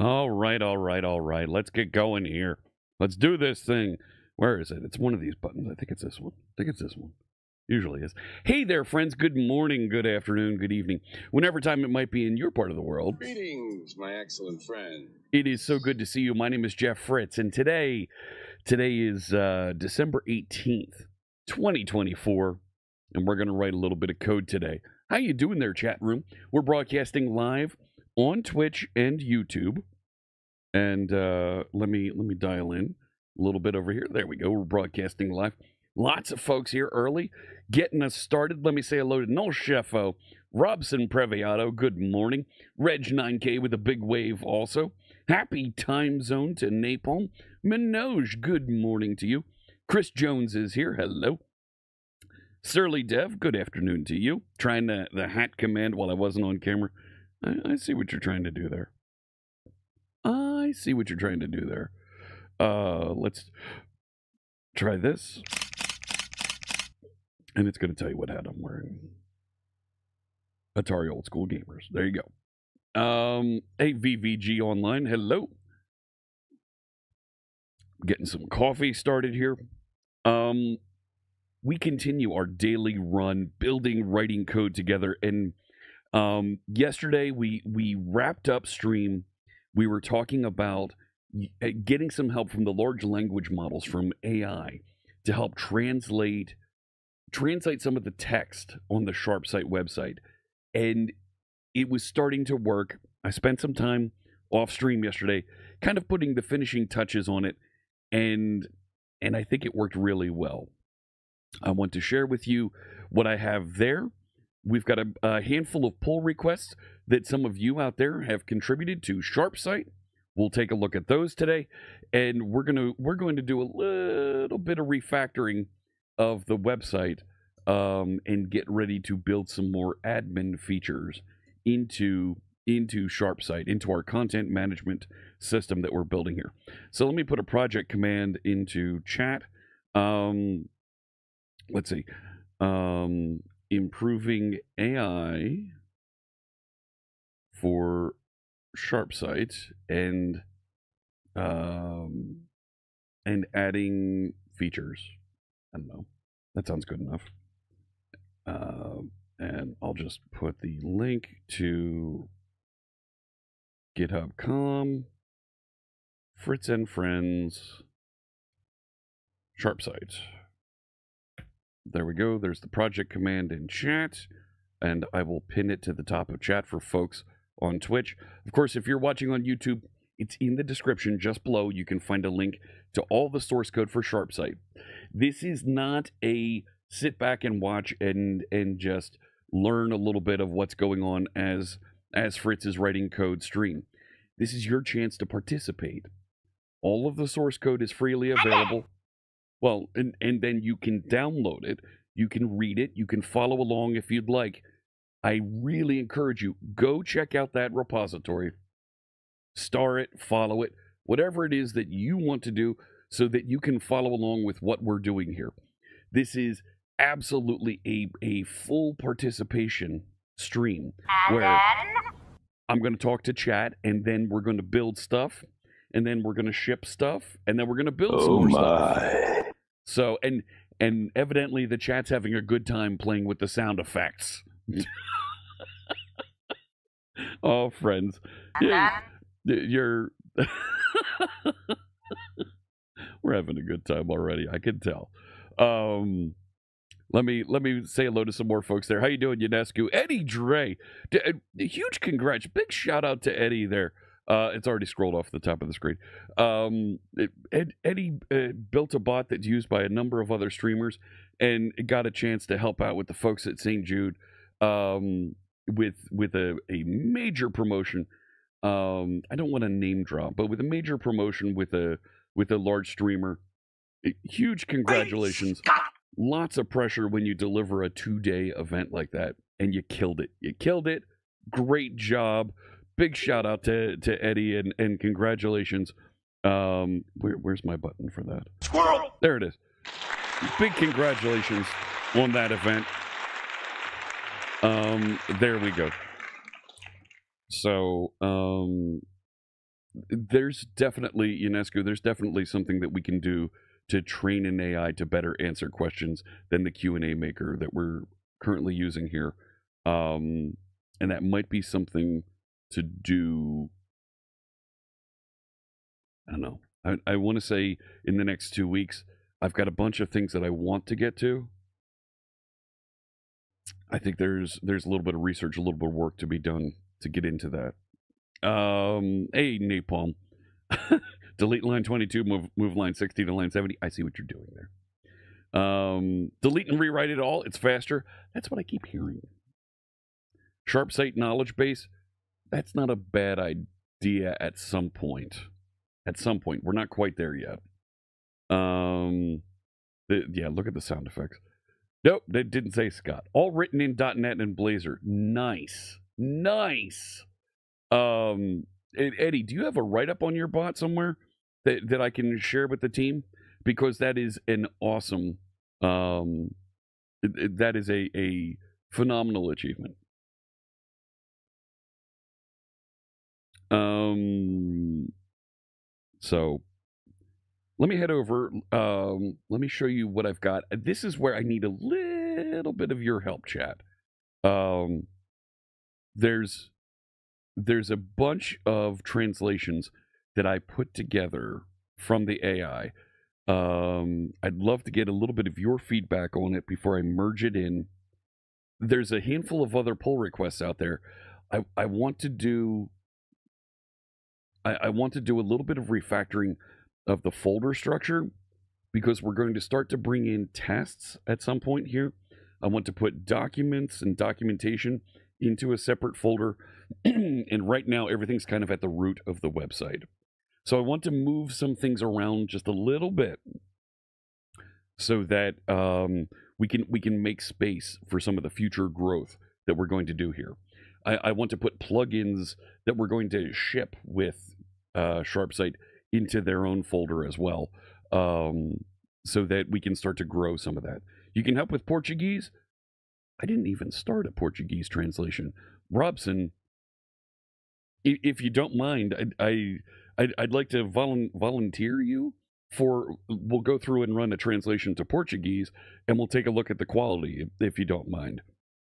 All right, all right, all right. Let's get going here. Let's do this thing. Where is it? It's one of these buttons. I think it's this one. I think it's this one. Usually is. Hey there, friends. Good morning, good afternoon, good evening. Whenever time it might be in your part of the world. Greetings, my excellent friend. It is so good to see you. My name is Jeff Fritz, and today is December 18th, 2024, and we're going to write a little bit of code today. How you doing there, chat room? We're broadcasting live on Twitch and YouTube. And let me dial in a little bit over here. There we go. We're broadcasting live. Lots of folks here early, getting us started. Let me say hello to Noel Sheffo, Robson Previato, good morning. Reg 9K with a big wave also. Happy time zone to Napalm. Minoj, good morning to you. Chris Jones is here. Hello. Surly Dev, good afternoon to you. Trying the hat command while I wasn't on camera. I see what you're trying to do there. I see what you're trying to do there. Let's try this. And it's going to tell you what hat I'm wearing. Atari Old School Gamers. There you go. Hey, VVG Online. Hello. Getting some coffee started here. We continue our daily run, building, writing code together. And yesterday, we wrapped up stream. We were talking about getting some help from the large language models from AI to help translate some of the text on the SharpSite website. And it was starting to work. I spent some time off stream yesterday, kind of putting the finishing touches on it. And I think it worked really well. I want to share with you what I have there. We've got a handful of pull requests that some of you out there have contributed to SharpSite. We'll take a look at those today, and we're going to do a little bit of refactoring of the website and get ready to build some more admin features into SharpSite, into our content management system that we're building here. So let me put a project command into chat. Let's see. Improving AI for SharpSite and adding features. I don't know. That sounds good enough. And I'll just put the link to GitHub.com, Fritz and Friends, SharpSite. There we go. There's the project command in chat, and I will pin it to the top of chat for folks on Twitch. Of course, if you're watching on YouTube, it's in the description just below. You can find a link to all the source code for SharpSite. This is not a sit back and watch and just learn a little bit of what's going on as Fritz is writing code stream. This is your chance to participate. All of the source code is freely available. Well, and then you can download it, you can read it, you can follow along if you'd like. I really encourage you, go check out that repository, star it, follow it, whatever it is that you want to do so that you can follow along with what we're doing here. This is absolutely a full participation stream where I'm going to talk to chat, and then we're going to build stuff, and then we're going to ship stuff, and then we're going to build some more stuff. So, and evidently the chat's having a good time playing with the sound effects. Oh, friends. Yeah, you're... We're having a good time already, I can tell. Let me say hello to some more folks there. How you doing, Unesco? Eddie Dre. Huge congrats. Big shout out to Eddie there. It's already scrolled off the top of the screen. Eddie built a bot that's used by a number of other streamers and got a chance to help out with the folks at St. Jude with a major promotion. I don't want to name drop, but with a major promotion with a large streamer. Huge congratulations. Lots of pressure when you deliver a 2-day event like that, and you killed it. You killed it. Great job. Big shout out to Eddie and congratulations. Where's my button for that? Squirrel! There it is. Big congratulations on that event. There we go. So, there's definitely, UNESCO, there's definitely something that we can do to train an AI to better answer questions than the Q&A maker that we're currently using here. And that might be something to do. I don't know. I want to say in the next 2 weeks, I've got a bunch of things that I want to get to. I think there's a little bit of research, a little bit of work to be done to get into that. Hey, Napalm. Delete line 22, move line 60 to line 70. I see what you're doing there. Delete and rewrite it all. It's faster. That's what I keep hearing. SharpSight knowledge base. That's not a bad idea at some point. At some point. We're not quite there yet. Yeah, look at the sound effects. Nope, that didn't say Scott. All written in .NET and Blazor. Nice. Nice. Eddie, do you have a write-up on your bot somewhere that I can share with the team? Because that is an awesome, that is a phenomenal achievement. So let me head over. Let me show you what I've got. This is where I need a little bit of your help, chat. There's a bunch of translations that I put together from the AI. I'd love to get a little bit of your feedback on it before I merge it in. There's a handful of other pull requests out there. I want to do a little bit of refactoring of the folder structure because we're going to start to bring in tests at some point here. I want to put documents and documentation into a separate folder. And right now, everything's kind of at the root of the website. So I want to move some things around just a little bit so that we can make space for some of the future growth that we're going to do here. I want to put plugins that we're going to ship with SharpSight into their own folder as well, so that we can start to grow some of that. You can help with Portuguese. I didn't even start a Portuguese translation. Robson, if you don't mind, I'd like to volunteer you for. We'll go through and run a translation to Portuguese, and we'll take a look at the quality if you don't mind.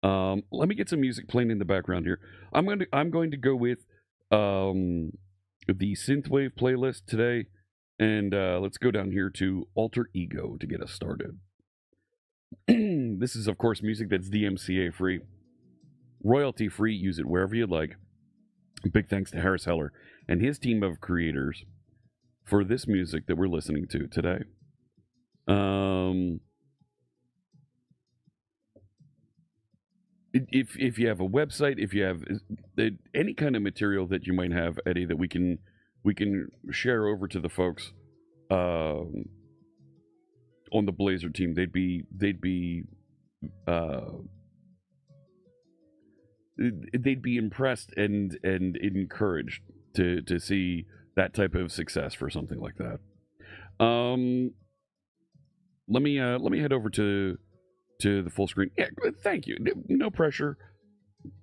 Let me get some music playing in the background here. I'm going to go with the synthwave playlist today, and let's go down here to Alter Ego to get us started. This is, of course, music that's DMCA free, royalty free. Use it wherever you like. Big thanks to Harris Heller and his team of creators for this music that we're listening to today. If you have a website, if you have any kind of material that you might have, Eddie, that we can share over to the folks on the Blazor team, they'd be impressed and encouraged to see that type of success for something like that. Let me head over to the full screen. Yeah, thank you. No pressure,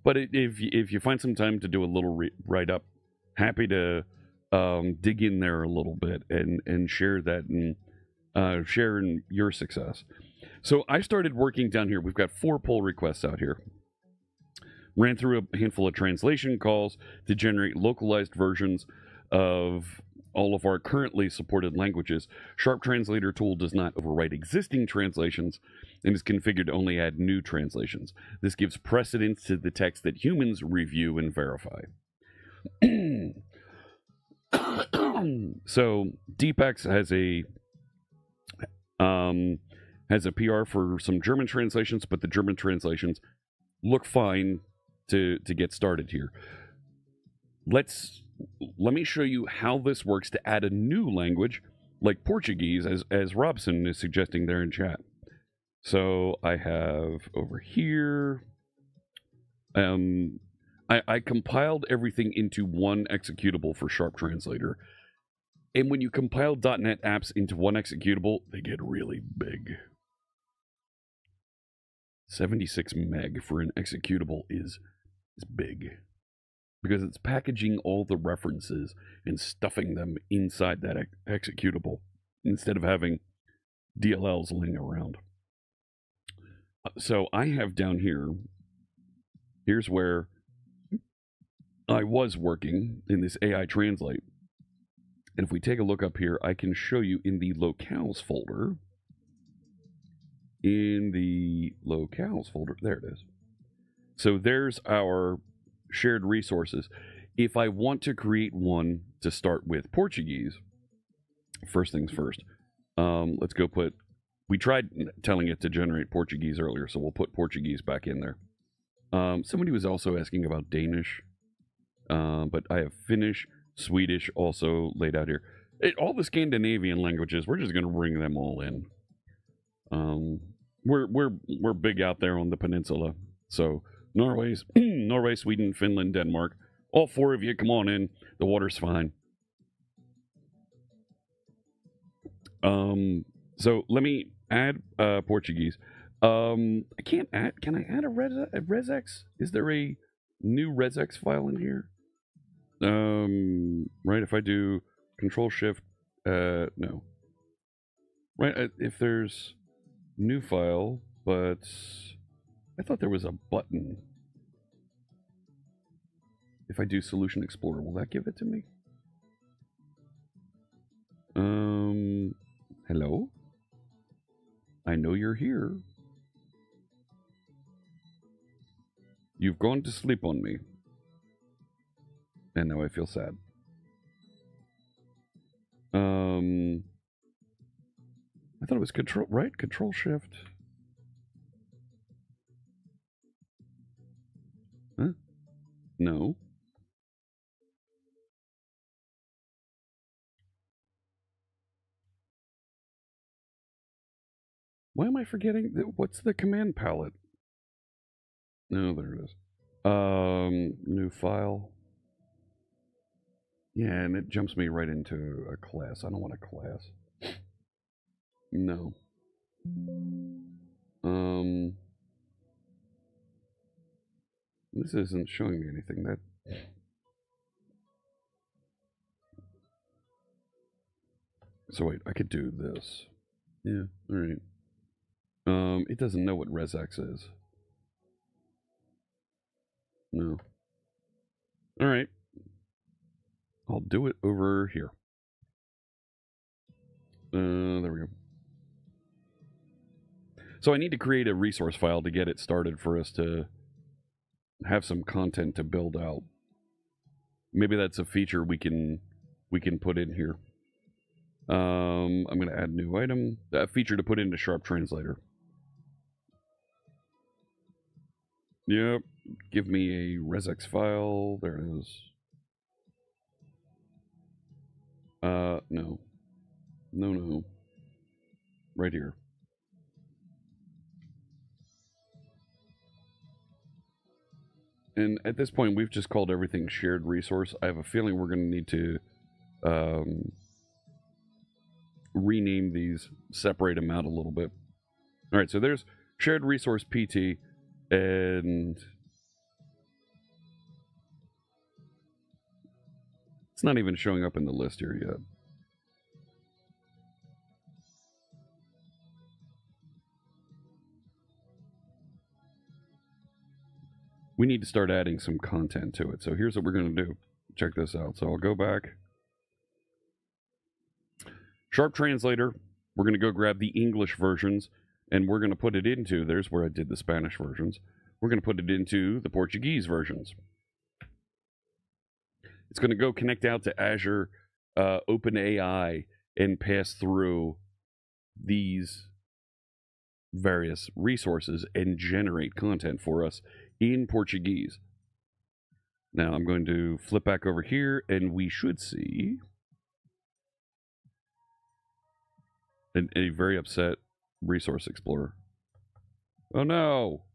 but if you find some time to do a little write up, happy to dig in there a little bit and share that and share in your success. So I started working down here. We've got 4 pull requests out here. Ran through a handful of translation calls to generate localized versions of all of our currently supported languages. Sharp Translator tool does not overwrite existing translations and is configured to only add new translations. This gives precedence to the text that humans review and verify. So Deepex has a PR for some German translations, but the German translations look fine to get started here. Let me show you how this works to add a new language like Portuguese, as Robson is suggesting there in chat. So I have over here, I compiled everything into one executable for Sharp Translator. And when you compile .NET apps into one executable, they get really big. 76 meg for an executable is big. because it's packaging all the references and stuffing them inside that executable instead of having DLLs laying around. So I have down here, here's where I was working in this AI Translate. And if we take a look up here, I can show you in the locales folder. In the locales folder, there it is. So there's our shared resources. If I want to create one to start with Portuguese, first things first, let's go put, we tried telling it to generate Portuguese earlier, so we'll put Portuguese back in there. Somebody was also asking about Danish, but I have Finnish, Swedish also laid out here. All the Scandinavian languages, we're just going to bring them all in. We're big out there on the peninsula, so Norway, Sweden, Finland, Denmark, all four of you, come on in. The water's fine. So let me add Portuguese. I can't add. Can I add a regex? Is there a new regex file in here? Right. If I do Control Shift, no. Right. If there's new file, but I thought there was a button. If I do Solution Explorer, will that give it to me? Hello? I know you're here. You've gone to sleep on me. And now I feel sad. I thought it was Control, right? Control Shift. Huh? No. Why am I forgetting? What's the command palette? No, there it is. New file. Yeah, and it jumps me right into a class. I don't want a class. No. This isn't showing me anything. That. So wait, I could do this. Yeah, all right. It doesn't know what regex is. No. All right. I'll do it over here. There we go. So I need to create a resource file to get it started for us to have some content to build out. Maybe that's a feature we can put in here. I'm going to add new item. A feature to put into Sharp Translator. Yep. Give me a regex file. There it is. No. No. Right here. And at this point, we've just called everything shared resource. I have a feeling we're going to need to rename these, separate them out a little bit. All right, so there's shared resource PT, and it's not even showing up in the list here yet. We need to start adding some content to it. So here's what we're going to do. Check this out. So I'll go back. Sharp Translator. We're going to go grab the English versions, and we're going to put it into, there's where I did the Spanish versions. We're going to put it into the Portuguese versions. It's going to go connect out to Azure OpenAI and pass through these various resources and generate content for us in Portuguese. Now I'm going to flip back over here, and we should see a very upset Resource Explorer. Oh no!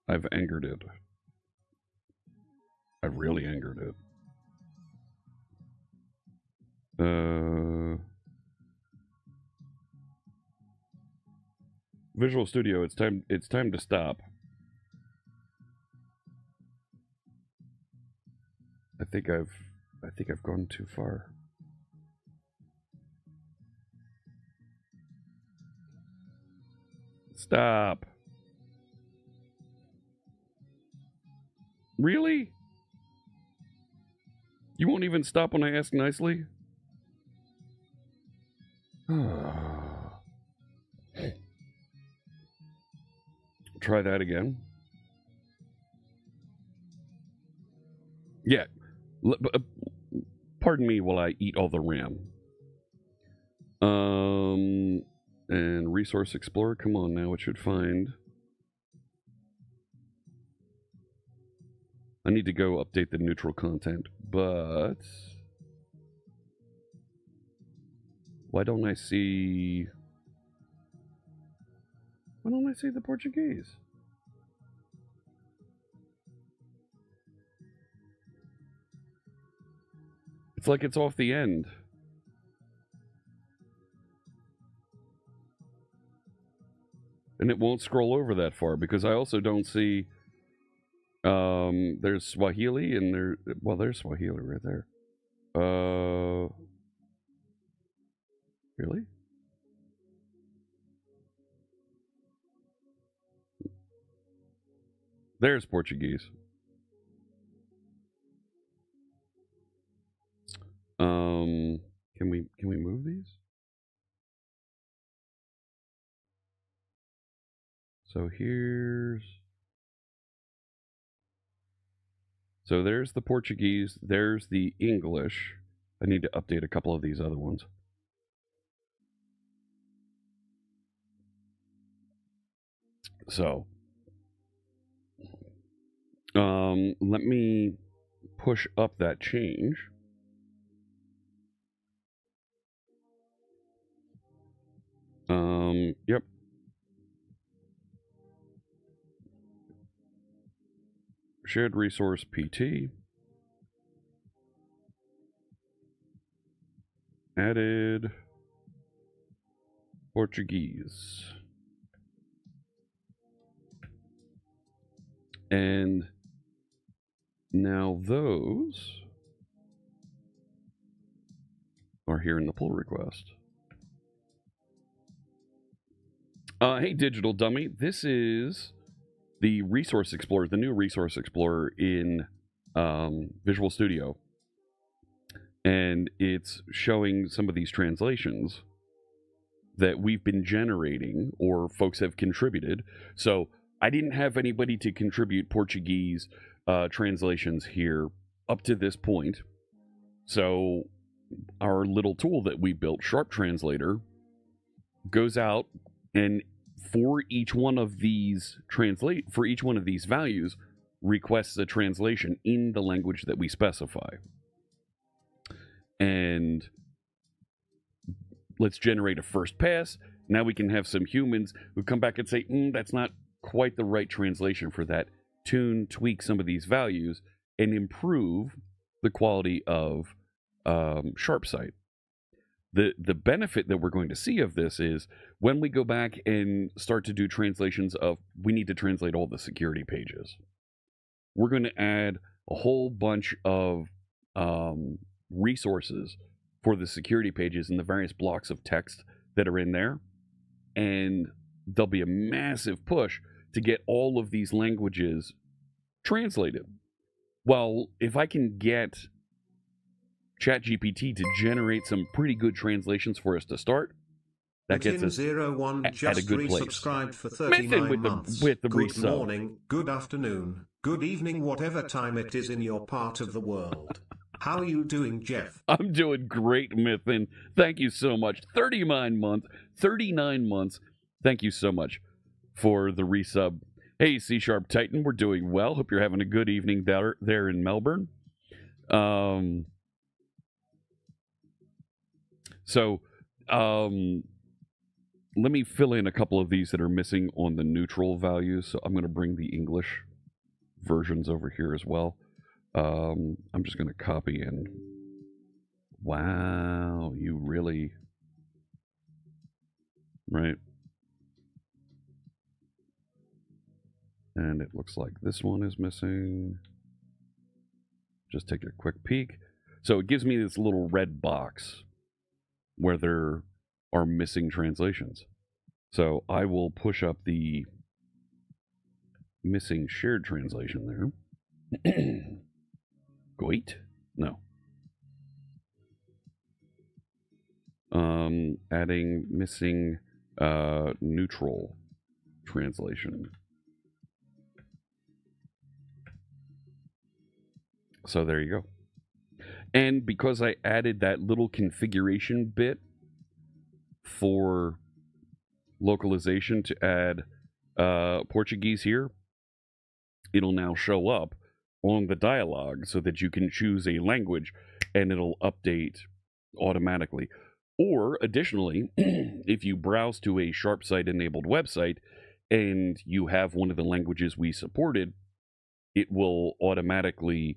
I've angered it. I've really angered it. Visual Studio, it's time to stop. think I've gone too far. Stop. Really? You won't even stop when I ask nicely? Try that again. Yeah. Pardon me while I eat all the RAM. And Resource Explorer, come on now, it should find. I need to go update the neutral content, but why don't I see the Portuguese? It's like it's off the end. And it won't scroll over that far because I also don't see there's Swahili and there's Swahili right there. Really? There's Portuguese. Can we move these? So there's the Portuguese, there's the English. I need to update a couple of these other ones. So, let me push up that change. Yep. Shared resource PT. Added Portuguese. And now those are here in the pull request. Hey, Digital Dummy. This is the Resource Explorer, the new Resource Explorer in Visual Studio. And it's showing some of these translations that we've been generating or folks have contributed. So I didn't have anybody to contribute Portuguese translations here up to this point. So our little tool that we built, Sharp Translator, goes out and for each one of these values requests a translation in the language that we specify. And let's generate a first pass. Now we can have some humans who come back and say, that's not quite the right translation for that. Tweak some of these values and improve the quality of SharpSight. The benefit that we're going to see of this is when we go back and start to do translations of, we need to translate all the security pages. We're going to add a whole bunch of resources for the security pages and the various blocks of text that are in there. And there'll be a massive push to get all of these languages translated. Well, if I can get ChatGPT to generate some pretty good translations for us to start, that gets us at a good place. Subscribed for 39 months. With the good resub. Morning, good afternoon, good evening, whatever time it is in your part of the world. How are you doing, Jeff? I'm doing great, Mythin. Thank you so much. 39 months. Thank you so much for the resub. Hey, C Sharp Titan, we're doing well. Hope you're having a good evening there in Melbourne. So, let me fill in a couple of these that are missing on the neutral values. So I'm going to bring the English versions over here as well. I'm just going to copy and wow, you really, right? And it looks like this one is missing. just take a quick peek. So it gives me this little red box where there are missing translations. So I will push up the missing shared translation there. Wait, no. Adding missing neutral translation. So there you go. And because I added that little configuration bit for localization to add Portuguese here, it'll now show up on the dialogue so that you can choose a language and it'll update automatically. Or additionally, if you browse to a SharpSite enabled website and you have one of the languages we supported, it will automatically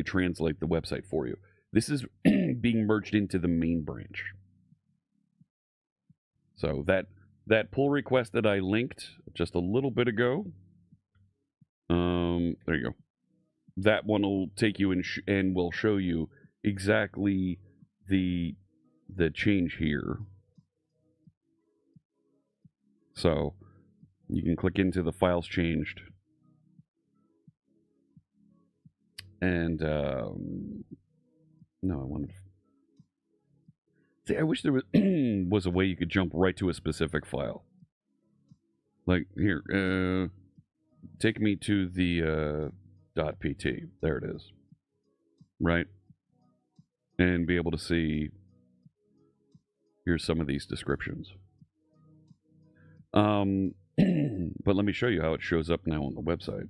translate the website for you. This is being merged into the main branch. So that pull request that I linked just a little bit ago, there you go. That one will take you and will show you exactly the change here. So you can click into the files changed. And no, I wanted. See, I wish there was a way you could jump right to a specific file. Like here, take me to the .pt. There it is. Right? And be able to see, here's some of these descriptions. But let me show you how it shows up now on the website.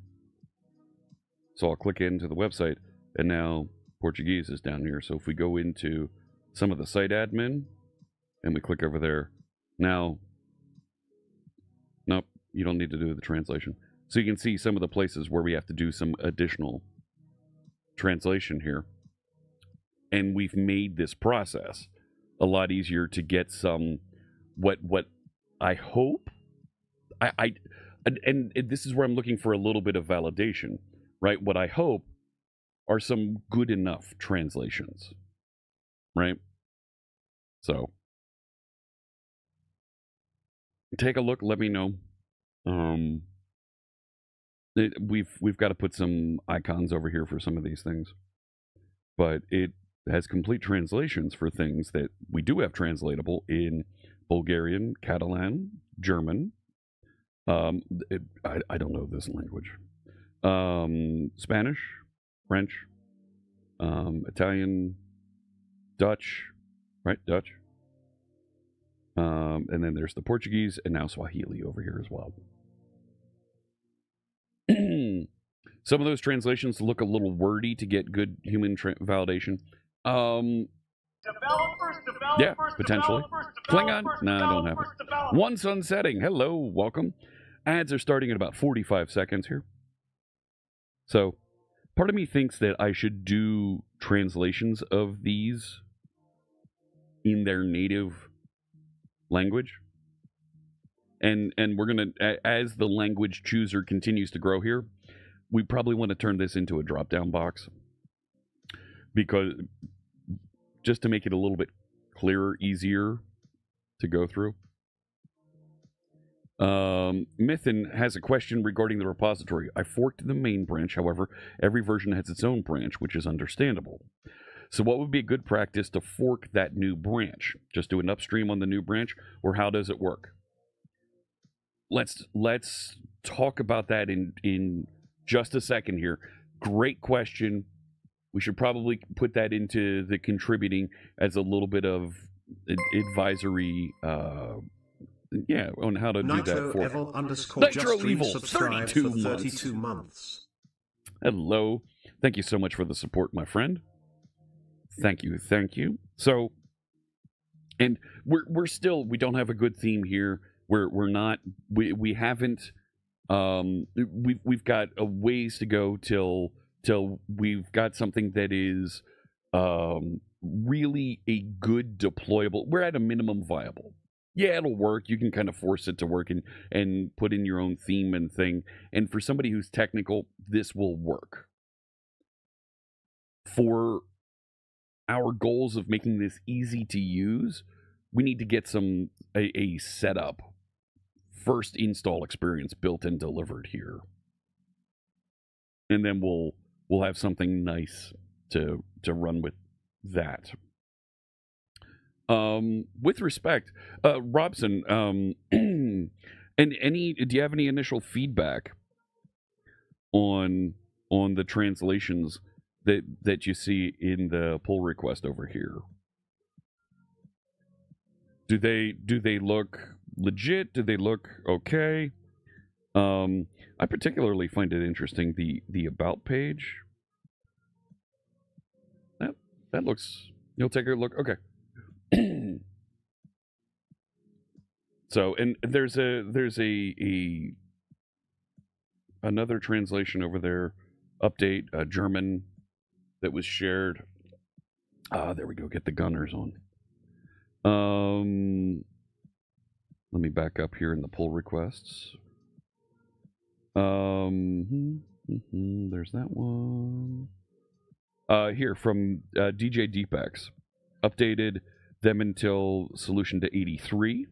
So I'll click into the website, and now Portuguese is down here. So if we go into some of the site admin, and we click over there, now, nope, you don't need to do the translation. So you can see some of the places where we have to do some additional translation here. And we've made this process a lot easier to get some, what I hope, and this is where I'm looking for a little bit of validation, right? What I hope are some good enough translations, right? So take a look, let me know. We've got to put some icons over here for some of these things, but it has complete translations for things that we do have translatable in Bulgarian, Catalan, German. I don't know this language. Spanish, French, Italian, Dutch, right? Dutch. And then there's the Portuguese, and now Swahili over here as well. Some of those translations look a little wordy to get good human validation. Yeah, potentially. Klingon? No, I don't have it. One Sun Setting. Hello, welcome. Ads are starting in about 45 seconds here. So, part of me thinks that I should do translations of these in their native language. And we're going to, as the language chooser continues to grow here, we probably want to turn this into a drop-down box. Because, just to make it a little bit clearer, easier to go through. Mythin has a question regarding the repository. I forked the main branch, however, every version has its own branch, which is understandable. So what would be a good practice to fork that new branch? Just do an upstream on the new branch, or how does it work? Let's talk about that in just a second here. Great question. We should probably put that into the contributing as a little bit of advisory, on how to do that for Nitro Evil 32 months. Hello. Thank you so much for the support, my friend. Thank you. So, and we're still, we don't have a good theme here. We're not, we haven't, we've got a ways to go till we've got something that is really a good deployable. We're at a minimum viable, yeah, it'll work. You can kind of force it to work and put in your own theme and thing. And for somebody who's technical, this will work. For our goals of making this easy to use, we need to get a setup, first install experience built and delivered here. And then we'll have something nice to run with that. With respect, Robson, and do you have any initial feedback on the translations that you see in the pull request over here? Do they look legit? Do they look okay? I particularly find it interesting the about page. That looks. You'll take a look. Okay. So, and there's another translation over there, update German that was shared. There we go. Get the gunners on. Let me back up here in the pull requests. There's that one. Here from DJ Deepex, updated them until solution to 83.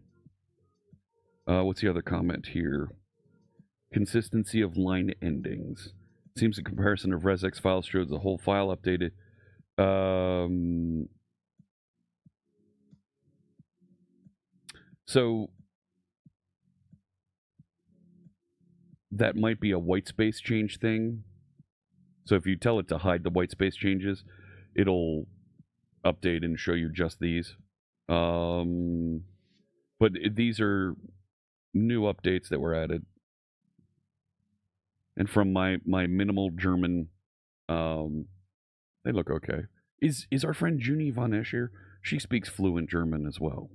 What's the other comment here? Consistency of line endings. Seems a comparison of resx files shows the whole file updated. So that might be a white space change thing. So if you tell it to hide the white space changes, it'll update and show you just these. But these are new updates that were added. And from my minimal German, they look okay. Is our friend Junie von Esch here? She speaks fluent German as well.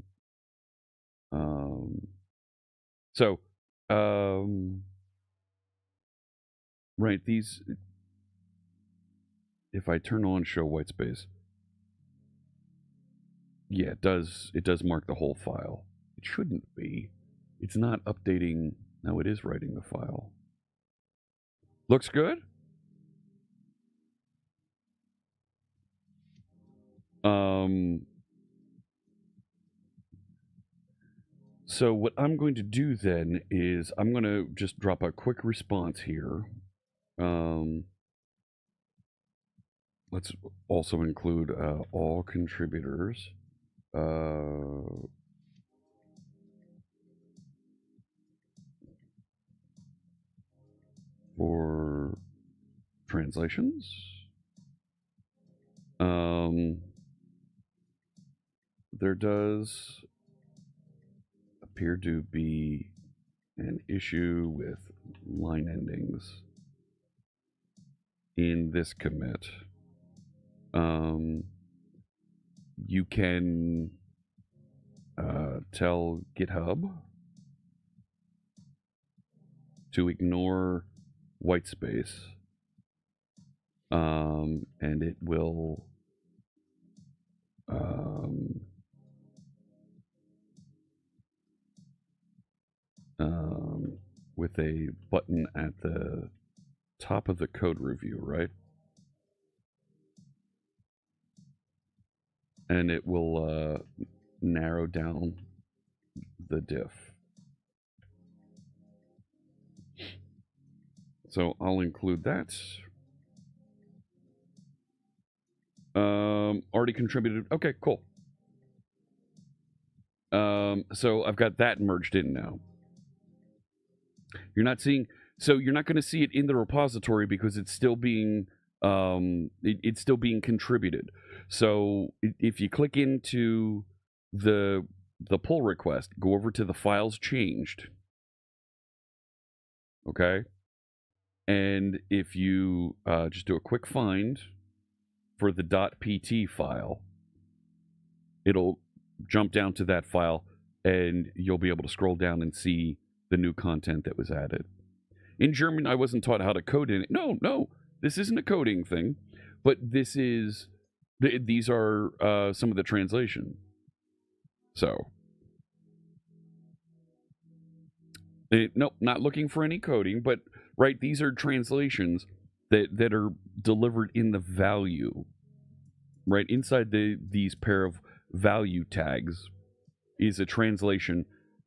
Right, these, if I turn on show white space, yeah, it does mark the whole file. It shouldn't be. It's not updating. No, it is writing the file. Looks good. So what I'm going to do then is I'm going to just drop a quick response here. Let's also include all contributors. For translations. There does appear to be an issue with line endings in this commit. You can tell GitHub to ignore white space, and it will with a button at the top of the code review, right? And it will narrow down the diff. So I'll include that. Already contributed. Okay, cool. So I've got that merged in now. You're not seeing, so you're not going to see it in the repository because it's still being it's still being contributed. So if you click into the pull request, go over to the files changed. Okay. And if you just do a quick find for the .pt file, it'll jump down to that file and you'll be able to scroll down and see the new content that was added. In German, I wasn't taught how to code in it. No, this isn't a coding thing, but this is, these are some of the translation. So, Nope, not looking for any coding, but right, these are translations that are delivered in the value. Right inside these pair of value tags is a translation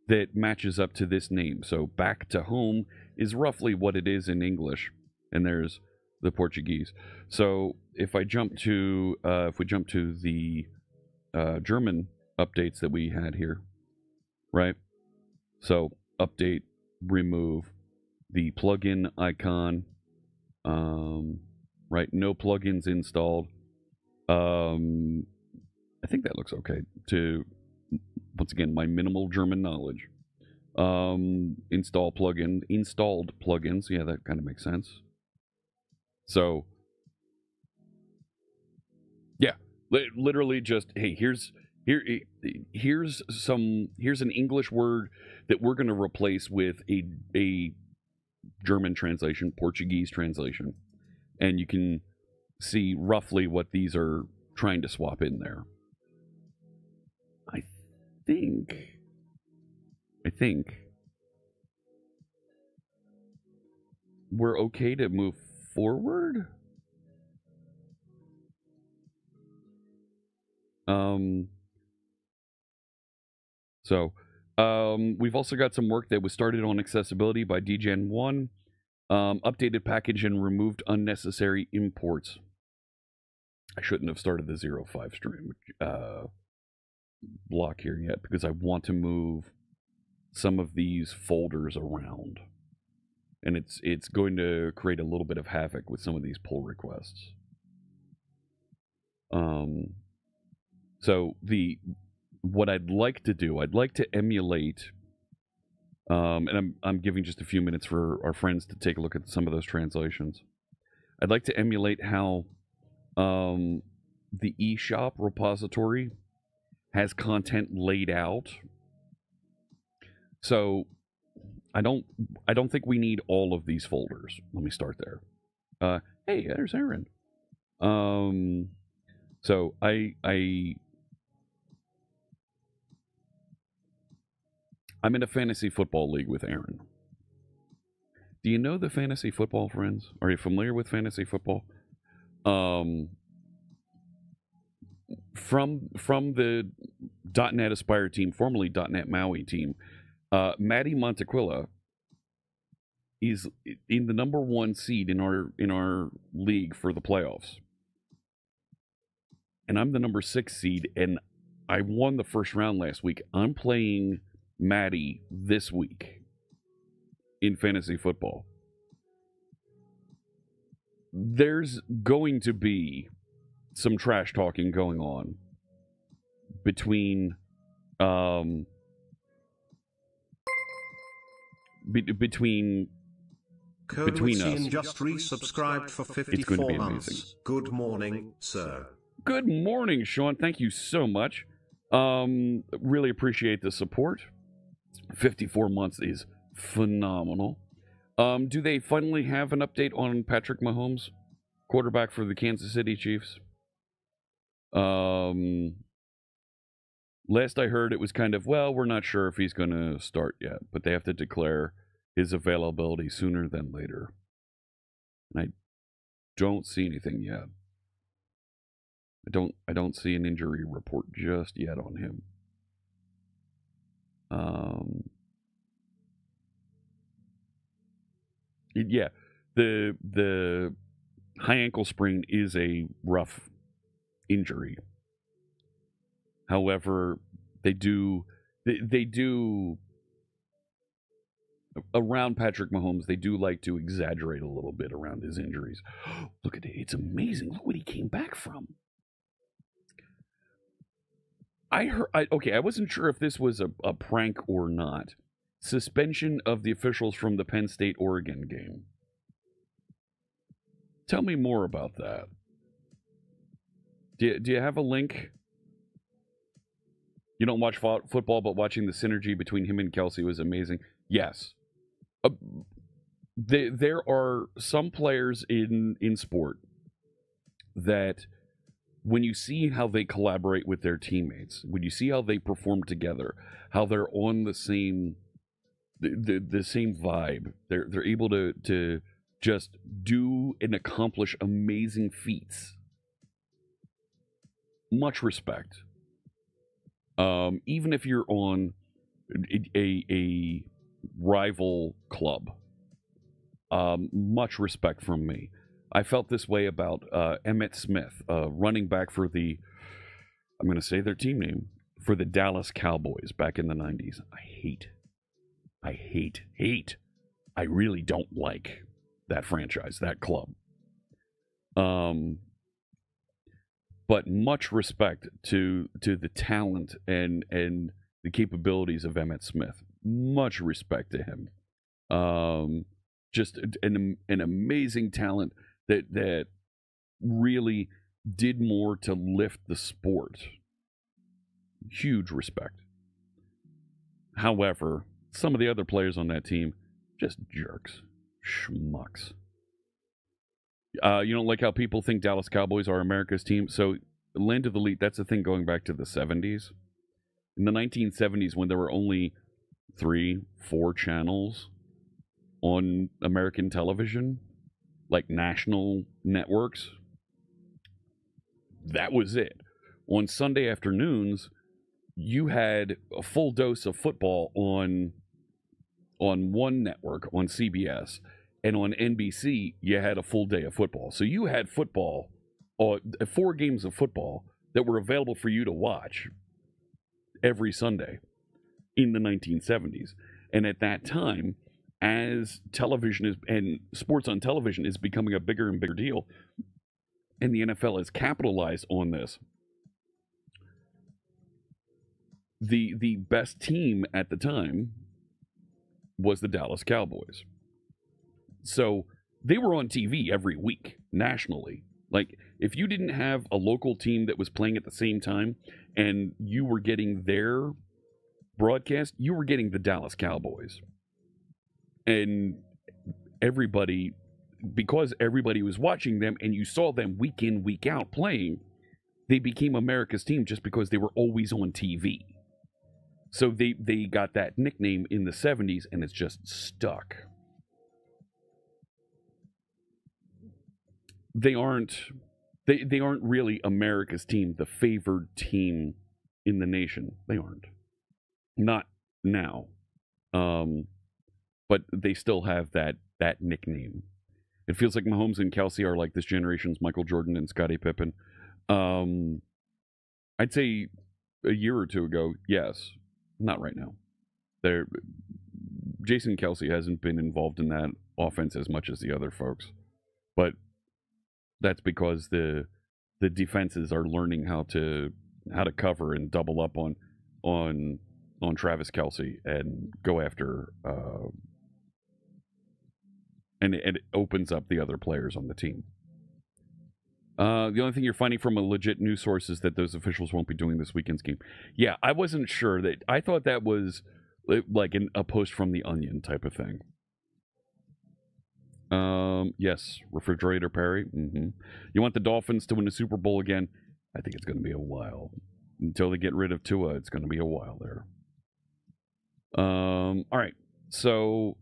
that matches up to this name. So back to home is roughly what it is in English, and there's the Portuguese. So if I jump to if we jump to the German updates that we had here, right? So update, remove the plugin icon, right? No plugins installed. I think that looks okay to, once again, my minimal German knowledge. Installed plugins. Yeah, that kind of makes sense. So, yeah, literally just, hey, here's an English word that we're going to replace with a German translation, Portuguese translation, and you can see roughly what these are trying to swap in there. I think we're okay to move forward. We've also got some work that was started on accessibility by DGen1. Updated package and removed unnecessary imports. I shouldn't have started the 05 stream block here yet because I want to move some of these folders around, and it's going to create a little bit of havoc with some of these pull requests. So what I'd like to do, I'd like to emulate, and I'm giving just a few minutes for our friends to take a look at some of those translations. I'd like to emulate how the eShop repository has content laid out. So I don't think we need all of these folders. Let me start there. Hey, there's Aaron. So I'm in a fantasy football league with Aaron. Do you know the fantasy football, friends? Are you familiar with fantasy football? From the .NET Aspire team, formerly .NET Maui team, Maddie Montequilla is in the #1 seed in our league for the playoffs, and I'm the #6 seed, and I won the first round last week. I'm playing Maddie this week in fantasy football. There's going to be some trash talking going on between between us. Just resubscribed for 54 months. Good morning, sir. Good morning, Sean. Thank you so much. Really appreciate the support. 54 months is phenomenal. Do they finally have an update on Patrick Mahomes, quarterback for the Kansas City Chiefs? Last I heard, it was kind of, well, we're not sure if he's going to start yet, but they have to declare his availability sooner than later. And I don't see anything yet. I don't see an injury report just yet on him. Yeah, the high ankle sprain is a rough injury. However, they do around Patrick Mahomes, they do like to exaggerate a little bit around his injuries. Look at it. It's amazing. Look what he came back from. I wasn't sure if this was a prank or not. Suspension of the officials from the Penn State-Oregon game. Tell me more about that. Do you have a link? You don't watch football, but watching the synergy between him and Kelsey was amazing. Yes. There are some players in sport that when you see how they collaborate with their teammates, when you see how they perform together, how they're on the same the same vibe. They're able to just do and accomplish amazing feats. Much respect. Even if you're on a rival club, much respect from me. I felt this way about Emmitt Smith, running back for I'm going to say their team name, for the Dallas Cowboys back in the 90s. I really don't like that franchise, that club. But much respect to the talent and the capabilities of Emmitt Smith. Much respect to him. Just an amazing talent that really did more to lift the sport. Huge respect. However, some of the other players on that team, just jerks. Schmucks. You don't like how people think Dallas Cowboys are America's team? So, Land of the Elite, that's a thing going back to the 70s. In the 1970s, when there were only 3-4 channels on American television, like national networks, that was it. On Sunday afternoons, you had a full dose of football on one network, on CBS, and on NBC, you had a full day of football. So you had football, 4 games of football that were available for you to watch every Sunday in the 1970s. And at that time, as television and sports on television is becoming a bigger and bigger deal, and the NFL has capitalized on this, the best team at the time was the Dallas Cowboys. So they were on TV every week nationally. Like, if you didn't have a local team that was playing at the same time and you were getting their broadcast, you were getting the Dallas Cowboys. And everybody, because everybody was watching them and you saw them week in, week out playing, they became America's team just because they were always on TV. So they got that nickname in the 70s, and it's just stuck. They aren't really America's team, the favored team in the nation. They aren't. Not now. But they still have that nickname. It feels like Mahomes and Kelsey are like this generation's Michael Jordan and Scottie Pippen. I'd say a year or two ago, yes. Not right now. Jason Kelsey hasn't been involved in that offense as much as the other folks. But that's because the defenses are learning how to cover and double up on Travis Kelsey and go after and it opens up the other players on the team. The only thing you're finding from a legit news source is that those officials won't be doing this weekend's game. Yeah, I wasn't sure. I thought that was like a post from The Onion type of thing. Yes, Refrigerator Perry. Mm-hmm. You want the Dolphins to win the Super Bowl again? I think it's going to be a while. Until they get rid of Tua, it's going to be a while there. All right, so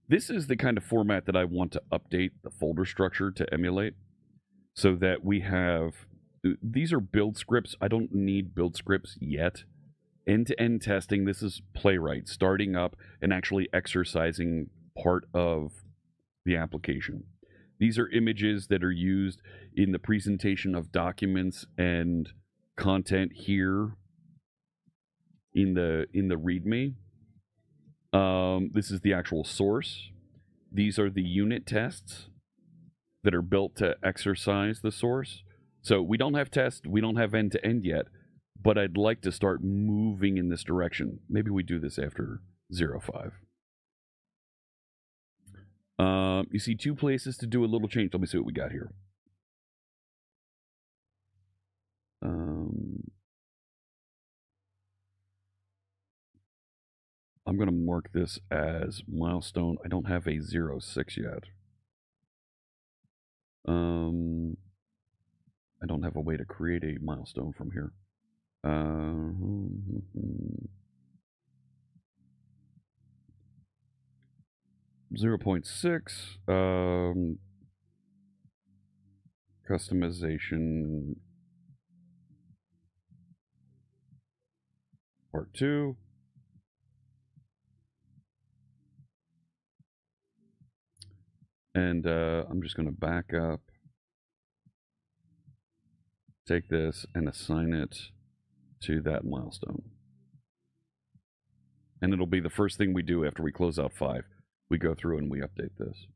this is the kind of format that I want to update the folder structure to emulate. So that we have, these are build scripts. I don't need build scripts yet. End-to-end testing, this is Playwright, starting up and actually exercising part of the application. These are images that are used in the presentation of documents and content here in the README. This is the actual source. These are the unit tests that are built to exercise the source. So we don't have test, we don't have end-to-end yet, but I'd like to start moving in this direction. Maybe we do this after 05. You see 2 places to do a little change. Let me see what we got here. I'm going to mark this as milestone. I don't have a 06 yet. I don't have a way to create a milestone from here. 0.6, customization part 2. And I'm just going to back up, take this, and assign it to that milestone. And it'll be the first thing we do after we close out 5. We go through and we update this.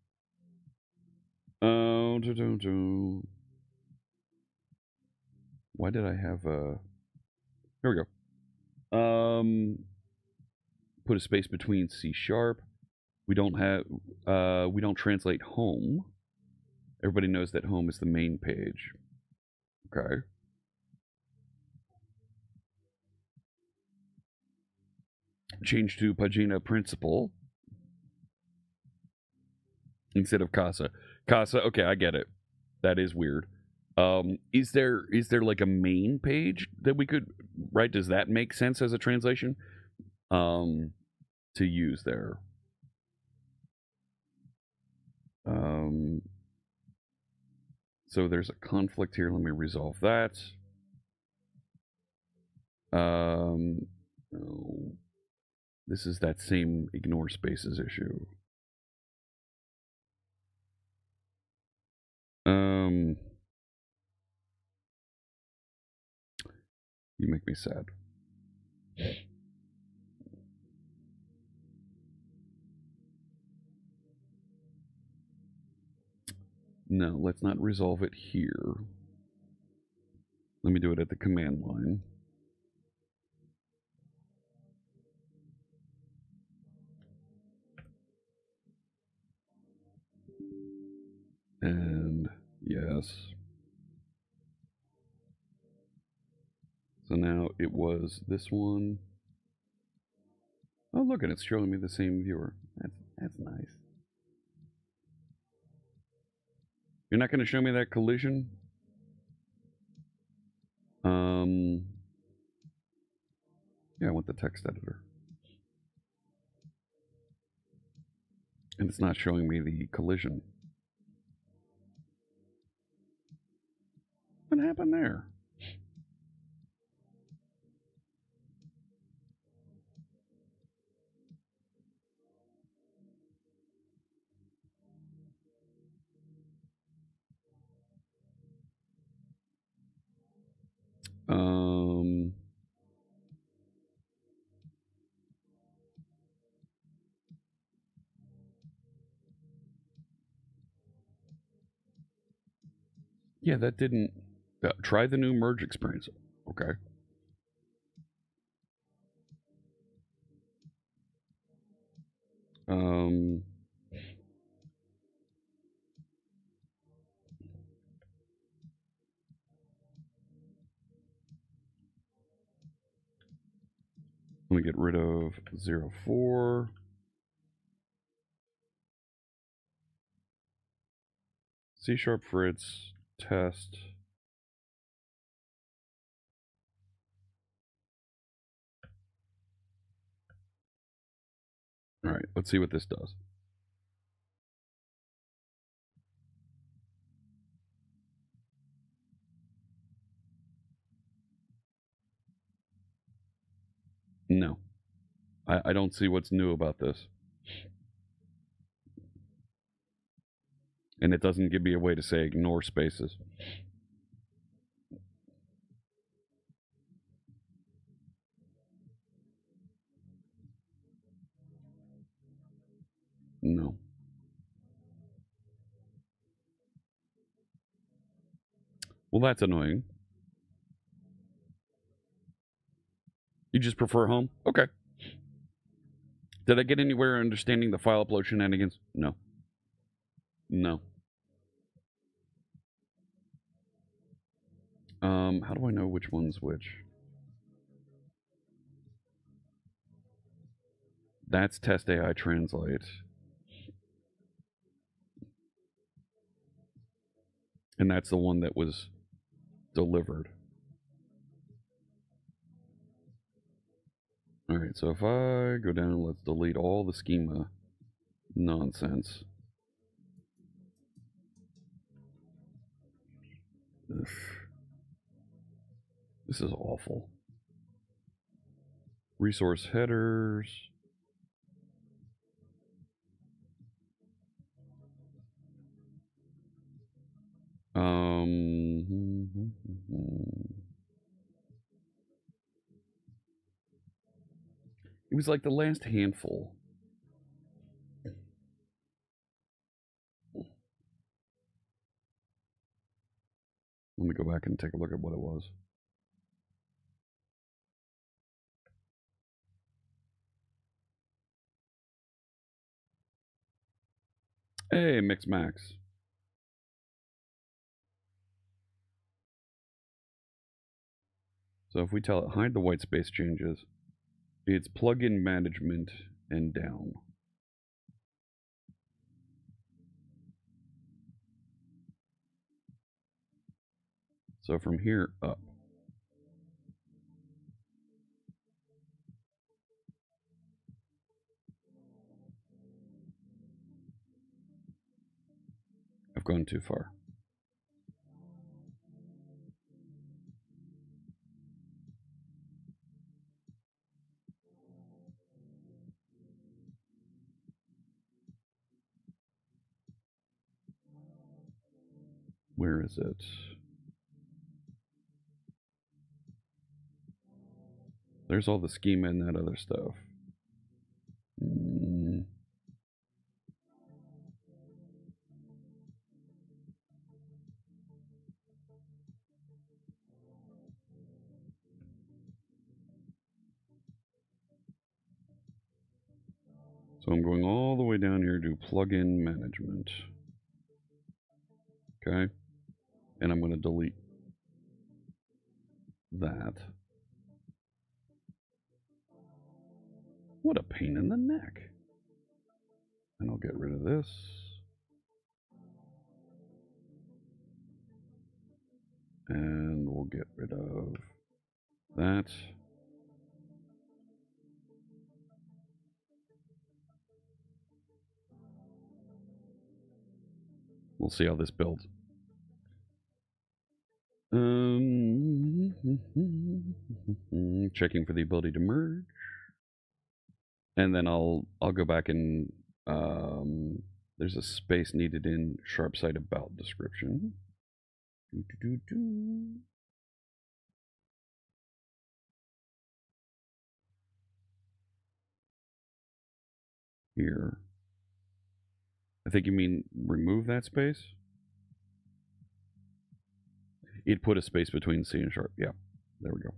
Why did I have a... Here we go. Put a space between C#. We don't translate home. Everybody knows that home is the main page. Okay. Change to Pagina Principal instead of Casa. Casa, okay, I get it. That is weird. Is there like a main page that we could, right? Does that make sense as a translation? To use there. So there's a conflict here. Let me resolve that. Oh, this is that same ignore spaces issue. You make me sad. No, let's not resolve it here. Let me do it at the command line. And yes. So now it was this one. Oh, look, and it's showing me the same viewer. That's nice. You're not going to show me that collision? Yeah, I want the text editor. And it's not showing me the collision. What happened there? Yeah, that didn't... try the new merge experience. Okay. Let me get rid of 04. C# Fritz test. All right, let's see what this does. No. I don't see what's new about this. And it doesn't give me a way to say ignore spaces. No. Well, that's annoying. You just prefer home? Okay. Did I get anywhere understanding the file upload shenanigans? No. No. How do I know which one's which? That's test AI translate. And that's the one that was delivered. All right, so if I go down, let's delete all the schema Nonsense. Ugh. This is awful. Resource headers. It was like the last handful. Let me go back and take a look at what it was. Hey, Mix Max. So if we tell it hide the white space changes, it's plugin management and down. So from here up. I've gone too far. Where is it? There's all the schema and that other stuff. So I'm going all the way down here to plugin management. Okay. And I'm going to delete that. What a pain in the neck. And I'll get rid of this. And we'll get rid of that. We'll see how this builds. Checking for the ability to merge. And then I'll go back and there's a space needed in Sharpside about description. Here. I think you mean remove that space? It put a space between C and sharp. Yeah, there we go.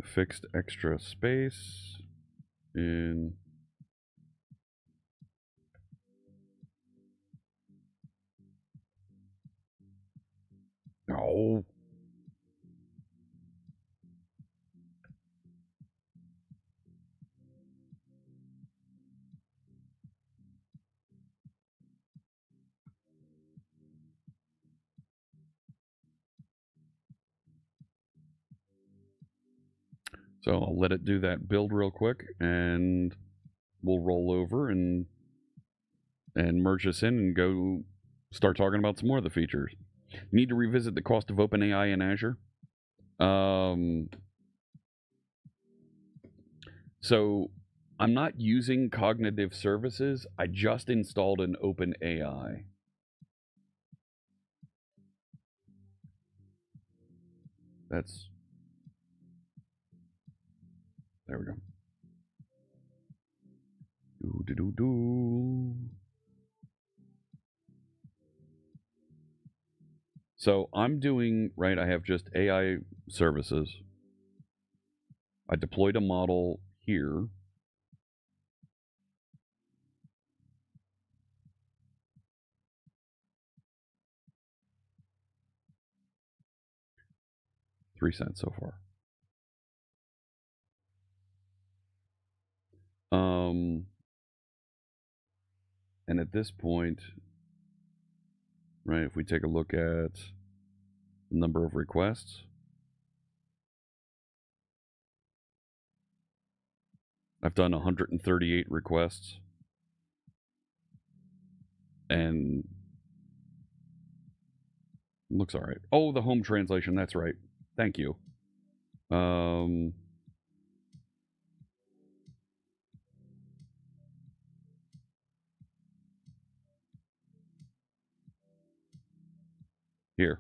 Fixed extra space in no. So I'll let it do that build real quick, and we'll roll over and merge this in and go start talking about some more of the features. You need to revisit the cost of OpenAI in Azure. So I'm not using Cognitive Services. I just installed an OpenAI. That's... There we go. So I'm doing, right, I have just AI services. I deployed a model here. $0.03 so far. And at this point, right, if we take a look at number of requests. I've done 138 requests. And looks all right. Oh, the home translation. That's right. Thank you. Here.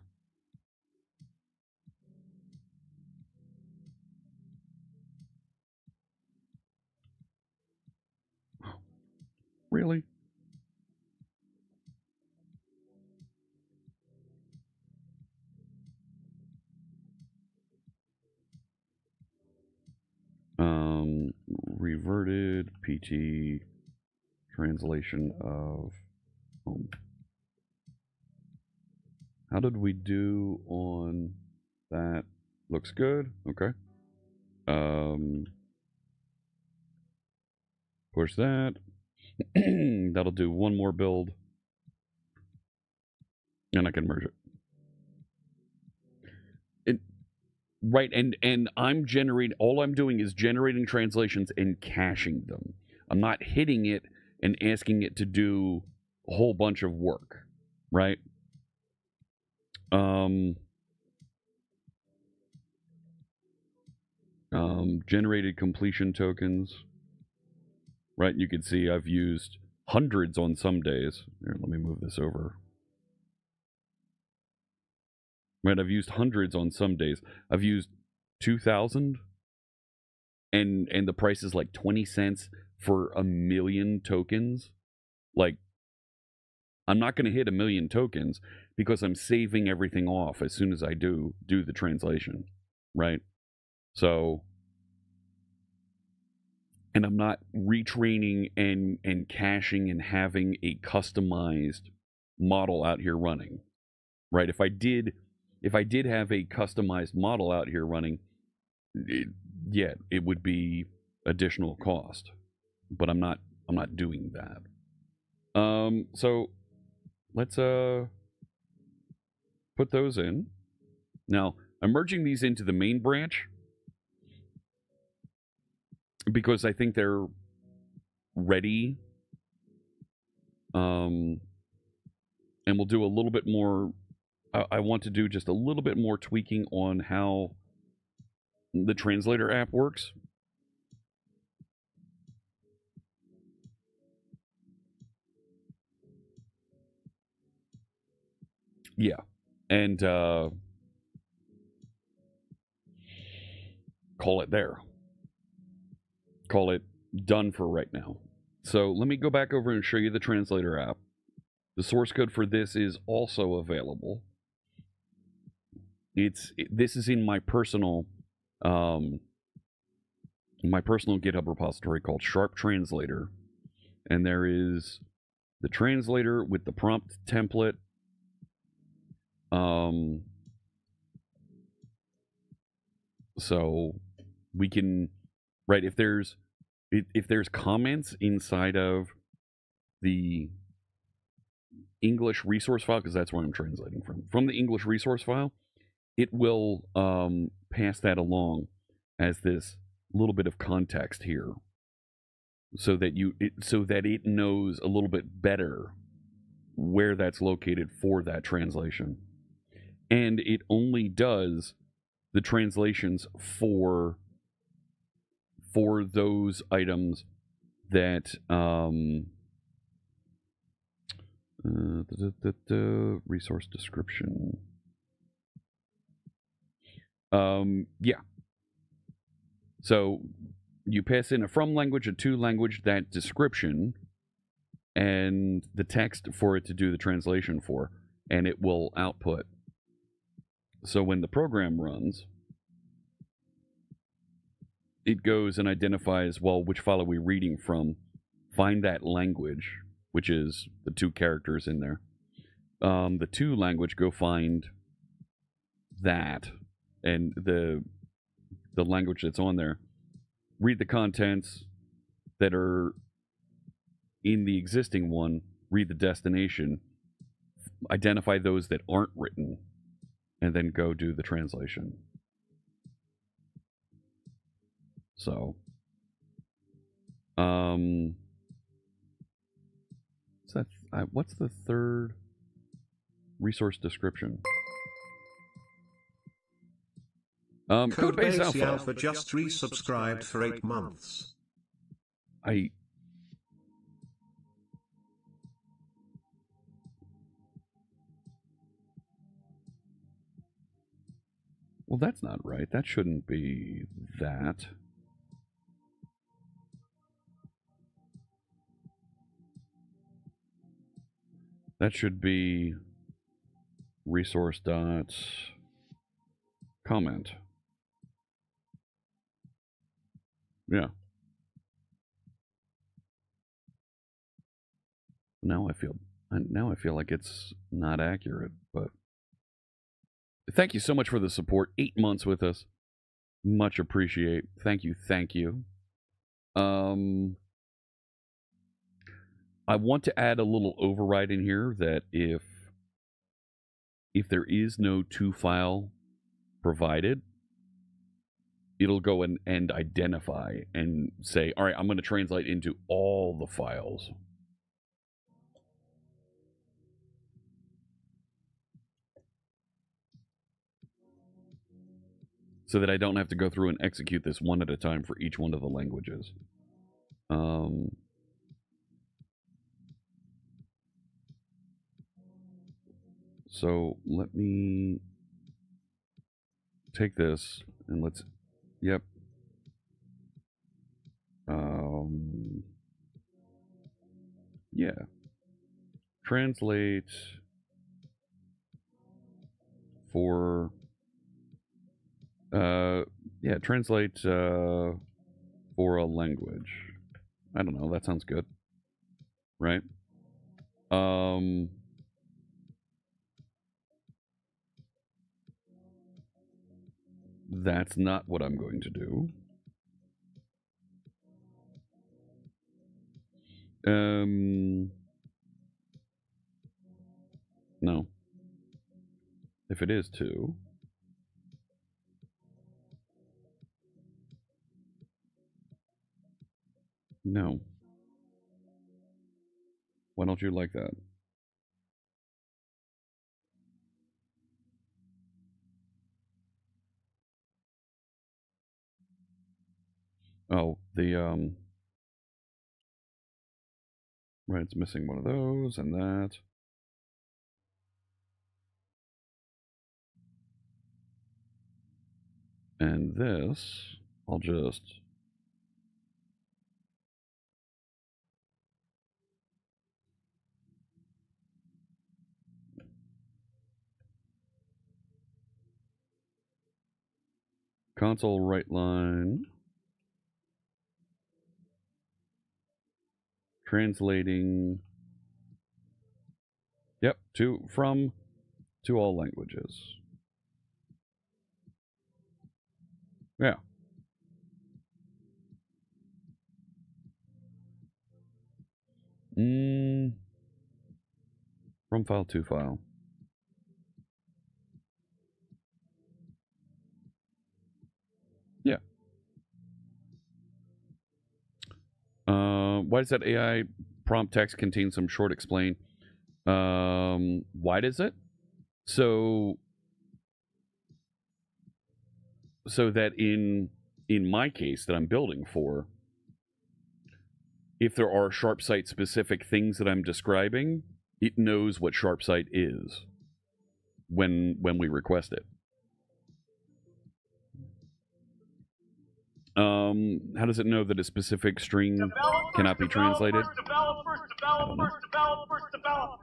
Really? Reverted PT translation of home. How did we do on that? Looks good. Okay. Push that. That'll do one more build. And I can merge it. Right, and I'm generating, all I'm doing is generating translations and caching them. I'm not hitting it and asking it to do a whole bunch of work, right? Generated completion tokens, right? You can see I've used hundreds on some days. Here, let me move this over. Right, I've used hundreds on some days. I've used 2,000, and the price is like 20 cents for 1 million tokens. Like, I'm not going to hit 1 million tokens because I'm saving everything off as soon as I do the translation, right? So, and I'm not retraining and caching and having a customized model out here running, right? If I did have a customized model out here running, it would be additional cost, but I'm not doing that. So let's put those in. Now I'm merging these into the main branch because I think they're ready. And we'll do a little bit more. I want to do just a little bit more tweaking on how the translator app works. Yeah. And call it there. Call it done for right now. So let me go back over and show you the translator app. The source code for this is also available. This is in my personal GitHub repository called Sharp Translator, and there is the translator with the prompt template. So we can, right, if there's comments inside of the English resource file, because that's where I'm translating from the English resource file, it will pass that along as this little bit of context here, so that it knows a little bit better where that's located for that translation. And it only does the translations for those items that resource description. Yeah. So you pass in a from language, a to language, that description, and the text for it to do the translation for, and it will output. So when the program runs, it goes and identifies, well, which file are we reading from? Find that language, which is the 2 characters in there. The to language, go find that, and the language that's on there. Read the contents that are in the existing one. Read the destination. Identify those that aren't written, and then go do the translation. So, what's the third resource description? Codebase Alpha just resubscribed for 8 months. Well, that's not right. That shouldn't be that. That should be resource dot comment. Yeah. Now I feel like it's not accurate, but thank you so much for the support. 8 months with us. Much appreciate. Thank you. Thank you. I want to add a little override in here that if there is no to file provided, it'll go and identify and say, all right, I'm going to translate into all the files. So that I don't have to go through and execute this one at a time for each one of the languages. So let me take this and let's, yep. Yeah. Translate for, yeah, translate for a language. I don't know, that sounds good. Right? That's not what I'm going to do. No. If it is to, no. Why don't you like that? Oh, the, right, it's missing one of those and that. And this, I'll just... console right line. Translating. Yep, to all languages. Yeah. From file to file. Yeah. Why does that AI prompt text contain some short explain? Why does it? So that in my case that I'm building for, if there are SharpSite specific things that I'm describing, it knows what SharpSite is when we request it. How does it know that a specific string cannot be translated?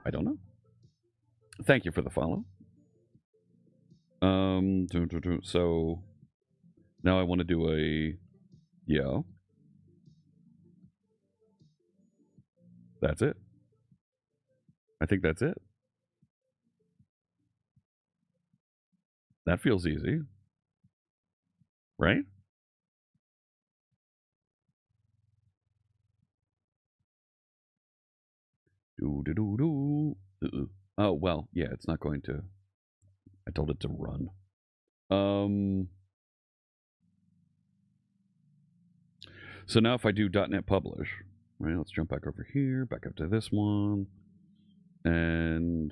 I don't know. Thank you for the follow. So now I want to do a, yeah. That's it. I think that's it. That feels easy. Right? Oh, well, yeah, it's not going to. told it to run. So now if I do .NET Publish, right, let's jump back over here, back up to this one, and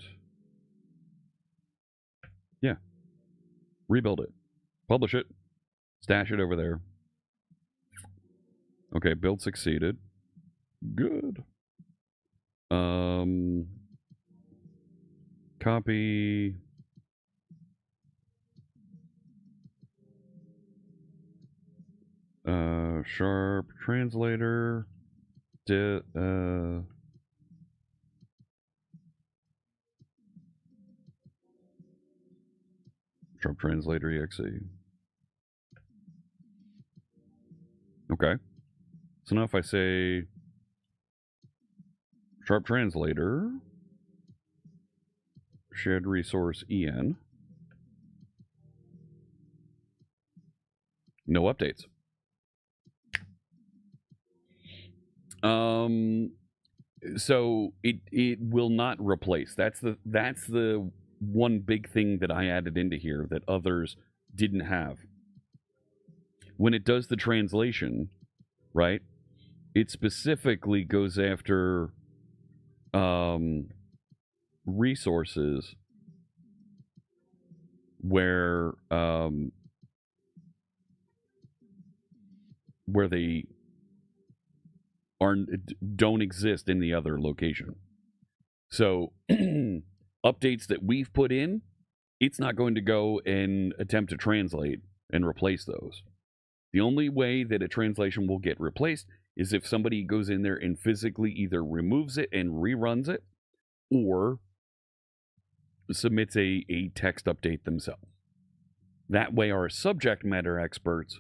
yeah, rebuild it, publish it, stash it over there. Okay, build succeeded. Good. Copy. Sharp translator. Sharp translator exe. Okay. So now if I say Sharp translator shared resource en, no updates. So it will not replace. That's the one big thing that I added into here that others didn't have. When it does the translation, right, it specifically goes after resources where they don't exist in the other location. So updates that we've put in, it's not going to go and attempt to translate and replace those. The only way that a translation will get replaced is if somebody goes in there and physically either removes it and reruns it or submits a text update themselves. That way our subject matter experts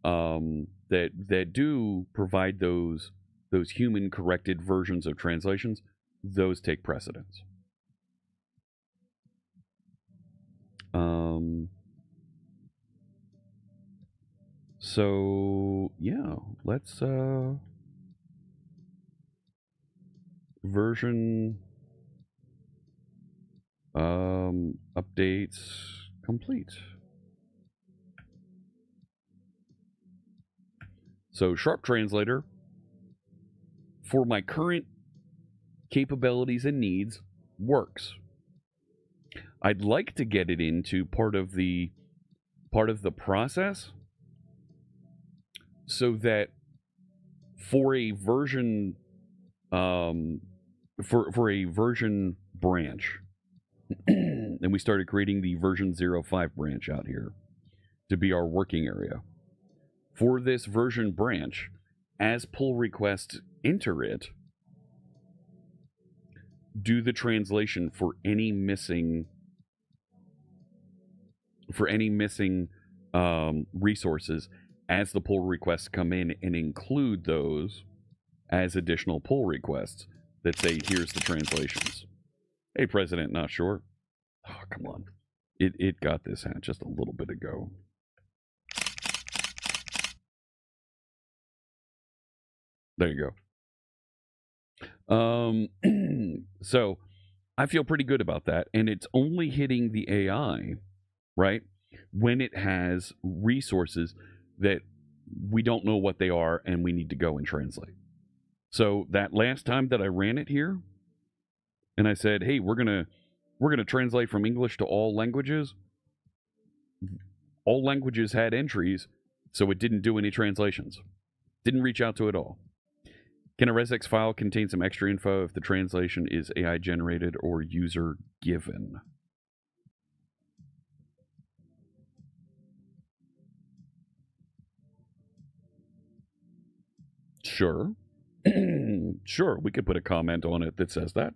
that do provide those human corrected versions of translations, those take precedence. So yeah, let's version updates complete. So Sharp Translator, for my current capabilities and needs, works. I'd like to get it into part of the process so that for a version for a version branch, and we started creating the version 05 branch out here to be our working area. For this version branch, as pull requests enter it, do the translation for any missing resources as the pull requests come in, and include those as additional pull requests that say, here's the translations. Hey, President, not sure. Oh, come on. It got this hat just a little bit ago. There you go. So I feel pretty good about that, and it's only hitting the AI, right, when it has resources that we don't know what they are and we need to go and translate. So that last time that I ran it here, and I said, hey, we're gonna translate from English to all languages. All languages had entries, so it didn't do any translations. Didn't reach out to it all. Can a resx file contain some extra info if the translation is AI generated or user given? Sure. Sure, we could put a comment on it that says that.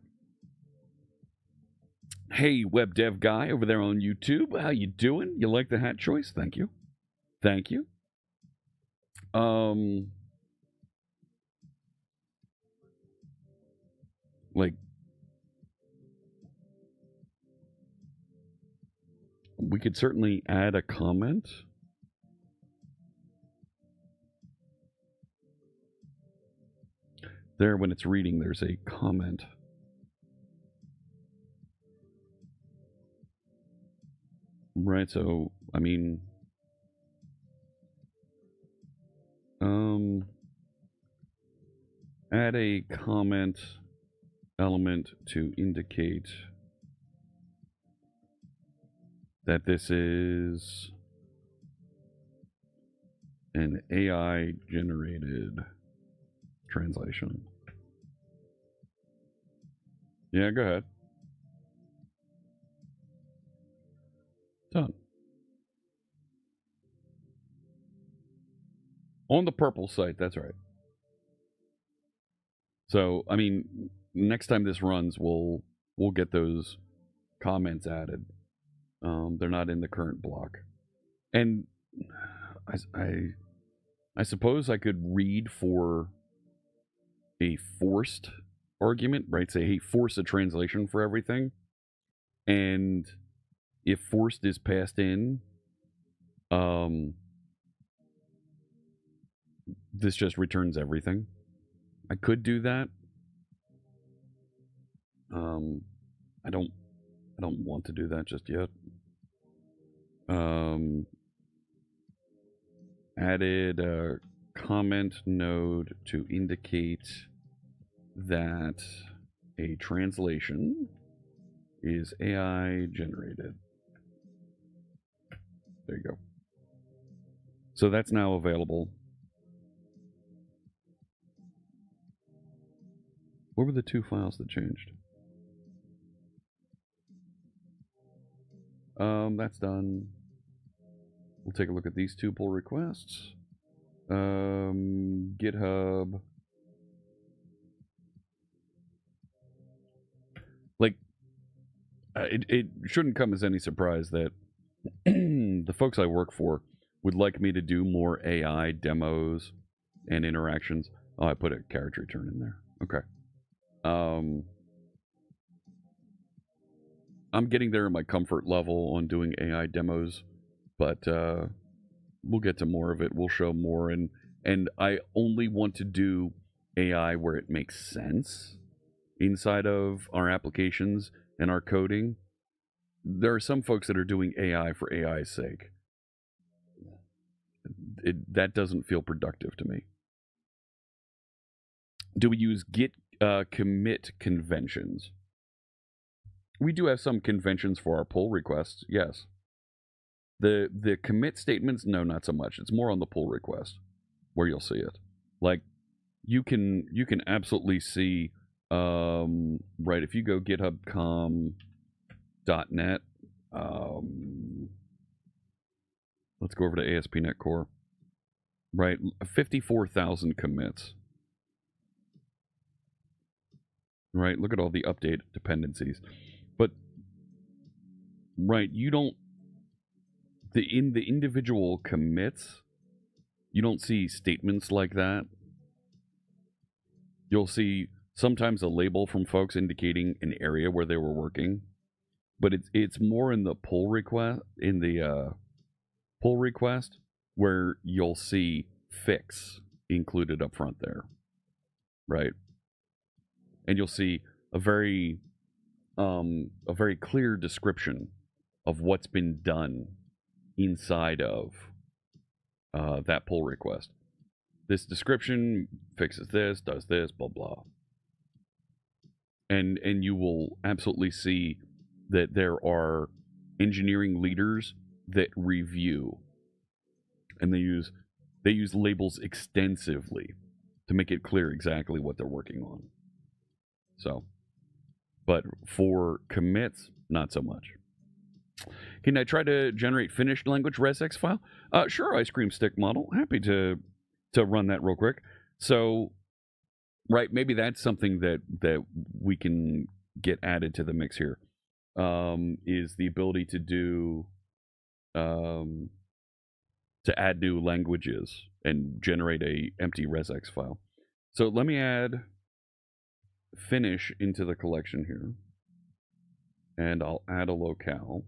Hey, web dev guy over there on YouTube, how you doing? You like the hat choice? Thank you. Thank you. Like, we could certainly add a comment. There, when it's reading, there's a comment. Right, so, I mean, add a comment element to indicate that this is an AI generated translation. Yeah, go ahead. Done. On the purple site, that's right. So, I mean, next time this runs, we'll get those comments added. They're not in the current block. And I suppose I could read for a forced argument, right? Say, hey, force a translation for everything. And if forced is passed in, this just returns everything. I could do that. I don't want to do that just yet. Added a comment node to indicate that a translation is AI generated. There you go. So that's now available. What were the two files that changed? That's done. We'll take a look at these two pull requests. GitHub. Like, it shouldn't come as any surprise that the folks I work for would like me to do more AI demos and interactions. Oh, I put a carriage return in there. Okay. I'm getting there in my comfort level on doing AI demos, but we'll get to more of it. We'll show more, and I only want to do AI where it makes sense inside of our applications and our coding. There are some folks that are doing AI for AI's sake. That doesn't feel productive to me. Do we use Git commit conventions? We do have some conventions for our pull requests, yes. The commit statements, no, not so much. It's more on the pull request where you'll see it. Like, you can absolutely see, right, if you go githubcom.net, let's go over to ASP.NET Core, right, 54,000 commits. Right, look at all the update dependencies. But, right, you don't, in the individual commits, you don't see statements like that. You'll see sometimes a label from folks indicating an area where they were working, but it's more in the pull request, where you'll see fix included up front there, right? And you'll see a very clear description of what's been done inside of that pull request. This description fixes this, does this, blah blah. And you will absolutely see that there are engineering leaders that review, and they use labels extensively to make it clear exactly what they're working on. So, but for commits, not so much. Can I try to generate finished language resx file? Sure, ice cream stick model. Happy to run that real quick. So, right, maybe that's something that we can get added to the mix here. Is the ability to do to add new languages and generate a empty resx file. So let me add finish into the collection here, and I'll add a locale.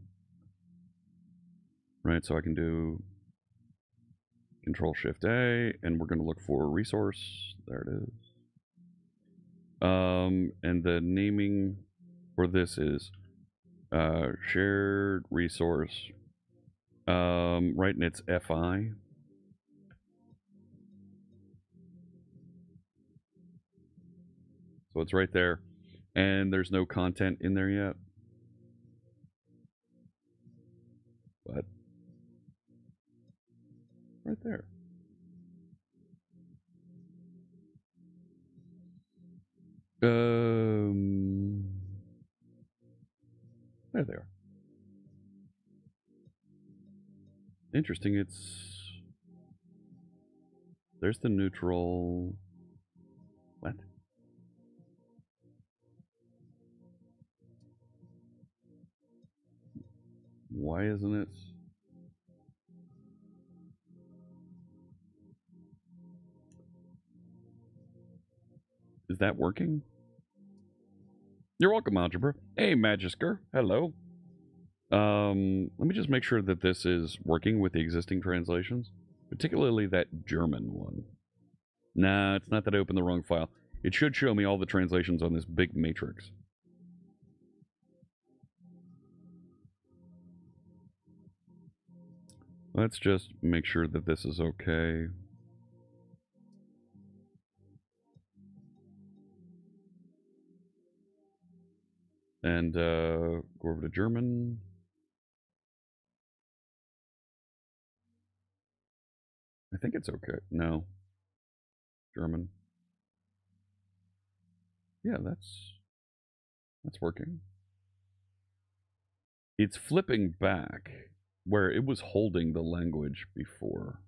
Right, so I can do Control-Shift-A, and we're going to look for resource. There it is. And the naming for this is shared resource Right, and it's FI. So it's right there. And there's no content in there yet. But right there. There they are. Interesting. There's the neutral. What? Why isn't it? Is that working? You're welcome, Algebra. Hey, Magisker. Hello. Let me just make sure that this is working with the existing translations, particularly that German one. Nah, it's not that I opened the wrong file. It should show me all the translations on this big matrix. Let's just make sure that this is okay. And go over to German. I think it's okay. No. German. Yeah, that's working. It's flipping back where it was holding the language before.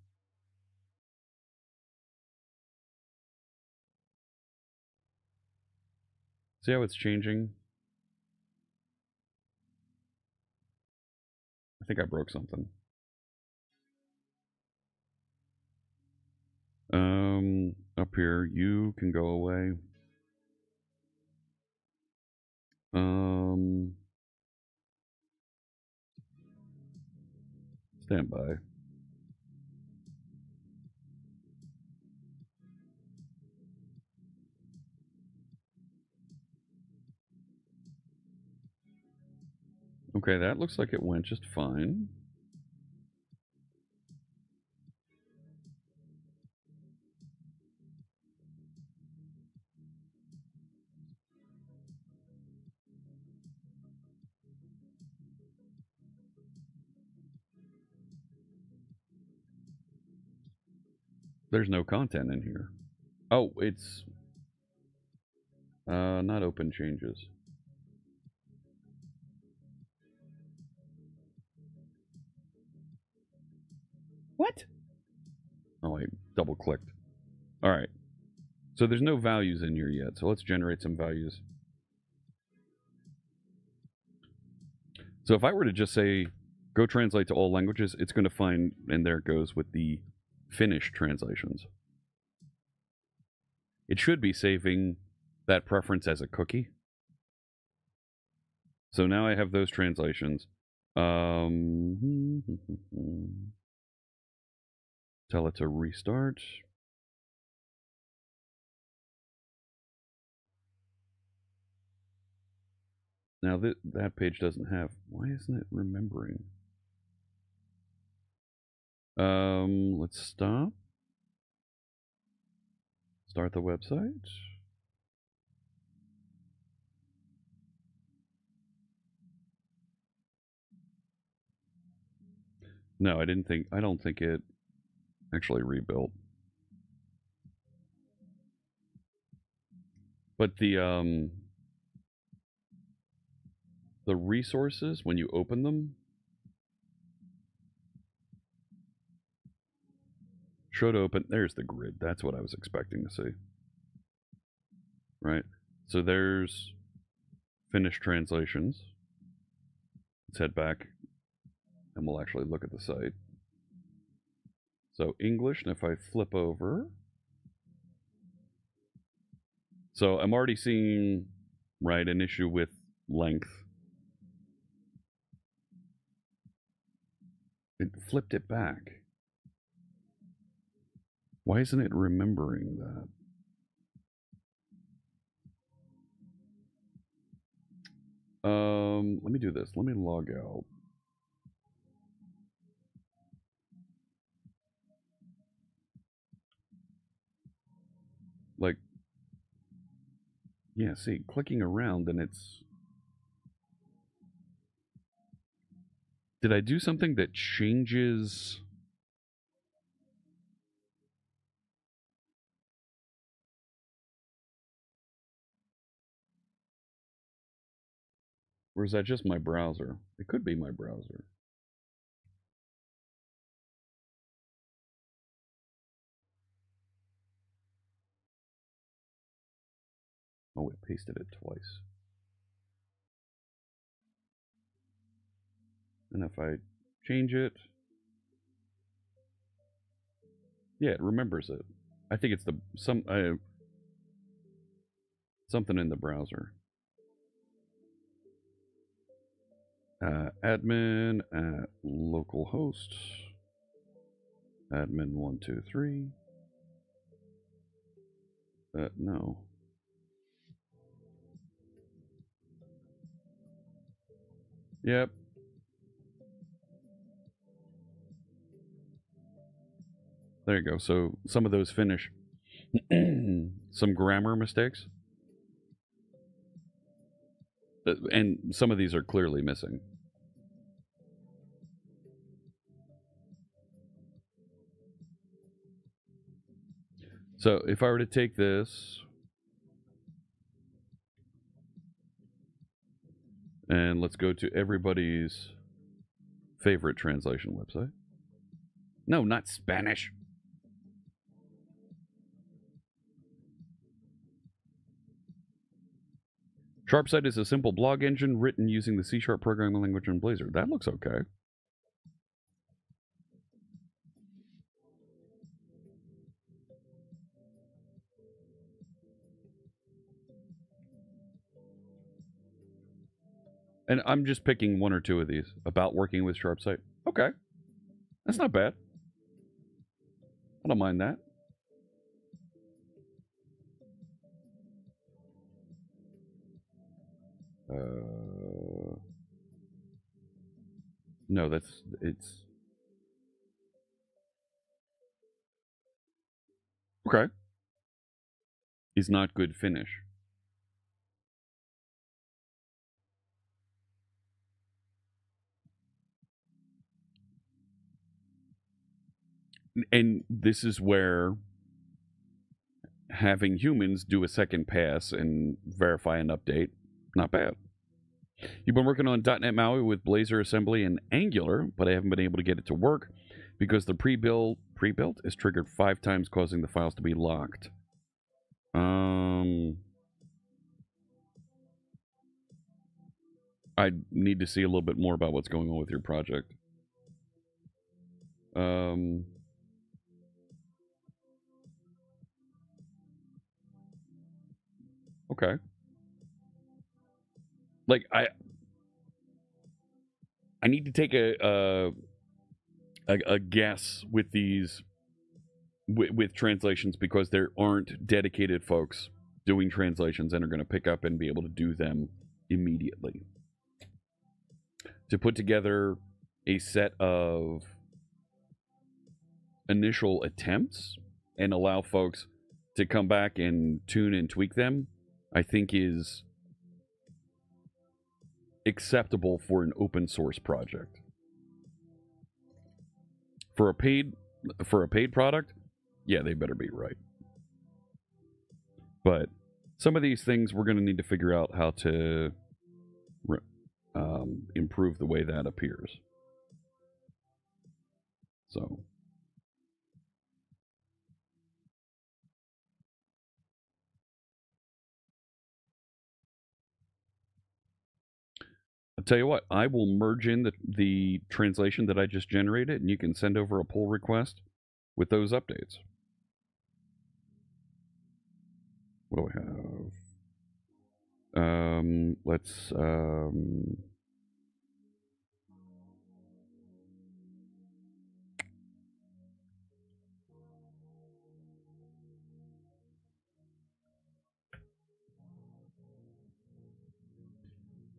See how it's changing? I think I broke something. Up here, you can go away. Stand by. Okay, that looks like it went just fine. There's no content in here. Oh, it's not open changes. What? Oh, I double clicked. All right. So there's no values in here yet. So let's generate some values. So if I were to just say, go translate to all languages, it's going to find, and there it goes with the Finnish translations. It should be saving that preference as a cookie. So now I have those translations. Tell it to restart. Now that page doesn't have. Why isn't it remembering? Let's stop. Start the website. No, I don't think it actually rebuilt. But the resources, when you open them, should open. There's the grid. That's what I was expecting to see. Right? So there's Finnish translations. Let's head back and we'll actually look at the site. So English, and if I flip over, so I'm already seeing, right, an issue with length. It flipped it back. Why isn't it remembering that? Let me do this. Let me log out. Yeah, see, clicking around and it's... Did I do something that changes... Or is that just my browser? It could be my browser. Oh, it pasted it twice. And if I change it... Yeah, it remembers it. I think it's something in the browser. Admin at localhost. Admin 123. No. Yep. There you go. So some of those finish. Some grammar mistakes. And some of these are clearly missing. So if I were to take this and let's go to everybody's favorite translation website. No, not Spanish. Sharpsite is a simple blog engine written using the C# programming language in Blazor. That looks okay. And I'm just picking one or two of these about working with Sharpsite. Okay. That's not bad. I don't mind that. No, it's... Okay. Is not good finish. And this is where having humans do a second pass and verify an update, not bad. You've been working on .NET MAUI with Blazor Assembly and Angular, but I haven't been able to get it to work because the pre-built is triggered 5 times, causing the files to be locked. I need to see a little bit more about what's going on with your project. Okay. Like I need to take a guess with these with translations because there aren't dedicated folks doing translations and are going to pick up and be able to do them immediately. To put together a set of initial attempts and allow folks to come back and tune and tweak them, I think is acceptable for an open source project. For a paid product, yeah, they better be right. But some of these things we're going to need to figure out how to improve the way that appears. So I'll tell you what, I will merge in the translation that I just generated, and you can send over a pull request with those updates. What do I have? Let's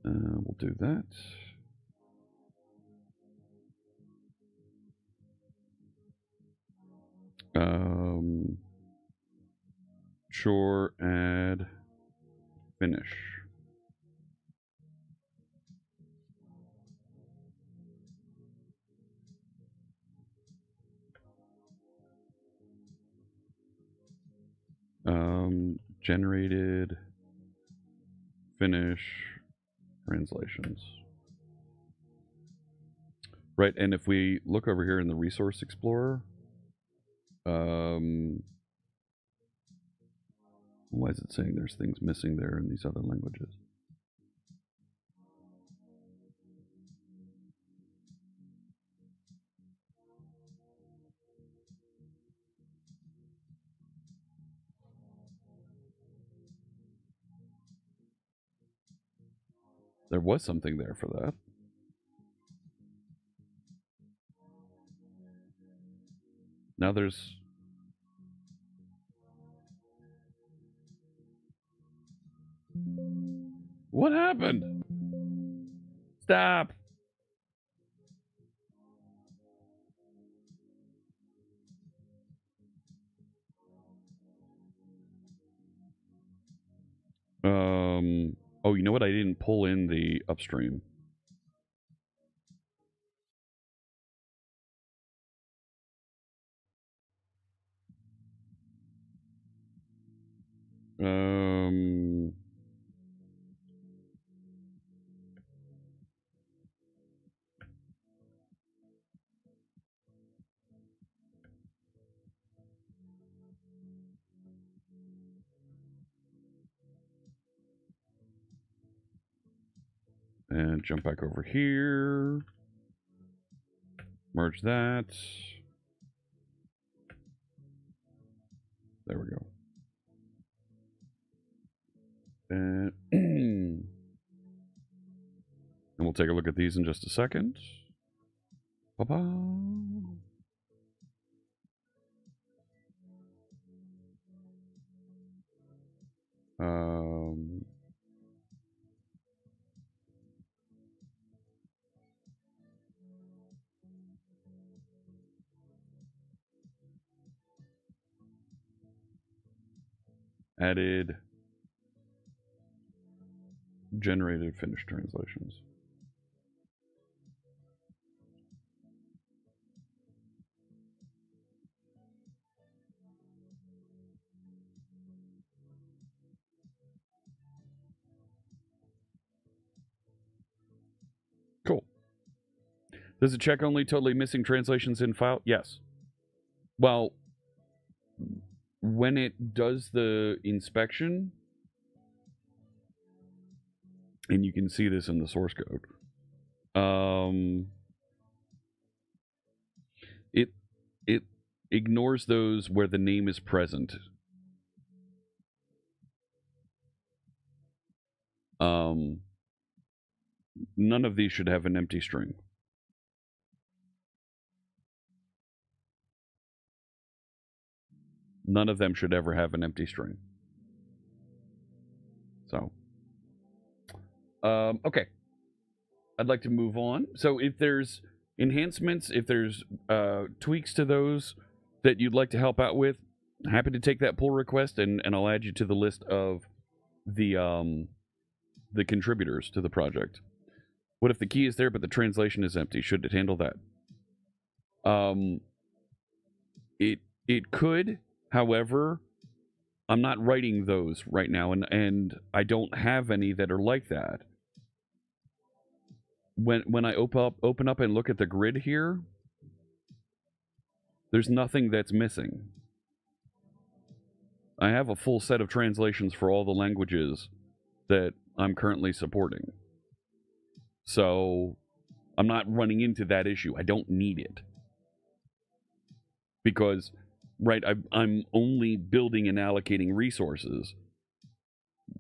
we'll do that. Sure, add Finish. Generated. Finish. Translations. Right, and if we look over here in the Resource Explorer, why is it saying there's things missing there in these other languages? There was something there for that. Now there's... What happened? Stop! Oh, you know what? I didn't pull in the upstream. And jump back over here. Merge that. There we go. And we'll take a look at these in just a second. Ba-ba. Added, generated, finished translations. Cool. Does it check only totally missing translations in file? Yes. Well, when it does the inspection, and you can see this in the source code, it ignores those where the name is present. None of these should have an empty string. None of them should ever have an empty string. So, okay. I'd like to move on. So if there's enhancements, if there's tweaks to those that you'd like to help out with, happy to take that pull request, and I'll add you to the list of the contributors to the project. What if the key is there but the translation is empty? Should it handle that? It could. However, I'm not writing those right now, and I don't have any that are like that. When I open up and look at the grid here, there's nothing that's missing. I have a full set of translations for all the languages that I'm currently supporting. So I'm not running into that issue. I don't need it. Because, right, I'm only building and allocating resources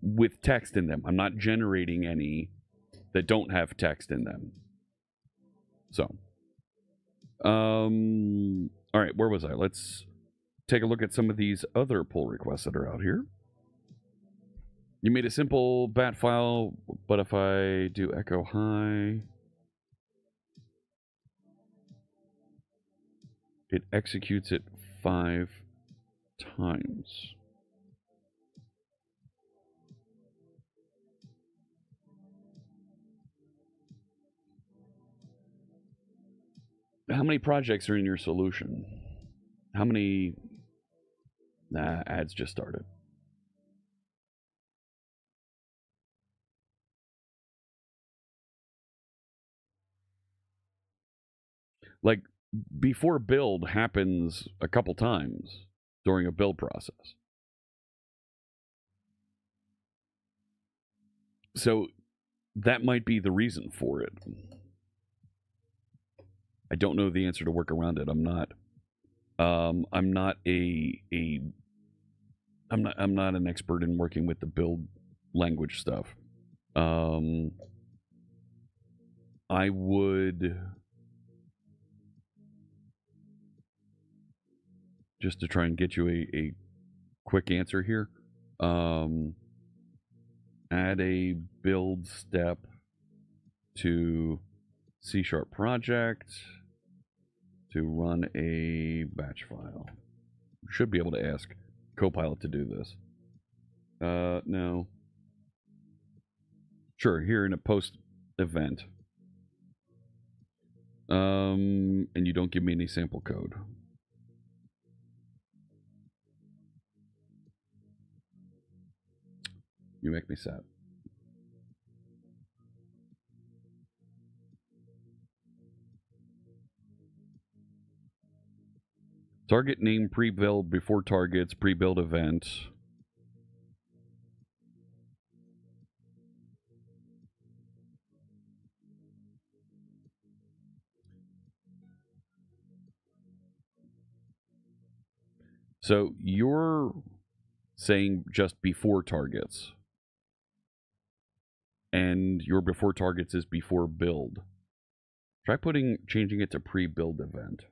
with text in them. I'm not generating any that don't have text in them. So, all right, where was I? Let's take a look at some of these other pull requests that are out here. You made a simple bat file, but if I do echo hi, it executes it 5 times. how many projects are in your solution? How many? Nah, ads just started. Like, before build happens a couple times during a build process. So that might be the reason for it. I don't know the answer to work around it. I'm not an expert in working with the build language stuff. I would, just to try and get you a quick answer here, add a build step to C# project to run a batch file. Should be able to ask Copilot to do this. No. Sure, here in a post event. And you don't give me any sample code. You make me sad. Target name pre-build before targets, pre-build event. So you're saying just before targets. And your before targets is before build. Try changing it to pre-build event.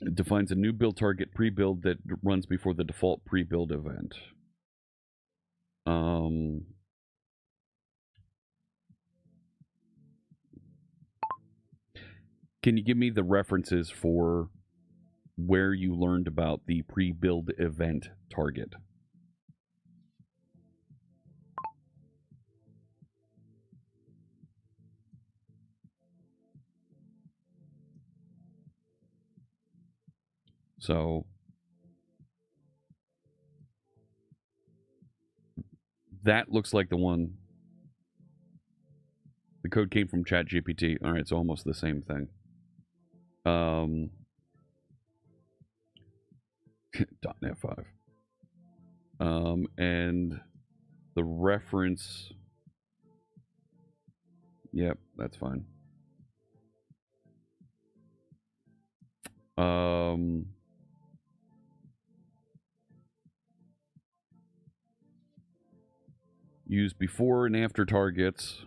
It defines a new build target pre-build that runs before the default pre-build event. Can you give me the references for where you learned about the pre-build event target? So that looks like the one. The code came from ChatGPT. All right, it's almost the same thing. .NET 5. And the reference. Yep, that's fine. Use before and after targets.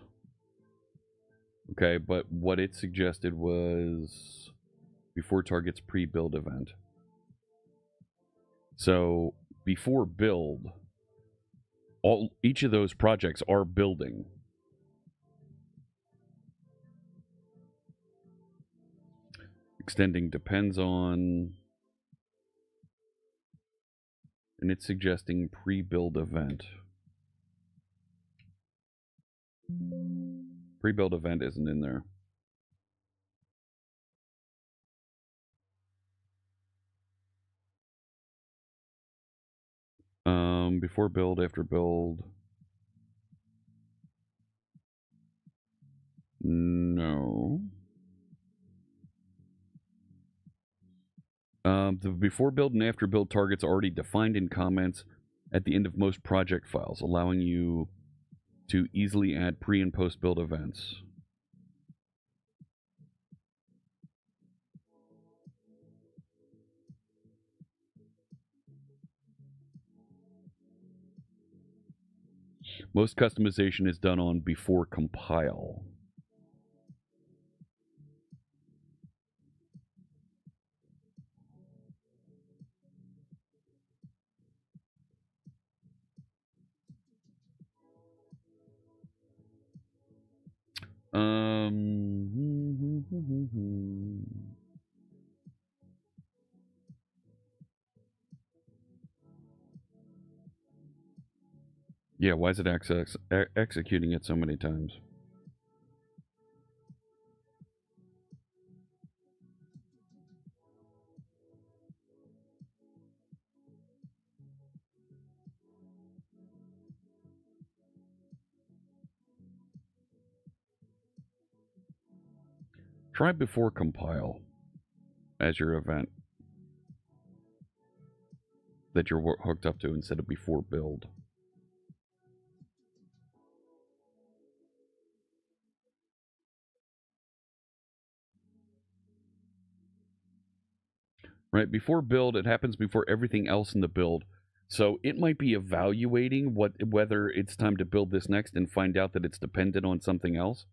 Okay, but what it suggested was before targets pre-build event. So before build, each of those projects are building. Extending depends on, and it's suggesting pre-build event. Pre-build event isn't in there. Before build, after build. No. The before build and after build targets are already defined in comments at the end of most project files, allowing you to easily add pre and post build events. Most customization is done on before compile. Yeah, why is it executing it so many times? Try before compile as your event that you're hooked up to instead of before build. Right, before build, it happens before everything else in the build. So it might be evaluating whether it's time to build this next and find out that it's dependent on something else.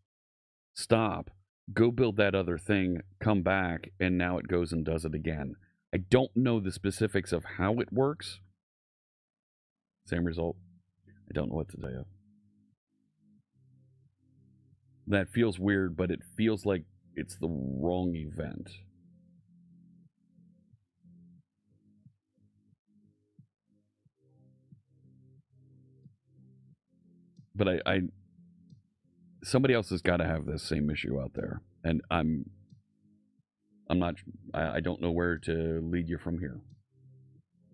Stop, go build that other thing, come back, and now it goes and does it again. I don't know the specifics of how it works. Same result. I don't know what to tell you. That feels weird, but it feels like it's the wrong event. But I somebody else has got to have this same issue out there, and I'm not. I don't know where to lead you from here.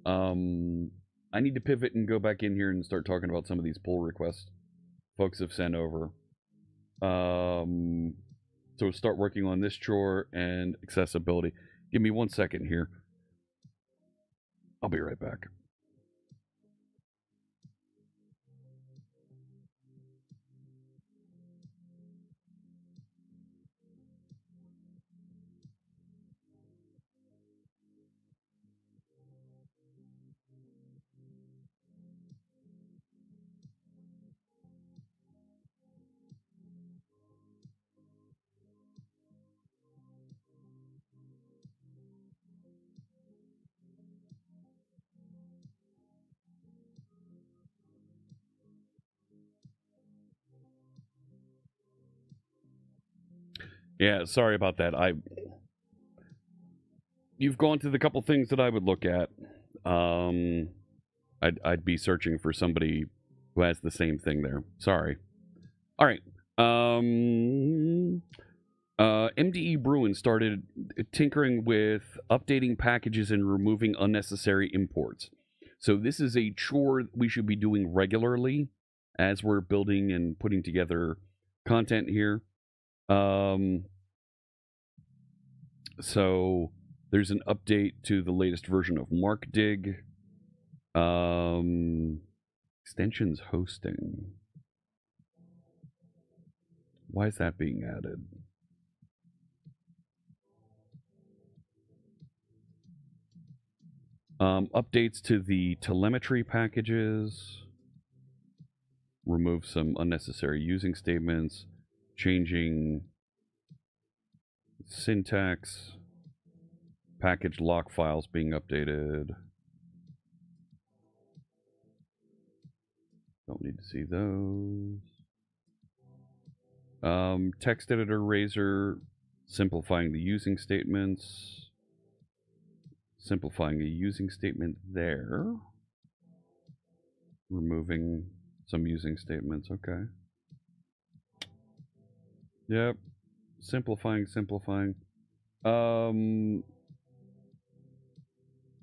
I need to pivot and go back in here and start talking about some of these pull requests folks have sent over. So start working on this chore and accessibility. Give me 1 second here. I'll be right back. Yeah, sorry about that. You've gone through the couple things that I would look at. I'd be searching for somebody who has the same thing there. Sorry. All right. MDE Bruin started tinkering with updating packages and removing unnecessary imports. So this is a chore we should be doing regularly as we're building and putting together content here. So there's an update to the latest version of MarkDig. Extensions hosting. Why is that being added? Updates to the telemetry packages. Remove some unnecessary using statements. Changing syntax. Package lock files being updated. Don't need to see those. Text editor Razor, simplifying the using statements. Simplifying a using statement there. Removing some using statements, okay. Yep. Simplifying.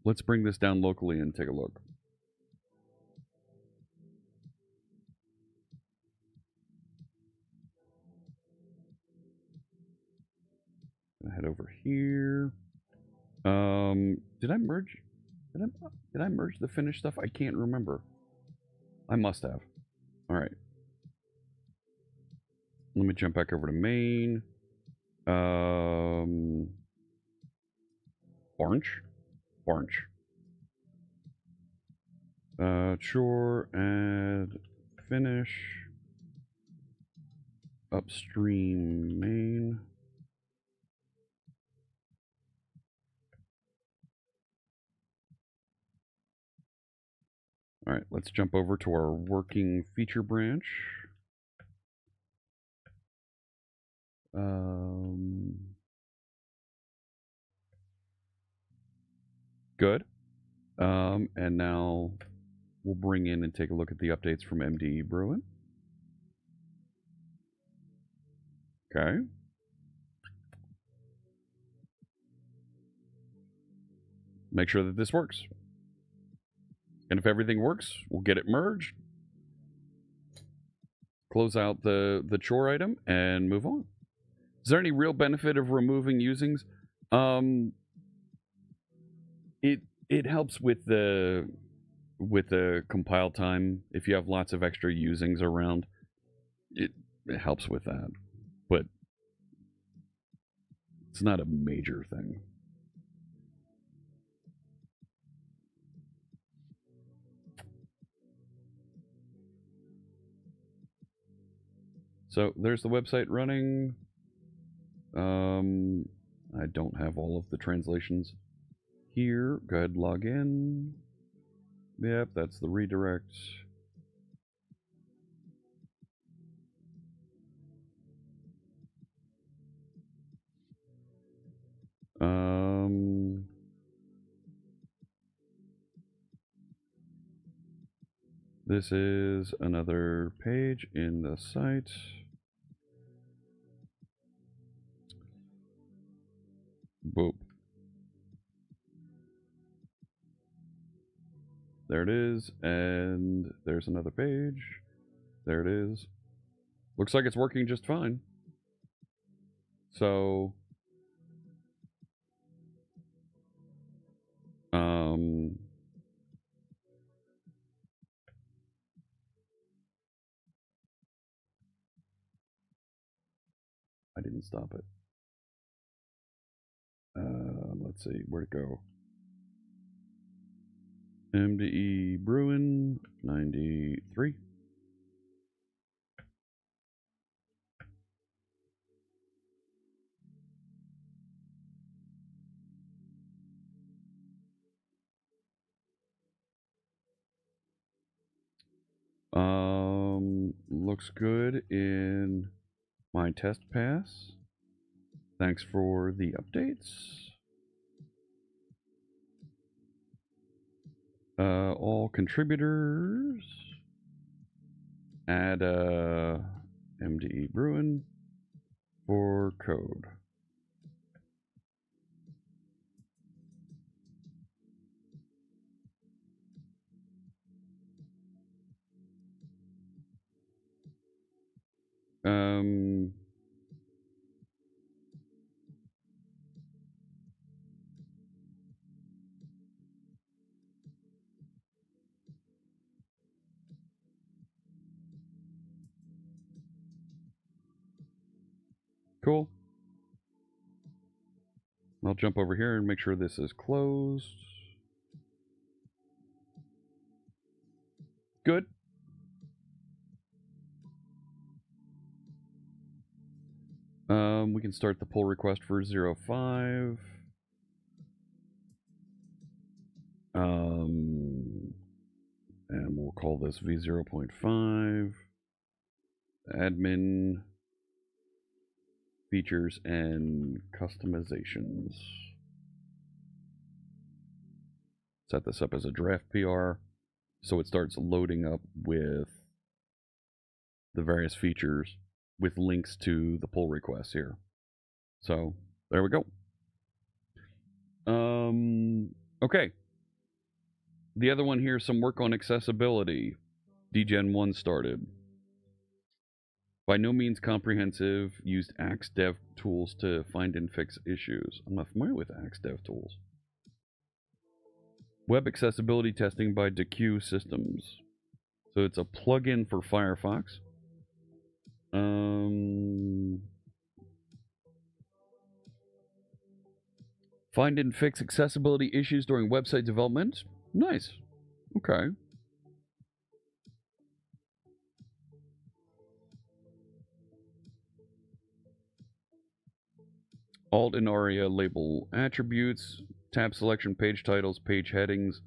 Let's bring this down locally and take a look. Head over here. Did I merge? Did I merge the finished stuff? I can't remember. I must have. All right. Let me jump back over to main. Orange. Chore, add, finish. Upstream main. All right, let's jump over to our working feature branch. Good. And now we'll bring in and take a look at the updates from MDE Bruin. Okay. Make sure that this works. And if everything works, we'll get it merged. Close out the chore item and move on. Is there any real benefit of removing usings? It helps with the compile time. If you have lots of extra usings around, it helps with that. But it's not a major thing. So there's the website running. I don't have all of the translations here. Go ahead, log in. Yep, that's the redirect. This is another page in the site. Boop. There it is, and there's another page. There it is. Looks like it's working just fine. So, I didn't stop it. Let's see, where'd it go? MDE Bruin 93. Looks good in my test pass. Thanks for the updates. All contributors. Add MDE Bruin for code. Cool. I'll jump over here and make sure this is closed. Good. We can start the pull request for 05. And we'll call this v0.5. Admin features and customizations. Set this up as a draft PR so it starts loading up with the various features with links to the pull requests here. So there we go. Okay. The other one here, some work on accessibility. DGen 1 started. By no means comprehensive, used Axe Dev tools to find and fix issues. I'm not familiar with Axe Dev tools. Web accessibility testing by DeQ Systems. So it's a plugin for Firefox. Find and fix accessibility issues during website development. Nice. Okay. Alt and ARIA label attributes, tab selection, page titles, page headings,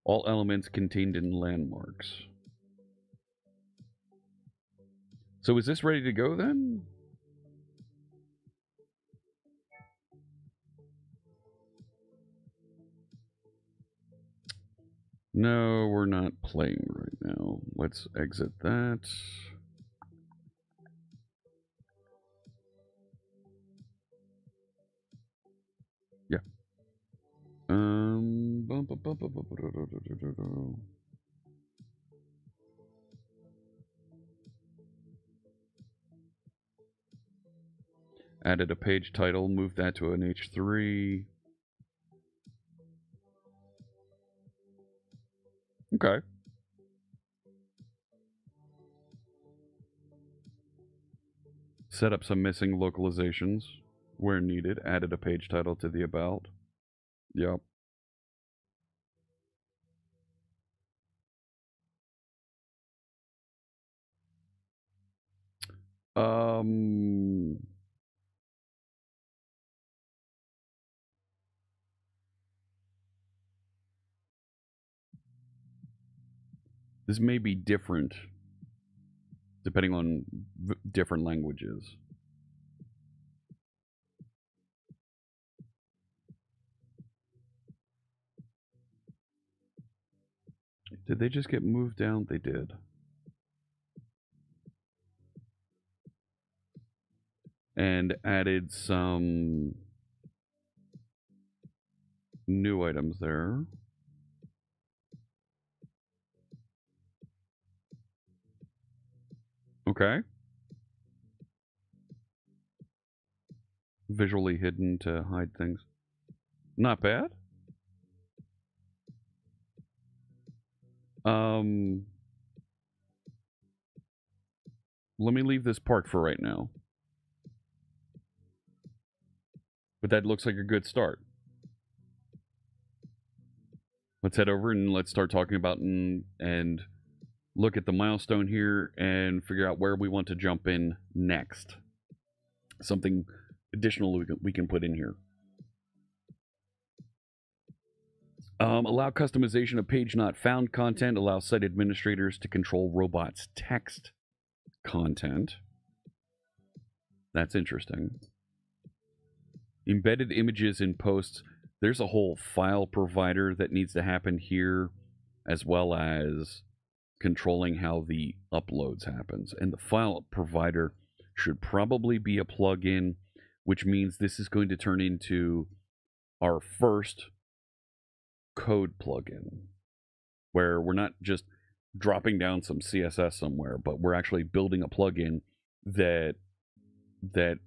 all elements contained in landmarks. So is this ready to go then? No, we're not playing right now. Let's exit that. Yeah. Added a page title, moved that to an H3. Okay. Set up some missing localizations where needed. Added a page title to the about. Yep. This may be different depending on different languages. Did they just get moved down? They did. And added some new items there. Okay. Visually hidden to hide things. Not bad. Let me leave this park for right now. But that looks like a good start. Let's head over and let's start talking about and look at the milestone here and figure out where we want to jump in next. Something additional we can put in here. Allow customization of page not found content. Allow site administrators to control robots' text content. That's interesting. Embedded images in posts. There's a whole file provider that needs to happen here, as well as controlling how the uploads happens. And the file provider should probably be a plugin, which means this is going to turn into our first code plugin, where we're not just dropping down some CSS somewhere, but we're actually building a plugin that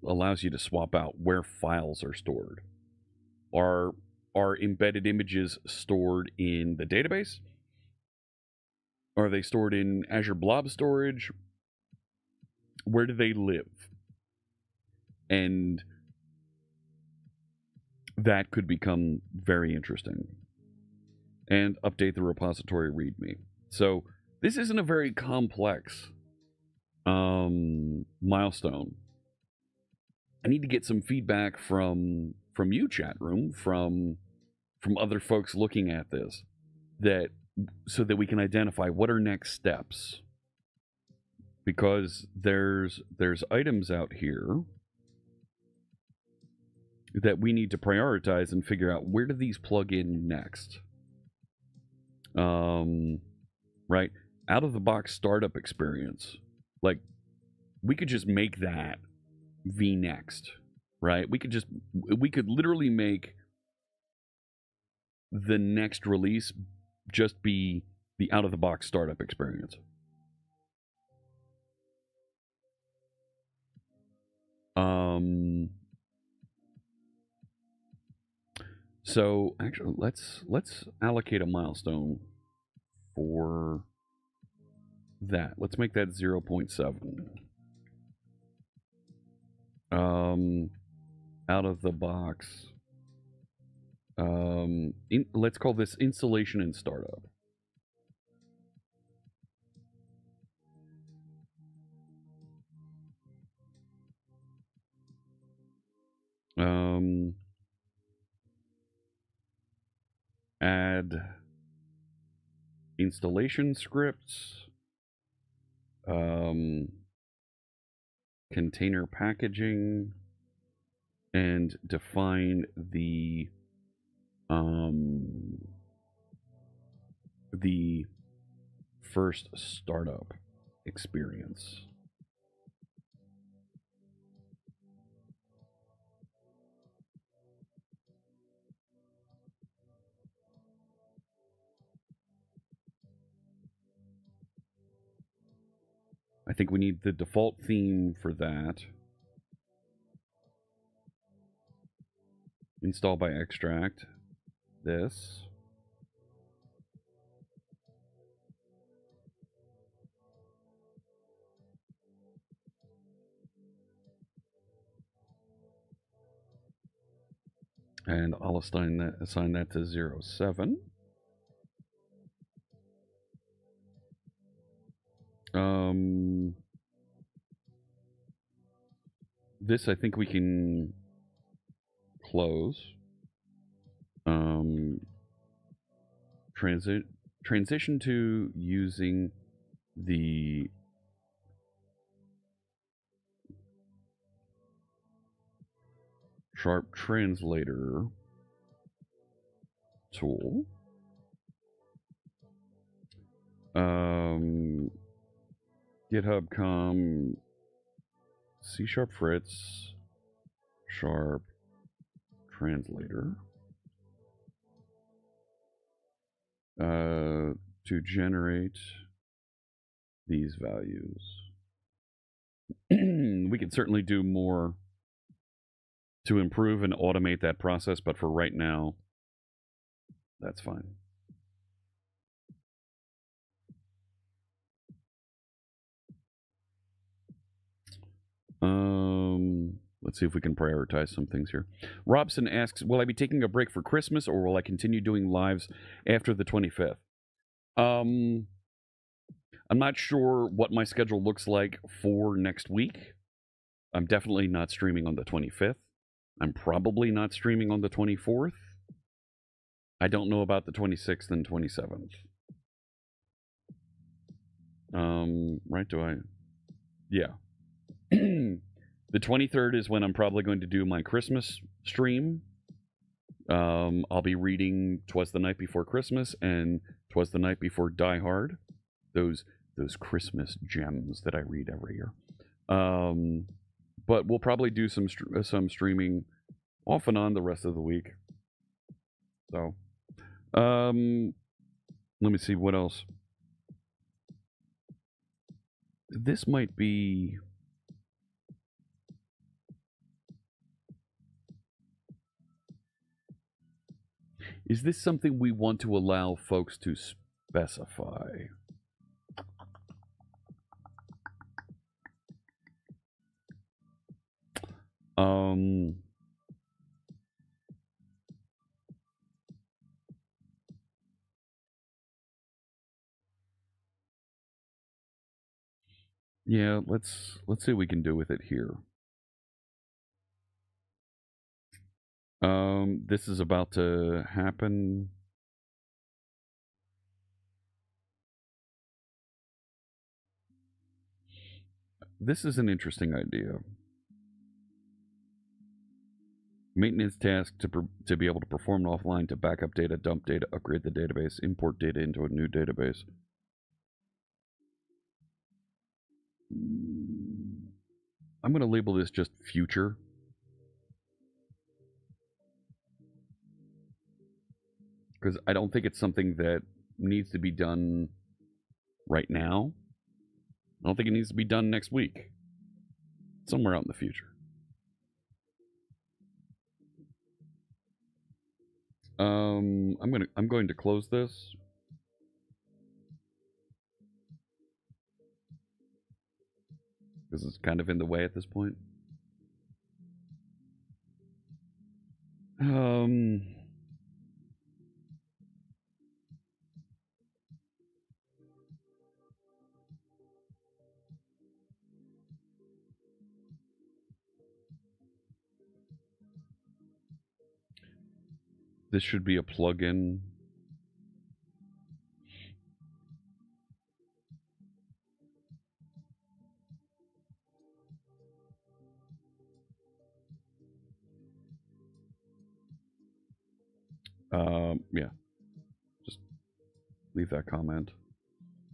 allows you to swap out where files are stored. Are embedded images stored in the database? Are they stored in Azure Blob Storage? Where do they live? And that could become very interesting. And update the repository README. So this isn't a very complex milestone. I need to get some feedback from you, chat room, from other folks looking at this, so that we can identify what are next steps. Because there's items out here that we need to prioritize and figure out where do these plug in next. Right? Out of the box startup experience. Like, we could just make that vNext, right? We could literally make the next release just be the out of the box startup experience. So actually, let's allocate a milestone for that. Let's make that 0.7. Out of the box. Let's call this installation and startup. Add installation scripts, container packaging, and define the the first startup experience. I think we need the default theme for that. Install by extract. This. And I'll assign that to 07. This I think we can close. Transition to using the Sharp Translator tool. GitHub com C# Fritz Sharp Translator to generate these values. We can certainly do more to improve and automate that process, but for right now, that's fine. Let's see if we can prioritize some things here. Robson asks, will I be taking a break for Christmas or will I continue doing lives after the 25th? I'm not sure what my schedule looks like for next week. I'm definitely not streaming on the 25th. I'm probably not streaming on the 24th. I don't know about the 26th and 27th. Right, do I? Yeah. The 23rd is when I'm probably going to do my Christmas stream. I'll be reading 'Twas the Night Before Christmas and 'Twas the Night Before Die Hard. Those Christmas gems that I read every year. But we'll probably do some streaming off and on the rest of the week. So, let me see what else. This might be... Is this something we want to allow folks to specify? Yeah, let's see what we can do with it here. This is about to happen. This is an interesting idea. Maintenance task to be able to perform offline, to backup data, dump data, upgrade the database, import data into a new database. I'm going to label this just future. Because I don't think it's something that needs to be done right now. I don't think it needs to be done next week. Somewhere out in the future. I'm going to close this. Because it's kind of in the way at this point. This should be a plugin. Yeah. Just leave that comment.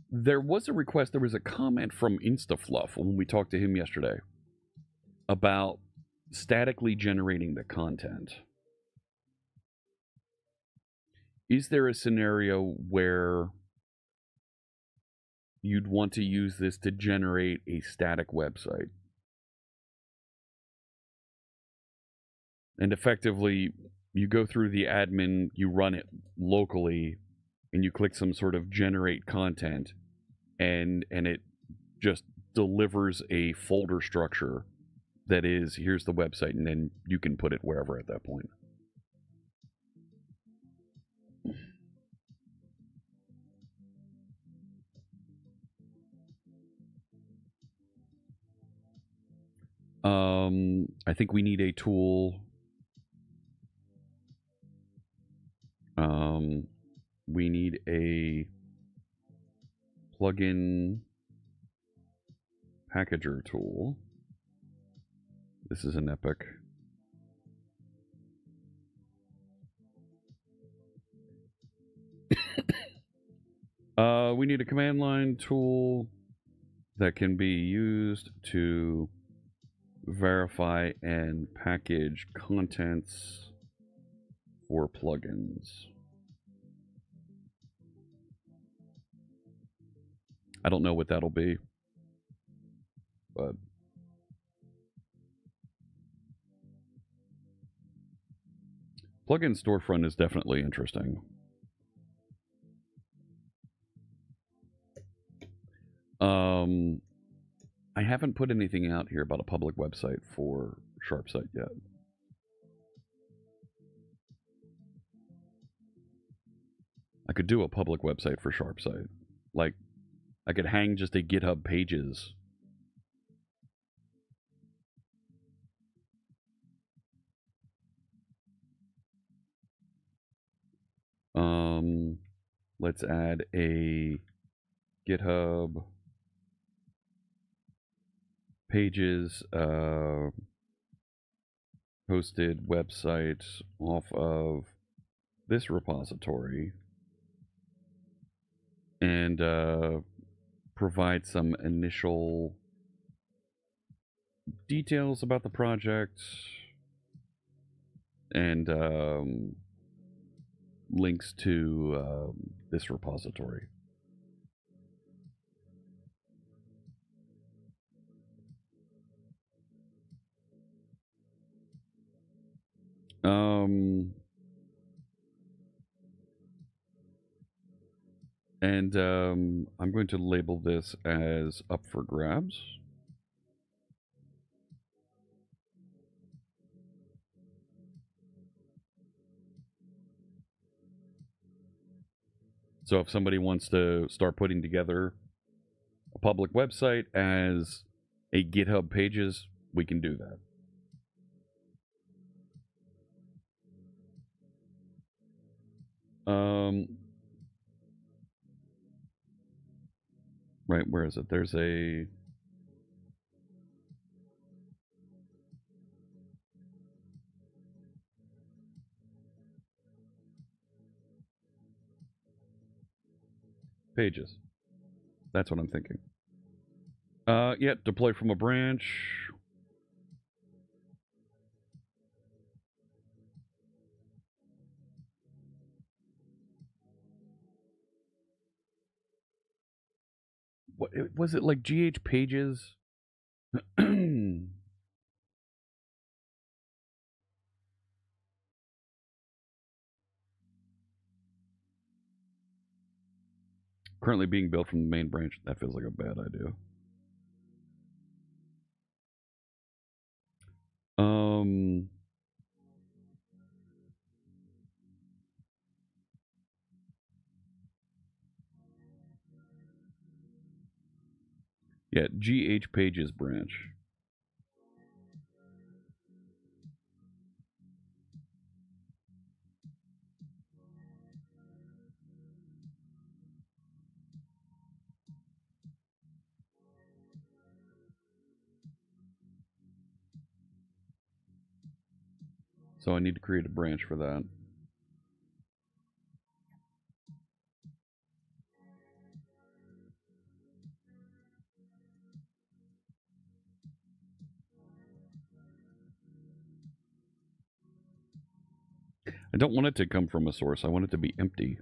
There was a request. There was a comment from InstaFluff when we talked to him yesterday about statically generating the content. Is there a scenario where you'd want to use this to generate a static website? And effectively, you go through the admin, you run it locally, and you click some sort of generate content, and it just delivers a folder structure that is, here's the website, and then you can put it wherever at that point. I think we need a tool. We need a plugin packager tool. This is an Epic. We need a command line tool that can be used to verify and package contents for plugins. I don't know what that'll be, but plugin storefront is definitely interesting. I haven't put anything out here about a public website for SharpSite yet. I could do a public website for SharpSite. Like, I could hang just a GitHub pages. Let's add a GitHub pages hosted website off of this repository, and provide some initial details about the project and links to this repository. And I'm going to label this as up for grabs. So if somebody wants to start putting together a public website as a GitHub pages, we can do that. Right, where is it? There's a pages. That's what I'm thinking. Yeah, deploy from a branch. What was it, like GH pages? Currently being built from the main branch. That feels like a bad idea. Yeah, GH pages branch. So I need to create a branch for that. I don't want it to come from a source. I want it to be empty.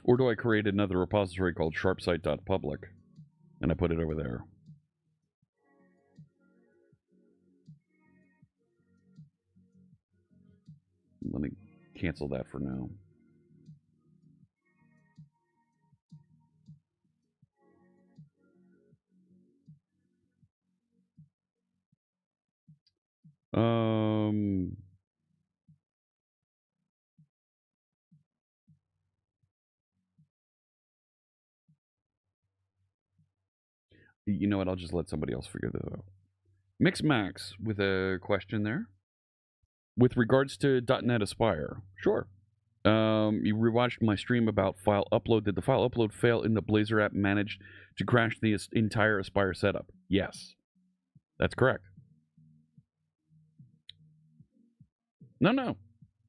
Or do I create another repository called sharpsite.public and I put it over there? Let me cancel that for now. You know what? I'll just let somebody else figure this out. Mixmax with a question there. With regards to .NET Aspire, sure. You rewatched my stream about file upload. Did the file upload fail in the Blazor app managed to crash the entire Aspire setup? Yes. That's correct. No.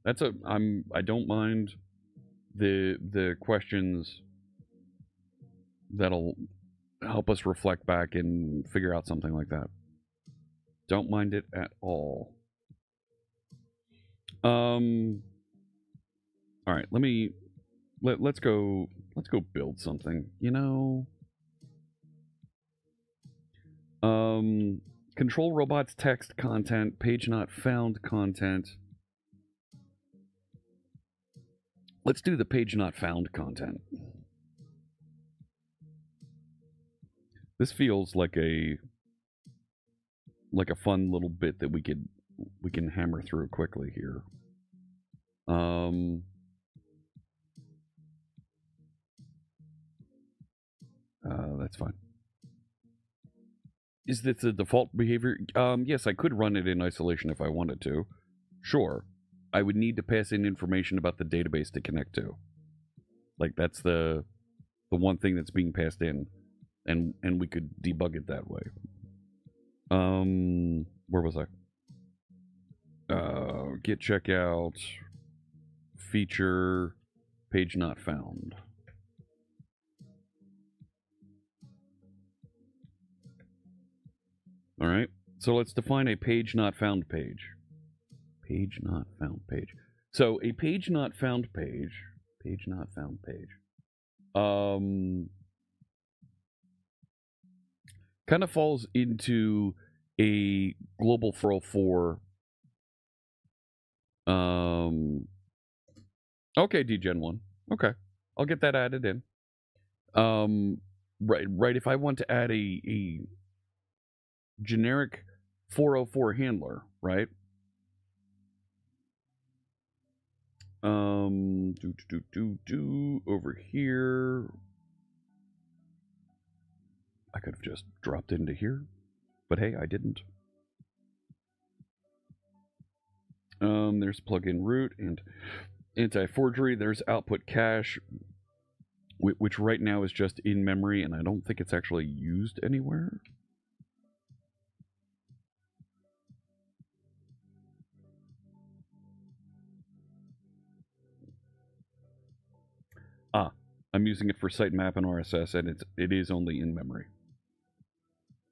That's I don't mind the questions that'll help us reflect back and figure out something like that. Don't mind it at all. All right, let's go build something, you know. Control robots text content, page not found content. Let's do the page not found content. This feels like a fun little bit that we can hammer through quickly here. That's fine. Is this the default behavior? Yes, I could run it in isolation if I wanted to. Sure. I would need to pass in information about the database to connect to. Like, that's the one thing that's being passed in. And we could debug it that way. Where was I? Git checkout, feature, page not found. All right. So let's define a page not found page. Page not found page. So a page not found page. Page not found page. Kind of falls into a global 404. Okay, dgen1. Okay, I'll get that added in. Right. If I want to add a generic 404 handler, right? Over here. I could have just dropped into here, but hey, I didn't. There's plugin root and anti-forgery. There's output cache, which right now is just in memory, and I don't think it's actually used anywhere. I'm using it for sitemap and RSS, and it is only in memory.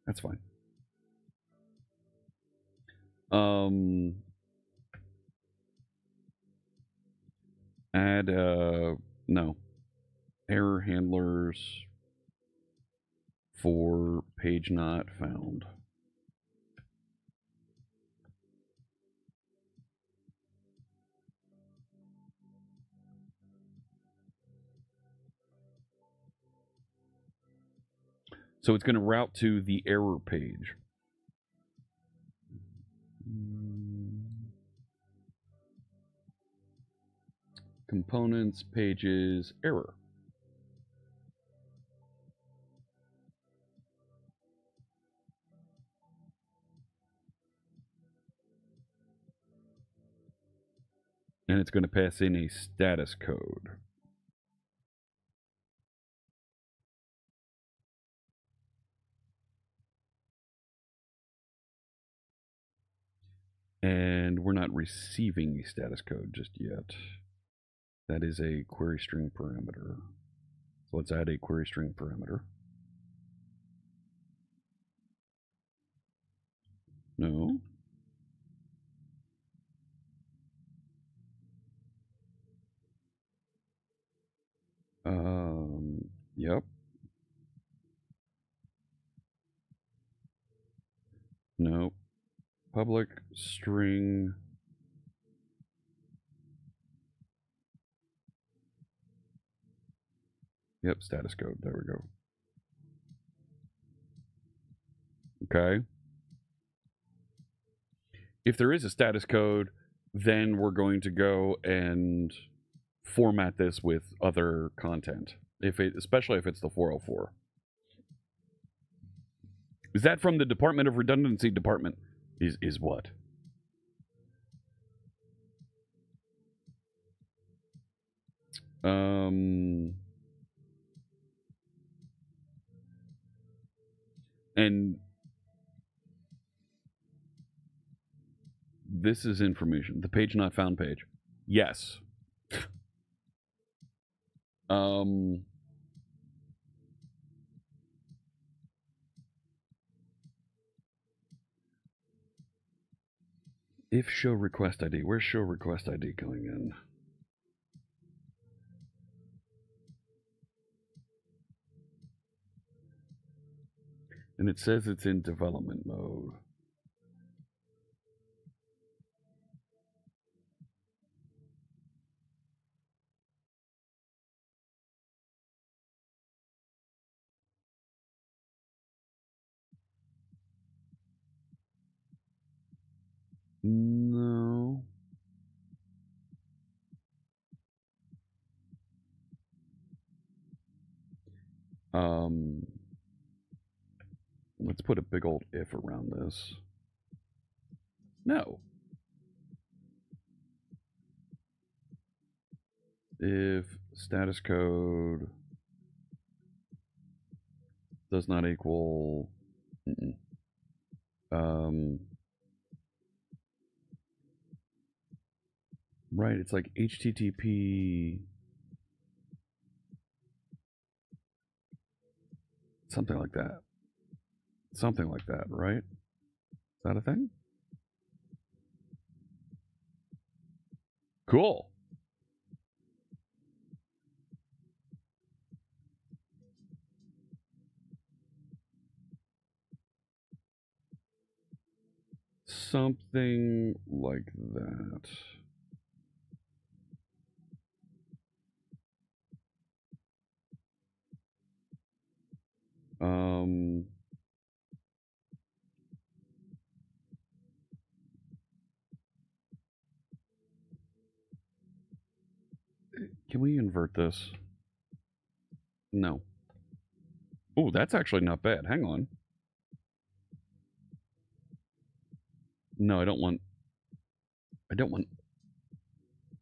That's fine. Add no error handlers for page not found. So it's going to route to the error page. Components, pages, error. And it's going to pass in a status code. And we're not receiving a status code just yet. That is a query string parameter. So let's add a query string parameter. No. Yep. No. Public string. Yep, status code. There we go. Okay. If there is a status code, then we're going to go and format this with other content. Especially if it's the 404. Is that from the Department of Redundancy Department? Is what? And this is information. The page not found page. Yes. If show request ID, where's show request ID going in? And it says it's in development mode. No. Let's put a big old if around this. No. If status code does not equal right, it's like HTTP something like that. Something like that, right? Is that a thing? Cool. Something like that. Can we invert this? No. Oh, that's actually not bad. Hang on. No, I don't want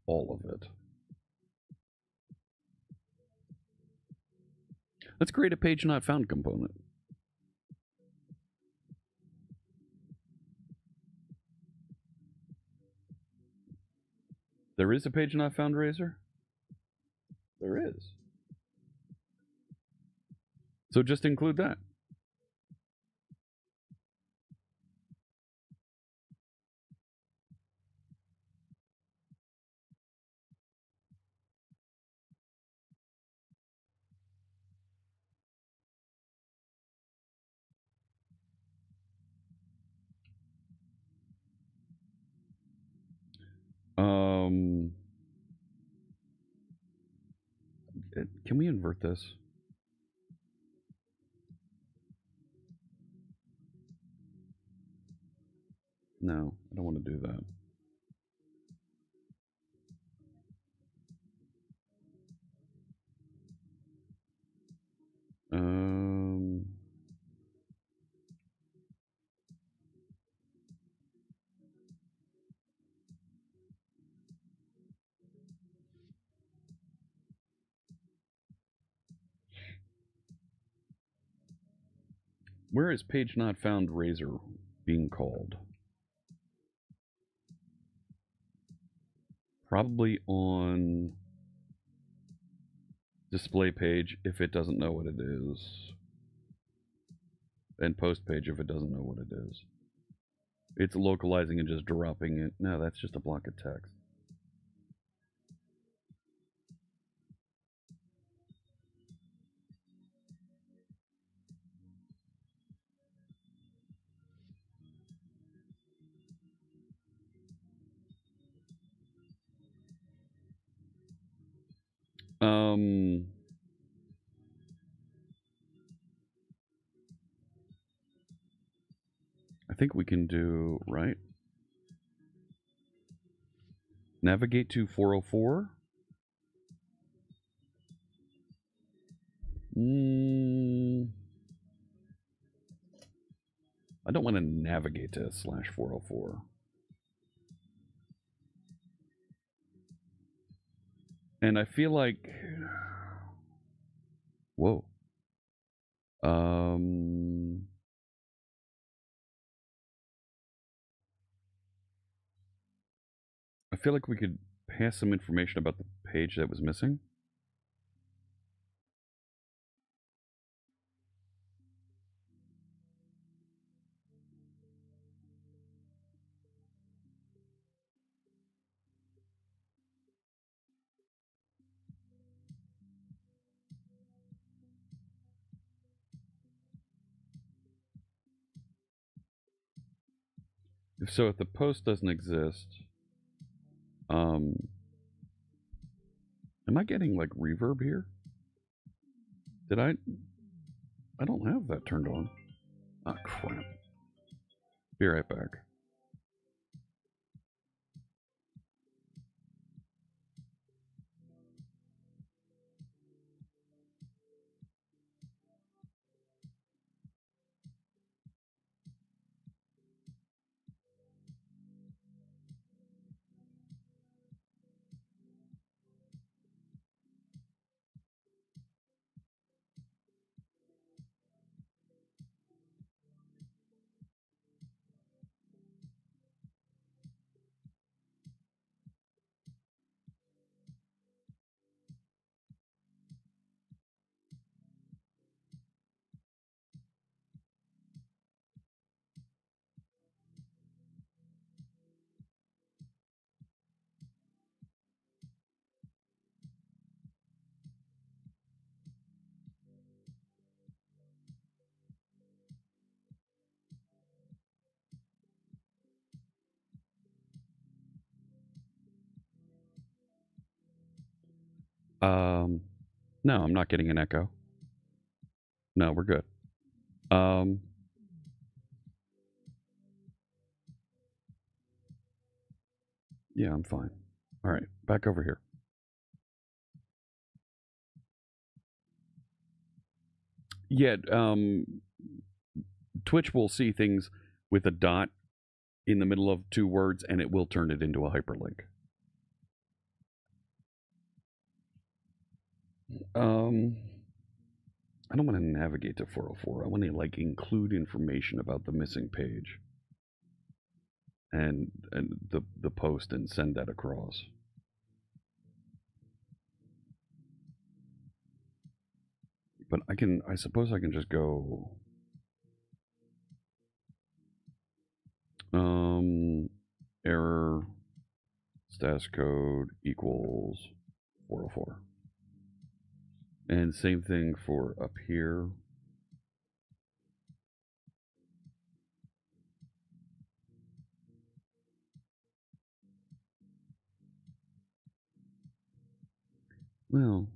all of it. Let's create a page not found component. There is a page not found, Razor? There is. So just include that. Can we invert this? No, I don't want to do that. Where is page not found Razor being called? Probably on display page if it doesn't know what it is. And post page if it doesn't know what it is. It's localizing and just dropping it. No, that's just a block of text. I think we can do, right? Navigate to 404. I don't want to navigate to /404. And I feel like, whoa. I feel like we could pass some information about the page that was missing. So if the post doesn't exist, am I getting like reverb here? Did I don't have that turned on. Ah, crap. Be right back. No, I'm not getting an echo. No, we're good. Yeah, I'm fine. All right, back over here. Yeah, Twitch will see things with a dot in the middle of two words, and it will turn it into a hyperlink. I don't want to navigate to 404. I want to like include information about the missing page and the post and send that across. But I suppose I can just go error status code equals 404. And same thing for up here. Well,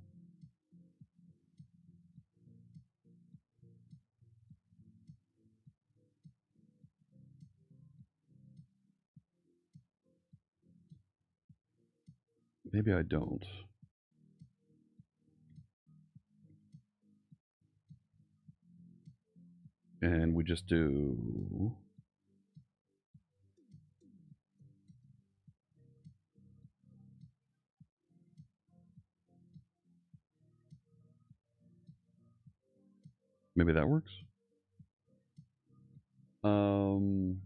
maybe I don't. And we just do maybe that works. And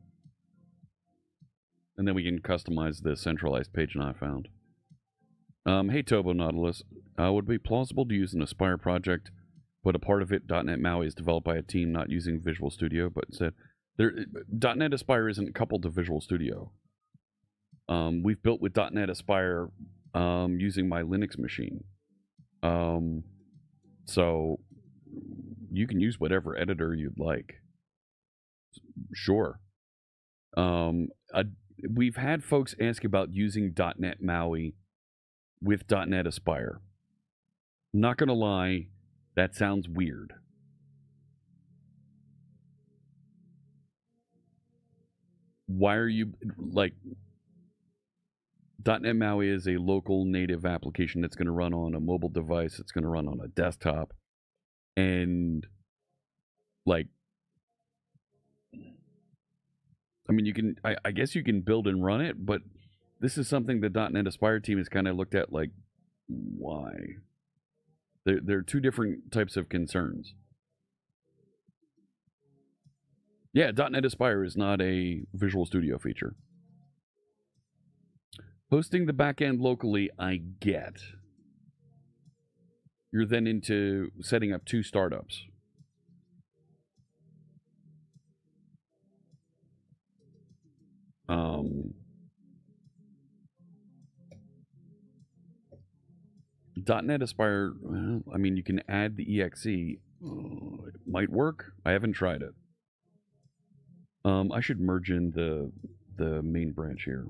then we can customize the centralized page not found. Hey, Tobo Nautilus. Would it be plausible to use an Aspire project, but a part of it, .NET MAUI, is developed by a team not using Visual Studio, but instead, .NET Aspire isn't coupled to Visual Studio. We've built with .NET Aspire using my Linux machine. So you can use whatever editor you'd like. Sure. We've had folks ask about using .NET MAUI with .NET Aspire. Not gonna lie, that sounds weird. Why are you, like, .NET MAUI is a local native application that's going to run on a mobile device, it's going to run on a desktop, and, like, I mean, you can, I guess you can build and run it, but this is something the .NET Aspire team has kind of looked at, like, why? There are two different types of concerns. Yeah, .NET Aspire is not a Visual Studio feature. Hosting the backend locally, I get. You're then into setting up 2 startups. .NET Aspire, well, I mean, you can add the exe. It might work. I haven't tried it. I should merge in the main branch here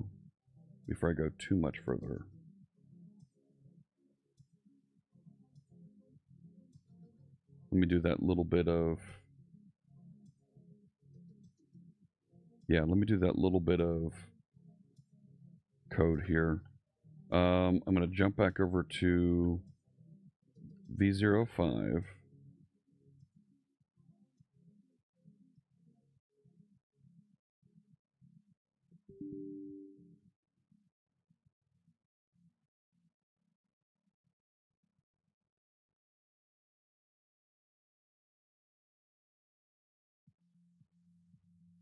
before I go too much further. Let me do that little bit of... Yeah, let me do that little bit of code here. I'm going to jump back over to V05.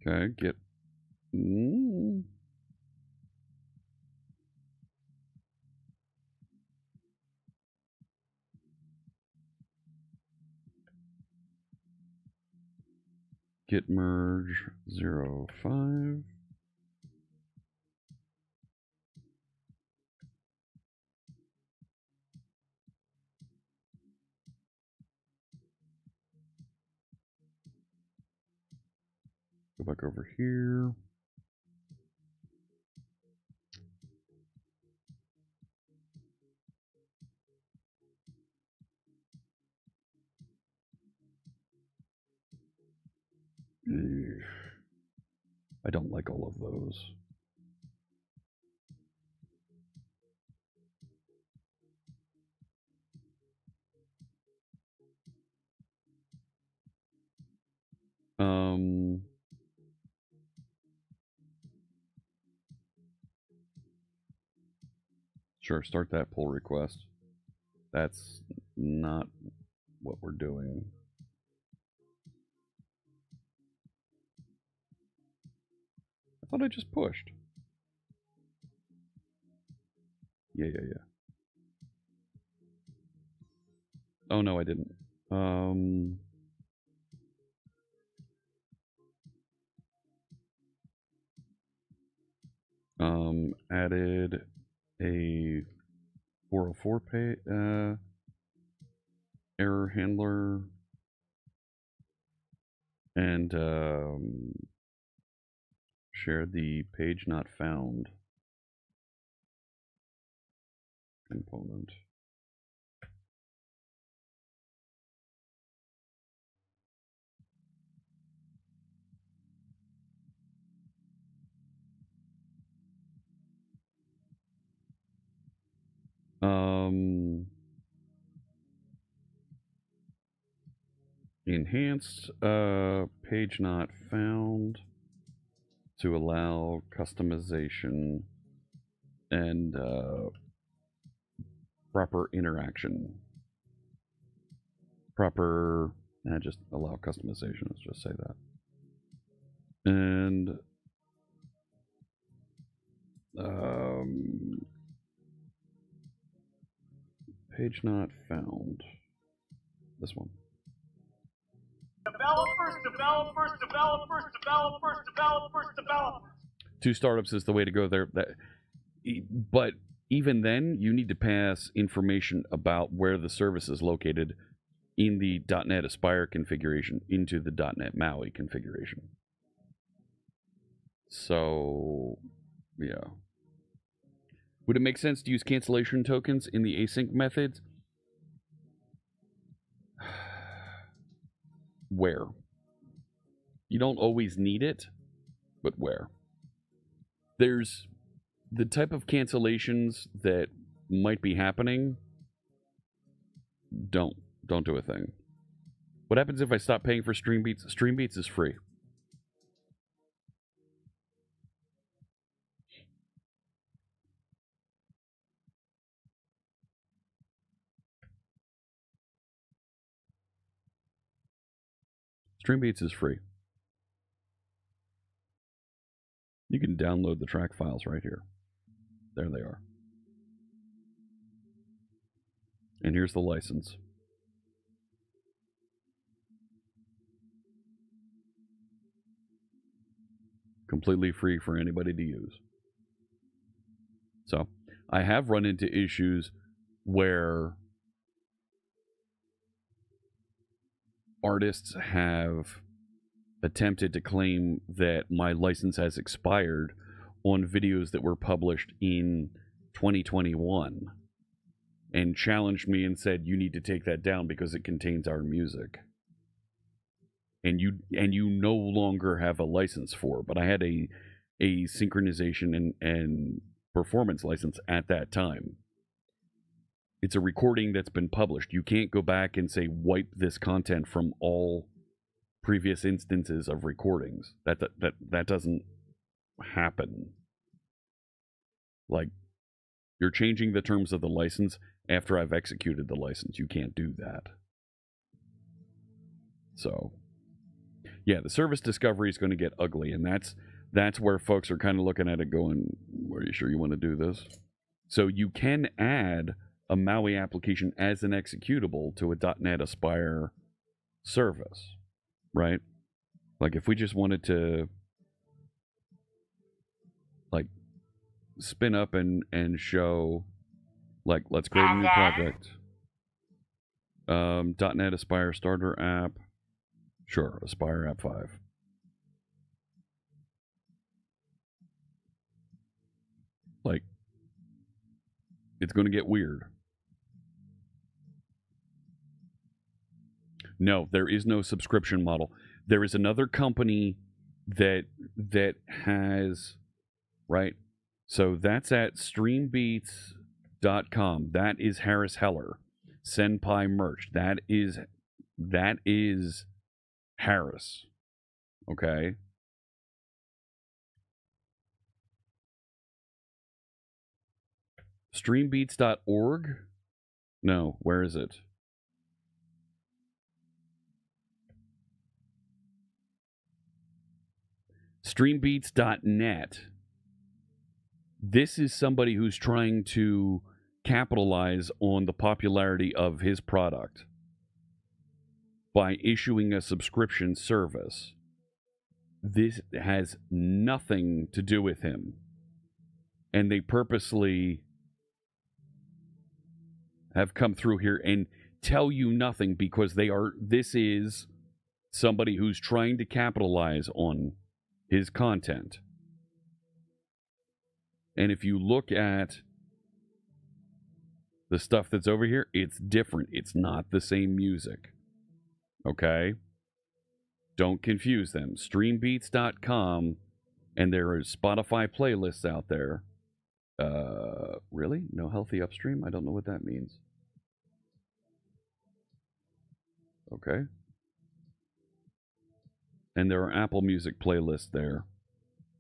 Okay, get... Git merge 05. Go back over here. I don't like all of those. Sure, start that pull request. That's not what we're doing. I thought I just pushed. Yeah. Oh, no, I didn't. Added a 404 error handler and shared the page not found component. Enhanced page not found to allow customization and proper interaction. Proper, just allow customization, let's just say that. And Page not found. This one. Developers. Two startups is the way to go there. But even then, you need to pass information about where the service is located in the .NET Aspire configuration into the .NET MAUI configuration. So, yeah. Would it make sense to use cancellation tokens in the async methods? Where? You don't always need it, but where? There's the type of cancellations that might be happening. Don't do a thing. What happens if I stop paying for Streambeats? Streambeats is free. Streambeats is free. You can download the track files right here. There they are. And here's the license. Completely free for anybody to use. So, I have run into issues where artists have attempted to claim that my license has expired on videos that were published in 2021 and challenged me and said, you need to take that down because it contains our music. And you no longer have a license for it. But I had a synchronization and performance license at that time. It's a recording that's been published. You can't go back and say wipe this content from all previous instances of recordings. That doesn't happen. Like, you're changing the terms of the license after I've executed the license. You can't do that. So, yeah, the service discovery is going to get ugly, and that's where folks are kind of looking at it going, are you sure you want to do this? So you can add a MAUI application as an executable to a .NET Aspire service, right? Like if we just wanted to like spin up and show, like, let's create a new project. .NET Aspire starter app. Sure, Aspire app 5. Like, it's going to get weird. No, there is no subscription model. There is another company that has, right? So that's at streambeats.com. That is Harris Heller. Senpai merch. That is Harris. Okay? Streambeats.org? No, where is it? Streambeats.net. This is somebody who's trying to capitalize on the popularity of his product by issuing a subscription service. This has nothing to do with him. And they purposely have come through here and tell you nothing because this is somebody who's trying to capitalize on his content. And if you look at the stuff that's over here, it's different. It's not the same music. Okay? Don't confuse them. Streambeats.com, and there are Spotify playlists out there. Really? No healthy upstream? I don't know what that means. Okay. And there are Apple Music playlists there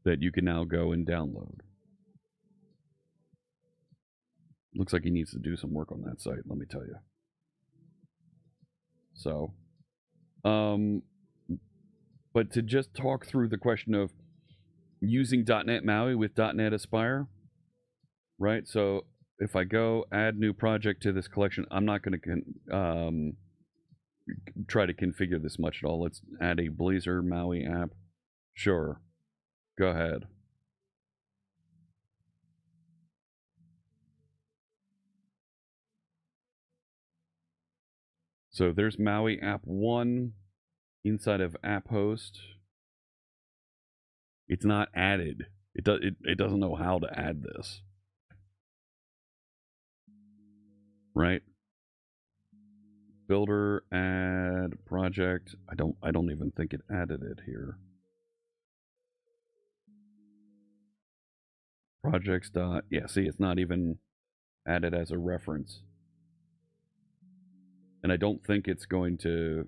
that you can now go and download. Looks like he needs to do some work on that site, let me tell you. So, but to just talk through the question of using .NET MAUI with .NET Aspire, right? So if I go add new project to this collection, I'm not going to try to configure this much at all. Let's add a Blazor Maui app. Sure. Go ahead. So there's Maui app 1 inside of app host. It's not added. It doesn't know how to add this. Right? Builder, add project. I don't even think it added it here. Projects dot, yeah, see, it's not even added as a reference. And I don't think it's going to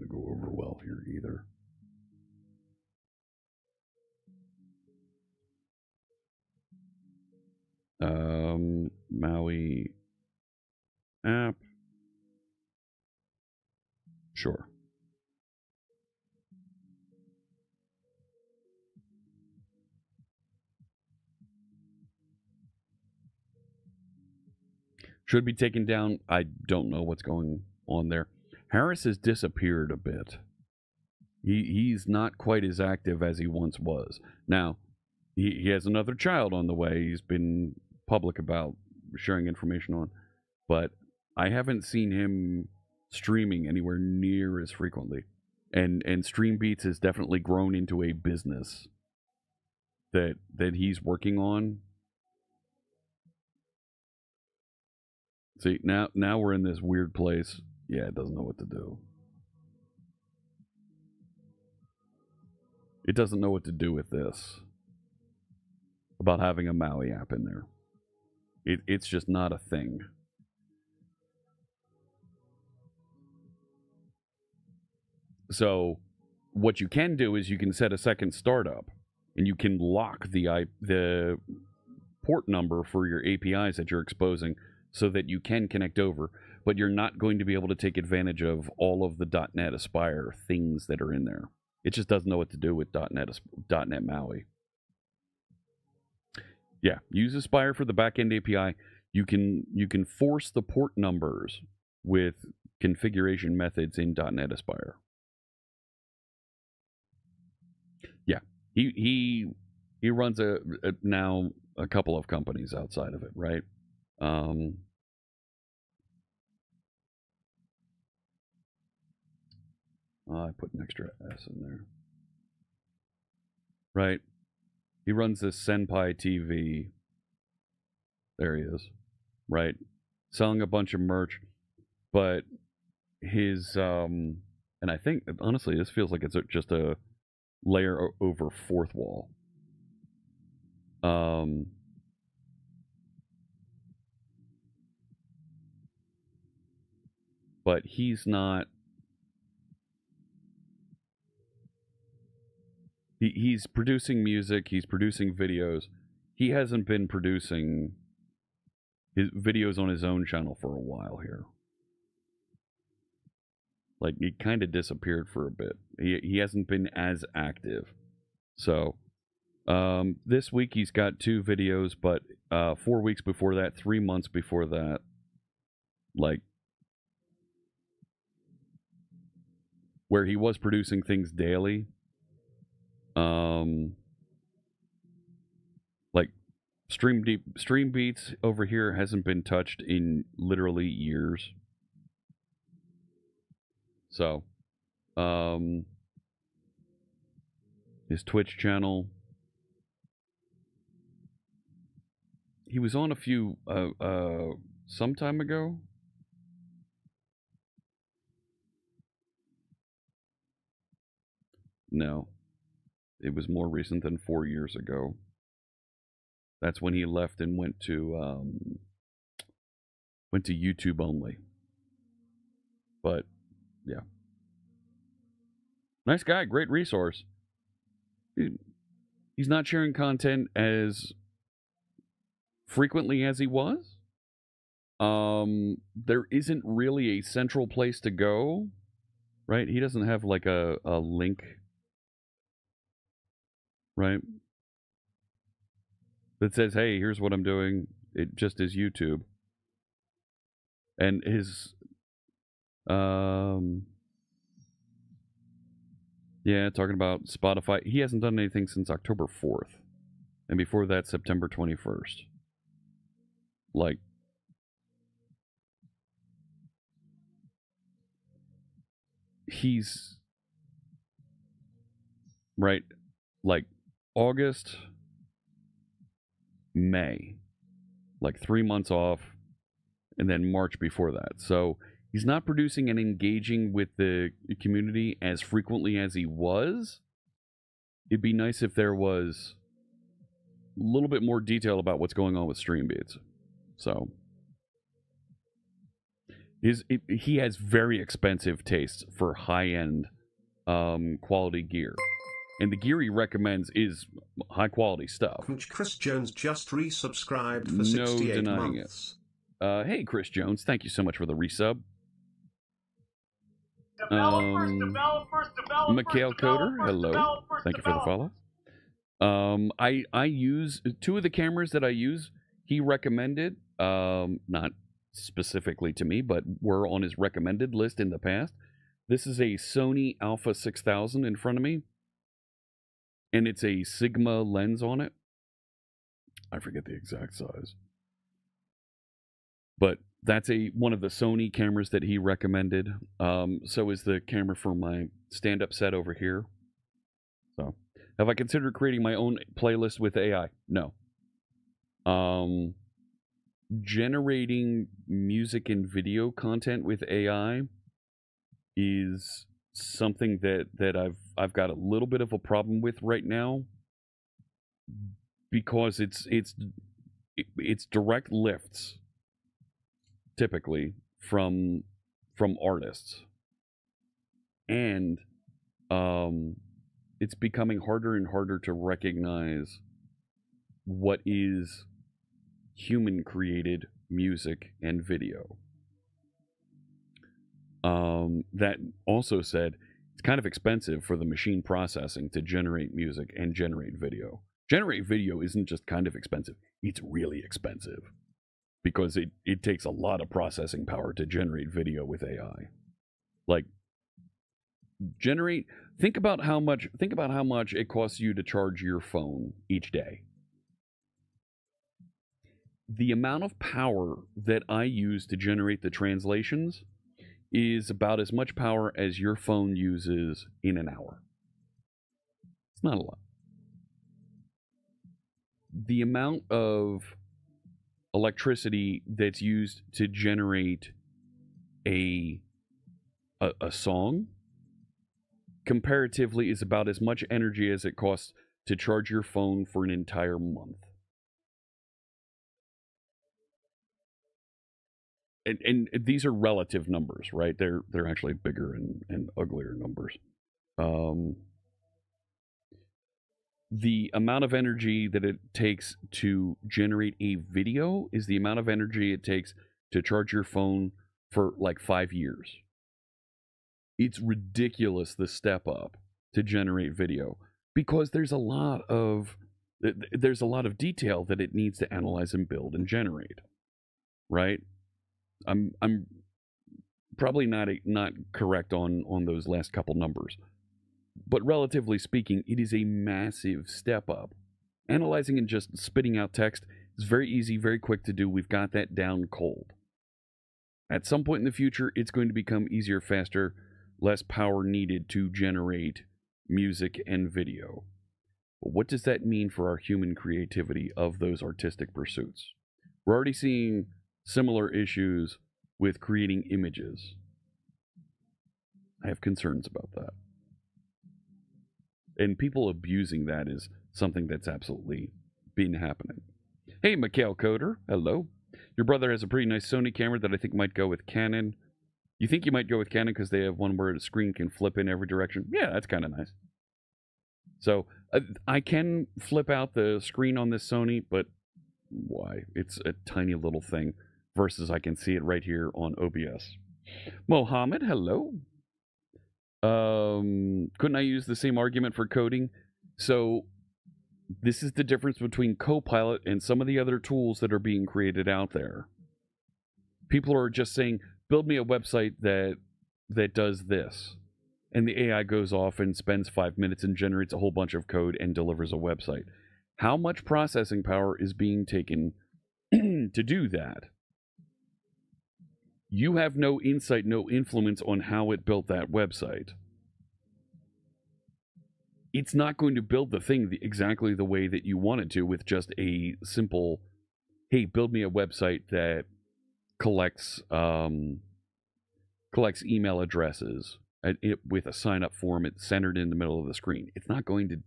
go over well here either. Maui app. Sure. Should be taken down. I don't know what's going on there. Harris has disappeared a bit. He's not quite as active as he once was. Now, he has another child on the way. He's been public about sharing information on, but I haven't seen him streaming anywhere near as frequently. And Stream Beats has definitely grown into a business that he's working on. See, now we're in this weird place. Yeah, it doesn't know what to do. It doesn't know what to do with this. About having a Maui app in there. It's just not a thing. So what you can do is you can set a second startup, and you can lock the port number for your APIs that you're exposing so that you can connect over, but you're not going to be able to take advantage of all of the .NET Aspire things that are in there. It just doesn't know what to do with .NET Maui. Yeah, use Aspire for the backend API. You can force the port numbers with configuration methods in .NET Aspire. Yeah, he runs now a couple of companies outside of it, right? I put an extra S in there. Right. He runs this Senpai TV. There he is. Right. Selling a bunch of merch. But his, and I think, honestly, this feels like it's just a layer over fourth wall. But he's not. He's producing music. He's producing videos. He hasn't been producing his videos on his own channel for a while here. Like, he kind of disappeared for a bit. He hasn't been as active. So, this week he's got 2 videos, but 4 weeks before that, 3 months before that, like, where he was producing things daily, like Stream Beats over here hasn't been touched in literally years. So, his Twitch channel, he was on a few some time ago. No, it was more recent than 4 years ago. That's when he left and went to YouTube only. But yeah, nice guy, great resource. He's not sharing content as frequently as he was. There isn't really a central place to go, right? He doesn't have like a link, right, that says, hey, here's what I'm doing. It just is YouTube. And his yeah, talking about Spotify. He hasn't done anything since October 4th. And before that, September 21st. Like, he's right, like August, May, like 3 months off, and then March before that. So he's not producing and engaging with the community as frequently as he was. It'd be nice if there was a little bit more detail about what's going on with StreamBeats. So he has very expensive tastes for high-end quality gear. And the gear he recommends is high-quality stuff. Chris Jones just resubscribed for 68 denying months. Hey, Chris Jones, thank you so much for the resub. Developers. Mikhail Coder, hello. Thank you for the follow. I use two of the cameras that I use. He recommended, not specifically to me, but were on his recommended list in the past. This is a Sony Alpha 6000 in front of me, and it's a Sigma lens on it. I forget the exact size, but that's one of the Sony cameras that he recommended. So is the camera for my stand-up set over here. So, have I considered creating my own playlist with AI? No. Generating music and video content with AI is something that I've got a little bit of a problem with right now, because it's direct lifts typically from artists, and it's becoming harder and harder to recognize what is human created music and video. That also said, it's kind of expensive for the machine processing to generate music and generate video. Generate video isn't just kind of expensive, it's really expensive, because it takes a lot of processing power to generate video with AI. Like, think about how much it costs you to charge your phone each day. The amount of power that I use to generate the translations is about as much power as your phone uses in an hour. It's not a lot. The amount of electricity that's used to generate a song comparatively is about as much energy as it costs to charge your phone for an entire month. And these are relative numbers, right? They're actually bigger and uglier numbers. The amount of energy that it takes to generate a video is the amount of energy it takes to charge your phone for like 5 years. It's ridiculous, the step up to generate video, because there's a lot of detail that it needs to analyze and build and generate, right? I'm probably not correct on those last couple numbers, but relatively speaking, it is a massive step up. Analyzing and just spitting out text is very easy, very quick to do. We've got that down cold. At some point in the future, it's going to become easier, faster, less power needed to generate music and video. But what does that mean for our human creativity of those artistic pursuits? We're already seeing similar issues with creating images. I have concerns about that. And people abusing that is something that's absolutely been happening. Hey, Mikhail Coder, hello. Your brother has a pretty nice Sony camera that I think might go with Canon. You think you might go with Canon because they have one where the screen can flip in every direction? Yeah, that's kind of nice. So I can flip out the screen on this Sony, but why? It's a tiny little thing versus I can see it right here on OBS. Mohammed, hello. Couldn't I use the same argument for coding? So This is the difference between Copilot and some of the other tools that are being created out there. People are just saying, build me a website that does this. And the AI goes off and spends 5 minutes and generates a whole bunch of code and delivers a website. How much processing power is being taken to do that? You have no insight, no influence on how it built that website. It's not going to build the thing exactly the way that you want it to with just a simple, hey, build me a website that collects email addresses with a sign-up form. It's centered in the middle of the screen. It's not going to...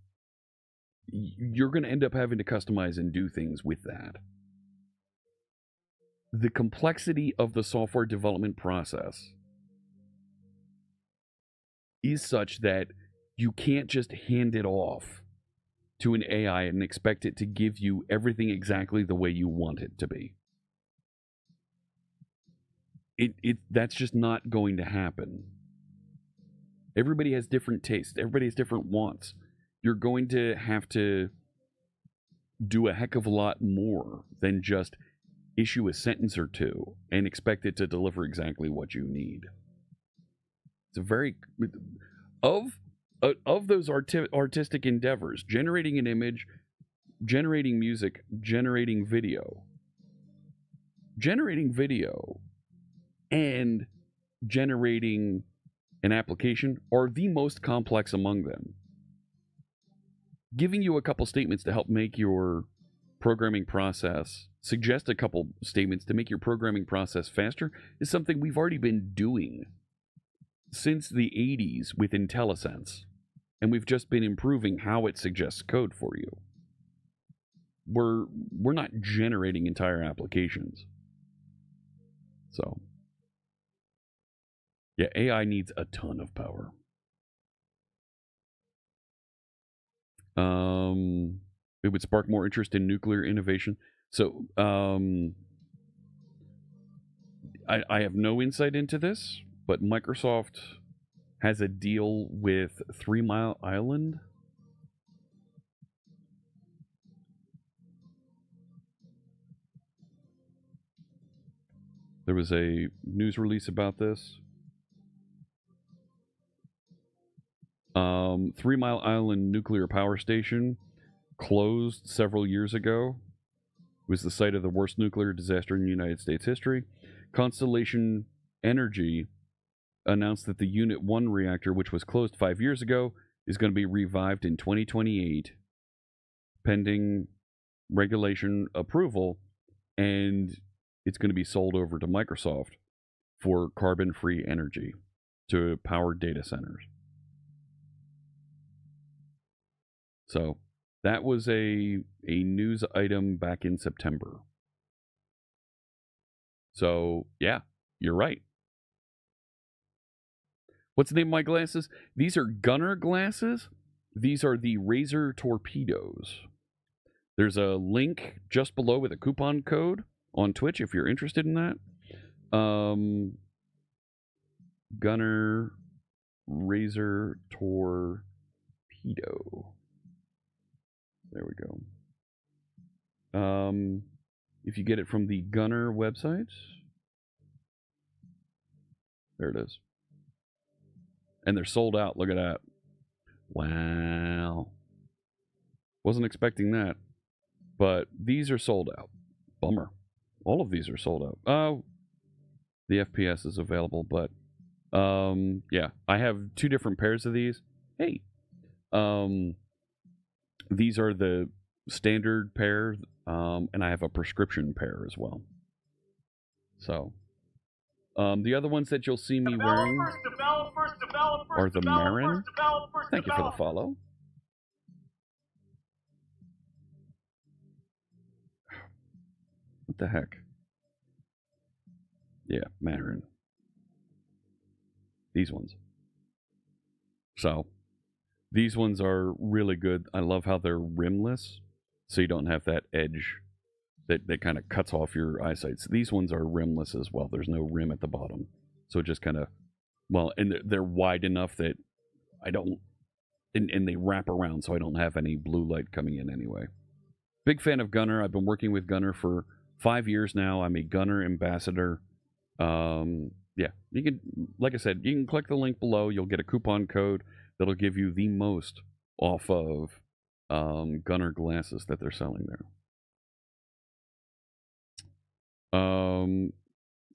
You're going to end up having to customize and do things with that. The complexity of the software development process is such that you can't just hand it off to an AI and expect it to give you everything exactly the way you want it to be. That's just not going to happen. Everybody has different tastes. Everybody has different wants. You're going to have to do a heck of a lot more than just issue a sentence or two and expect it to deliver exactly what you need. It's a very... Of those artistic endeavors, generating an image, generating music, generating video, and generating an application are the most complex among them. Giving you a couple statements to help make your programming process, suggest a couple statements to make your programming process faster is something we've already been doing since the 80s with IntelliSense. And we've just been improving how it suggests code for you. We're not generating entire applications. So, yeah, AI needs a ton of power. It would spark more interest in nuclear innovation. So, I have no insight into this, but Microsoft has a deal with 3 Mile Island. There was a news release about this. 3 Mile Island Nuclear Power Station closed several years ago. It was the site of the worst nuclear disaster in United States history. Constellation Energy announced that the Unit 1 reactor, which was closed 5 years ago, is going to be revived in 2028, pending regulation approval, and it's going to be sold over to Microsoft for carbon-free energy to power data centers. So that was a news item back in September. So, yeah, you're right. What's the name of my glasses? These are Gunner glasses. These are the Razer Torpedoes. There's a link just below with a coupon code on Twitch if you're interested in that. Gunner Razer Torpedo. There we go. If you get it from the Gunner website, there it is. And they're sold out. Look at that. Wow. Wasn't expecting that. But these are sold out. Bummer. All of these are sold out. Oh, the FPS is available, but yeah, I have 2 different pairs of these. Hey. These are the standard pair, and I have a prescription pair as well. So, the other ones that you'll see me wearing are the Marin. Thank you for the follow. What the heck? Yeah, Marin. These ones. So, these ones are really good. I love how they're rimless, so you don't have that edge that kind of cuts off your eyesight. So these ones are rimless as well. There's no rim at the bottom. So it just kind of, well, and they're wide enough that I don't and they wrap around, so I don't have any blue light coming in anyway. Big fan of Gunnar. I've been working with Gunnar for 5 years now. I'm a Gunnar ambassador. Yeah, you can, like I said, you can click the link below. You'll get a coupon code that'll give you the most off of Gunnar glasses that they're selling there.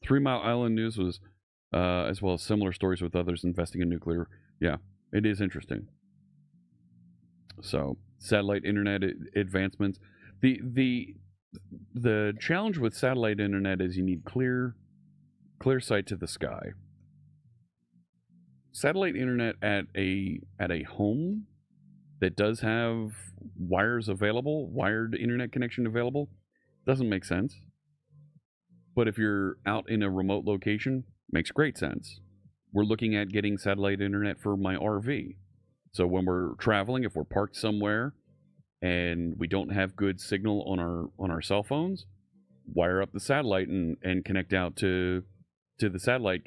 3 Mile Island News was, as well as similar stories with others investing in nuclear. Yeah, it is interesting. So, satellite internet advancements. The challenge with satellite internet is you need clear sight to the sky. Satellite internet at a home that does have wires available, wired internet connection available, doesn't make sense. But if you're out in a remote location, makes great sense. We're looking at getting satellite internet for my RV. So when we're traveling, if we're parked somewhere and we don't have good signal on our cell phones, wire up the satellite and connect out to the satellite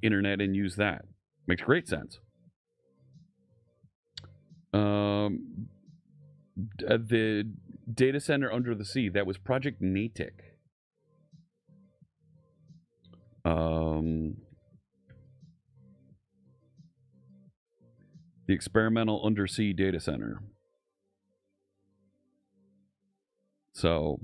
internet and use that. Makes great sense. The data center under the sea, that was Project Natick. The experimental undersea data center. So,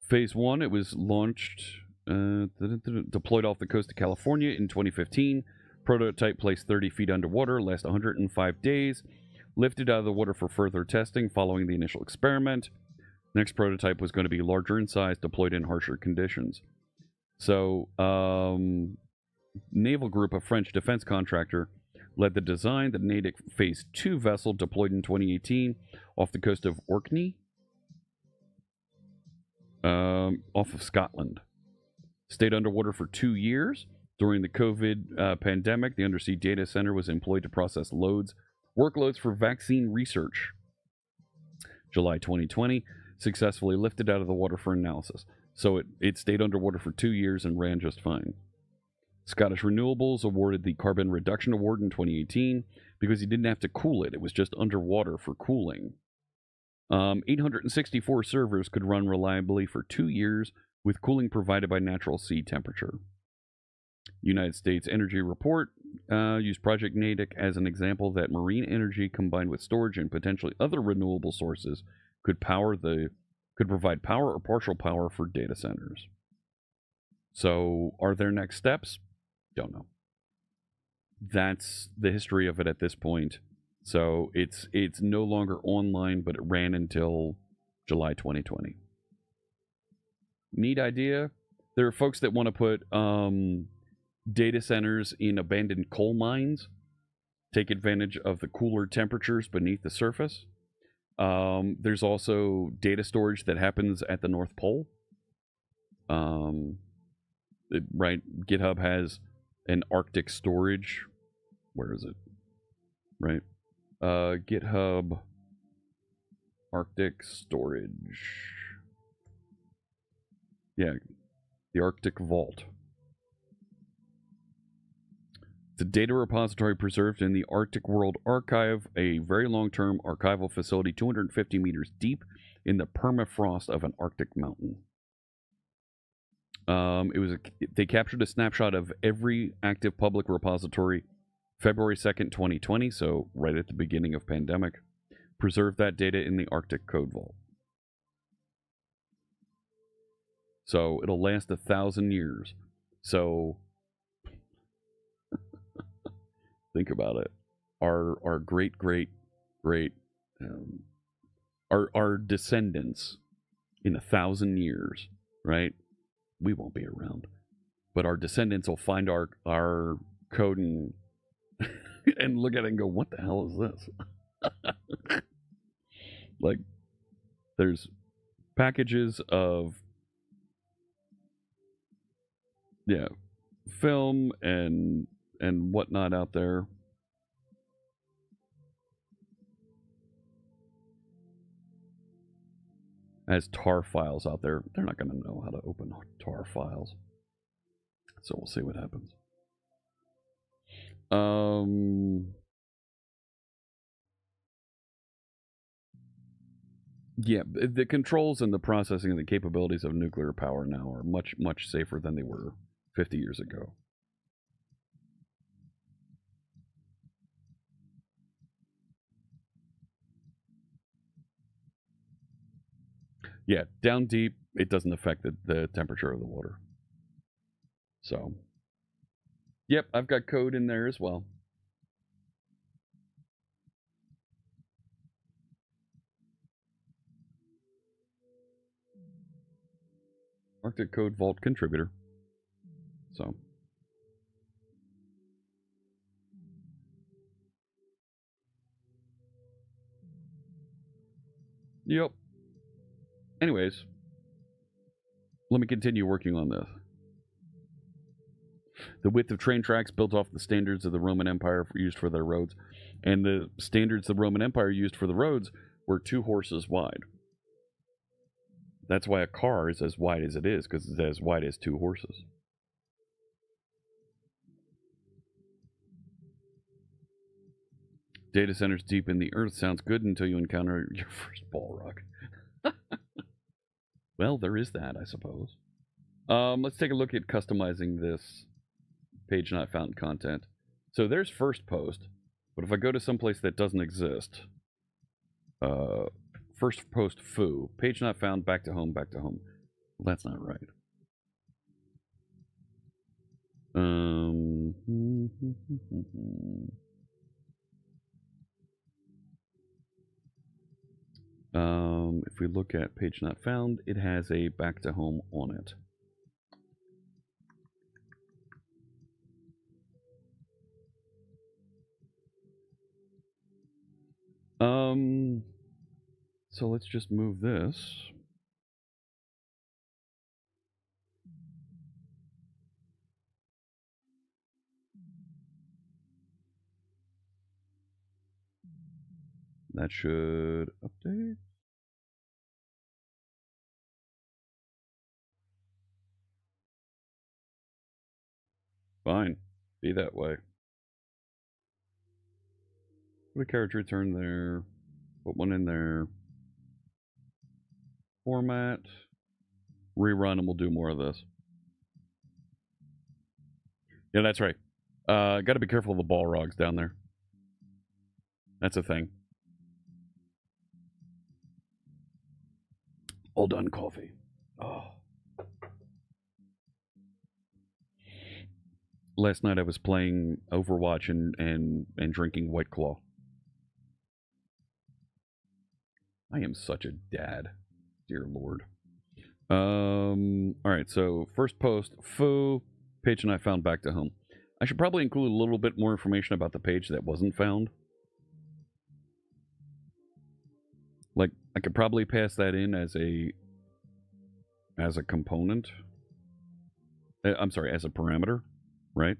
Phase 1, it was launched, deployed off the coast of California in 2015. Prototype placed 30 feet underwater, last 105 days. Lifted out of the water for further testing following the initial experiment. Next prototype was going to be larger in size, deployed in harsher conditions. So, Naval Group, a French defense contractor, led the design. The Natick Phase 2 vessel deployed in 2018 off the coast of Orkney, off of Scotland. Stayed underwater for 2 years. During the COVID pandemic, the undersea data center was employed to process workloads for vaccine research. July 2020, successfully lifted out of the water for analysis. So it stayed underwater for 2 years and ran just fine. Scottish Renewables awarded the Carbon Reduction Award in 2018 because he didn't have to cool it. It was just underwater for cooling. 864 servers could run reliably for 2 years with cooling provided by natural sea temperature. United States Energy Report used Project Natick as an example that marine energy combined with storage and potentially other renewable sources could provide power or partial power for data centers. So, are there next steps? Don't know. That's the history of it at this point. So it's no longer online, but it ran until July 2020. Neat idea. There are folks that want to put data centers in abandoned coal mines, take advantage of the cooler temperatures beneath the surface. There's also data storage that happens at the North Pole. Right, GitHub has an Arctic storage. Where is it? Right. GitHub Arctic storage. Yeah, the Arctic Vault. It's a data repository preserved in the Arctic World Archive, a very long-term archival facility 250 meters deep in the permafrost of an Arctic mountain. They captured a snapshot of every active public repository February 2nd, 2020, so right at the beginning of pandemic. Preserved that data in the Arctic Code Vault. So it'll last 1,000 years. So think about it. Our great our descendants in 1,000 years, right? We won't be around, but our descendants will find our code and and look at it and go, what the hell is this? Like, there's packages of film and whatnot out there. As tar files out there. They're not going to know how to open tar files. So we'll see what happens. Yeah, the controls and the processing and the capabilities of nuclear power now are much, much safer than they were 50 years ago. Yeah, down deep, it doesn't affect the temperature of the water. So, yep, I've got code in there as well. Arctic Code Vault contributor. So, yep. Anyways, let me continue working on this. The width of train tracks built off the standards of the Roman Empire used for their roads. And the standards the Roman Empire used for the roads were 2 horses wide. That's why a car is as wide as it is, because it's as wide as 2 horses. Data centers deep in the earth sounds good until you encounter your first Balrog. Well, there is that, I suppose. Let's take a look at customizing this page not found content. So there's first post, but if I go to someplace that doesn't exist, first post foo, page not found, back to home, back to home. Well, that's not right. If we look at page not found, it has a back to home on it. So let's just move this. That should update. Fine. Be that way. Put a carriage return there. Put one in there. Format. Rerun, and we'll do more of this. Yeah, that's right. Got to be careful of the Balrogs down there. That's a thing. All done coffee. Oh. Last night I was playing Overwatch and drinking White Claw. I am such a dad. Dear Lord. Alright, so first post, foo, page and I found back to home. I should probably include a little bit more information about the page that wasn't found. Like, I could probably pass that in as a component. I'm sorry, as a parameter, right?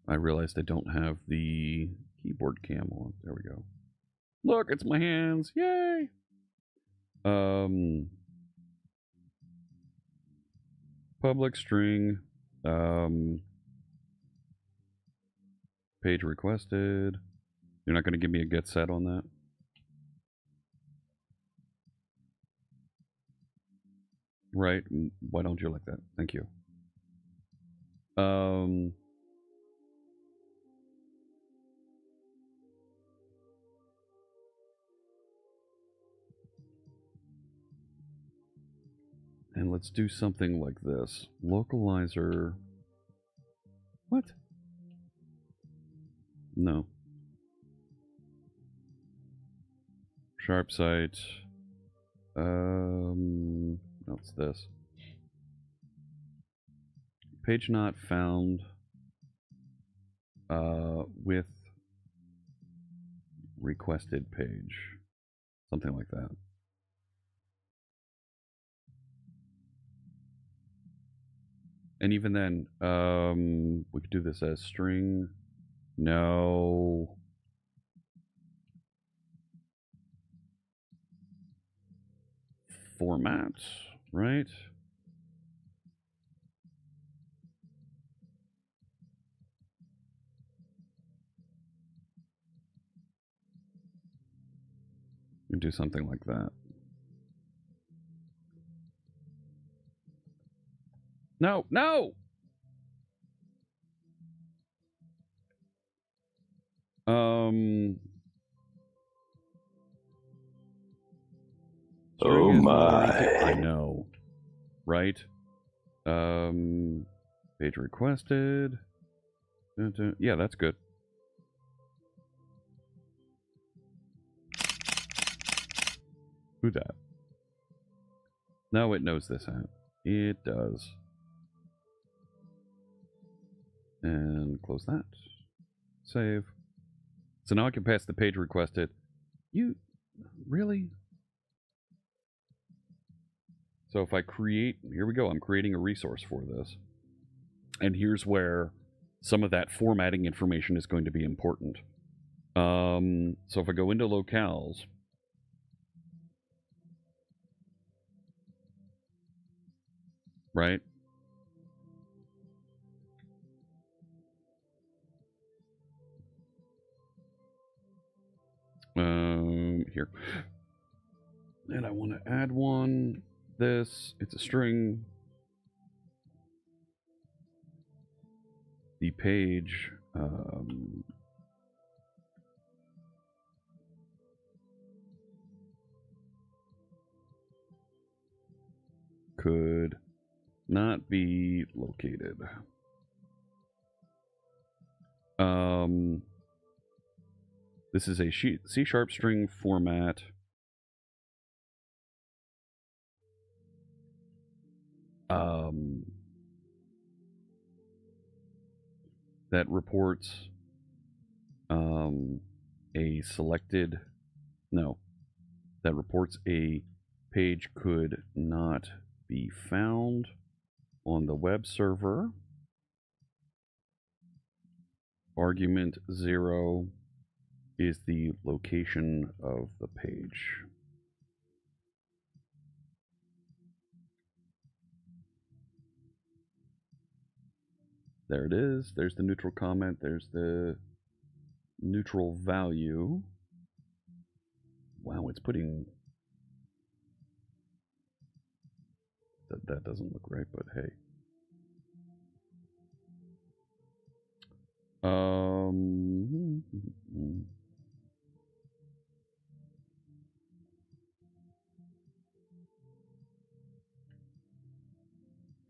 I realized I don't have the keyboard cam on. There we go. Look, it's my hands. Yay! Public string. Page requested. You're not going to give me a get set on that? Right. Why don't you like that? Thank you. And let's do something like this. Localizer. What? No. Sharp site. No, it's this. Page not found with requested page. Something like that. And even then, we could do this as string. No. Format, right? And do something like that. No, no! Oh my. I know. Right? Page requested. Yeah, that's good. Who that? No, it knows this app. It does. And close that. Save. So now I can pass the page requested. You really? So if I create, here we go, I'm creating a resource for this. And here's where some of that formatting information is going to be important. So if I go into locales, right? Here. And I want to add one. This, it's a string. The page, could not be located. This is a C# string format. That reports a selected, no, that reports a page could not be found on the web server. Argument 0 is the location of the page. There it is. There's the neutral comment. There's the neutral value. Wow, it's putting... That doesn't look right, but hey.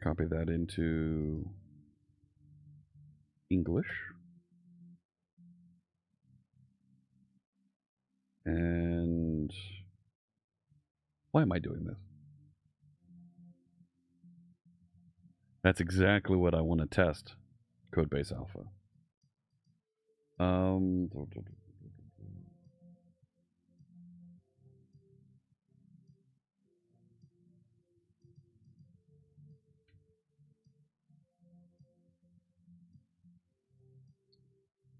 Copy that into English. And why am I doing this? That's exactly what I want to test. Codebase Alpha.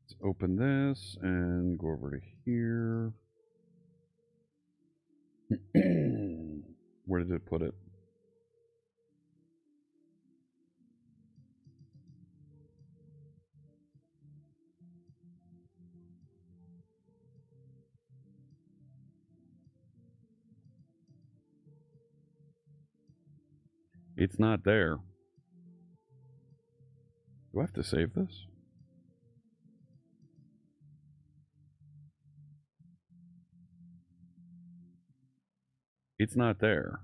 Let's open this and go over to here. Where did it put it? It's not there. Do I have to save this? It's not there.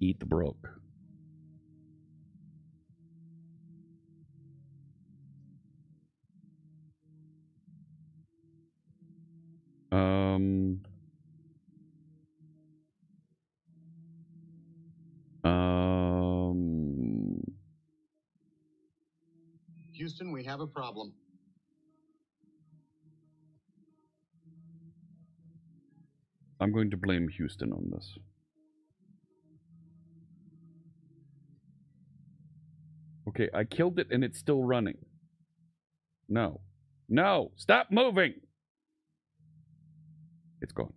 Eat the broke. Houston, we have a problem. I'm going to blame Houston on this. Okay, I killed it and it's still running. No. No! Stop moving! It's gone.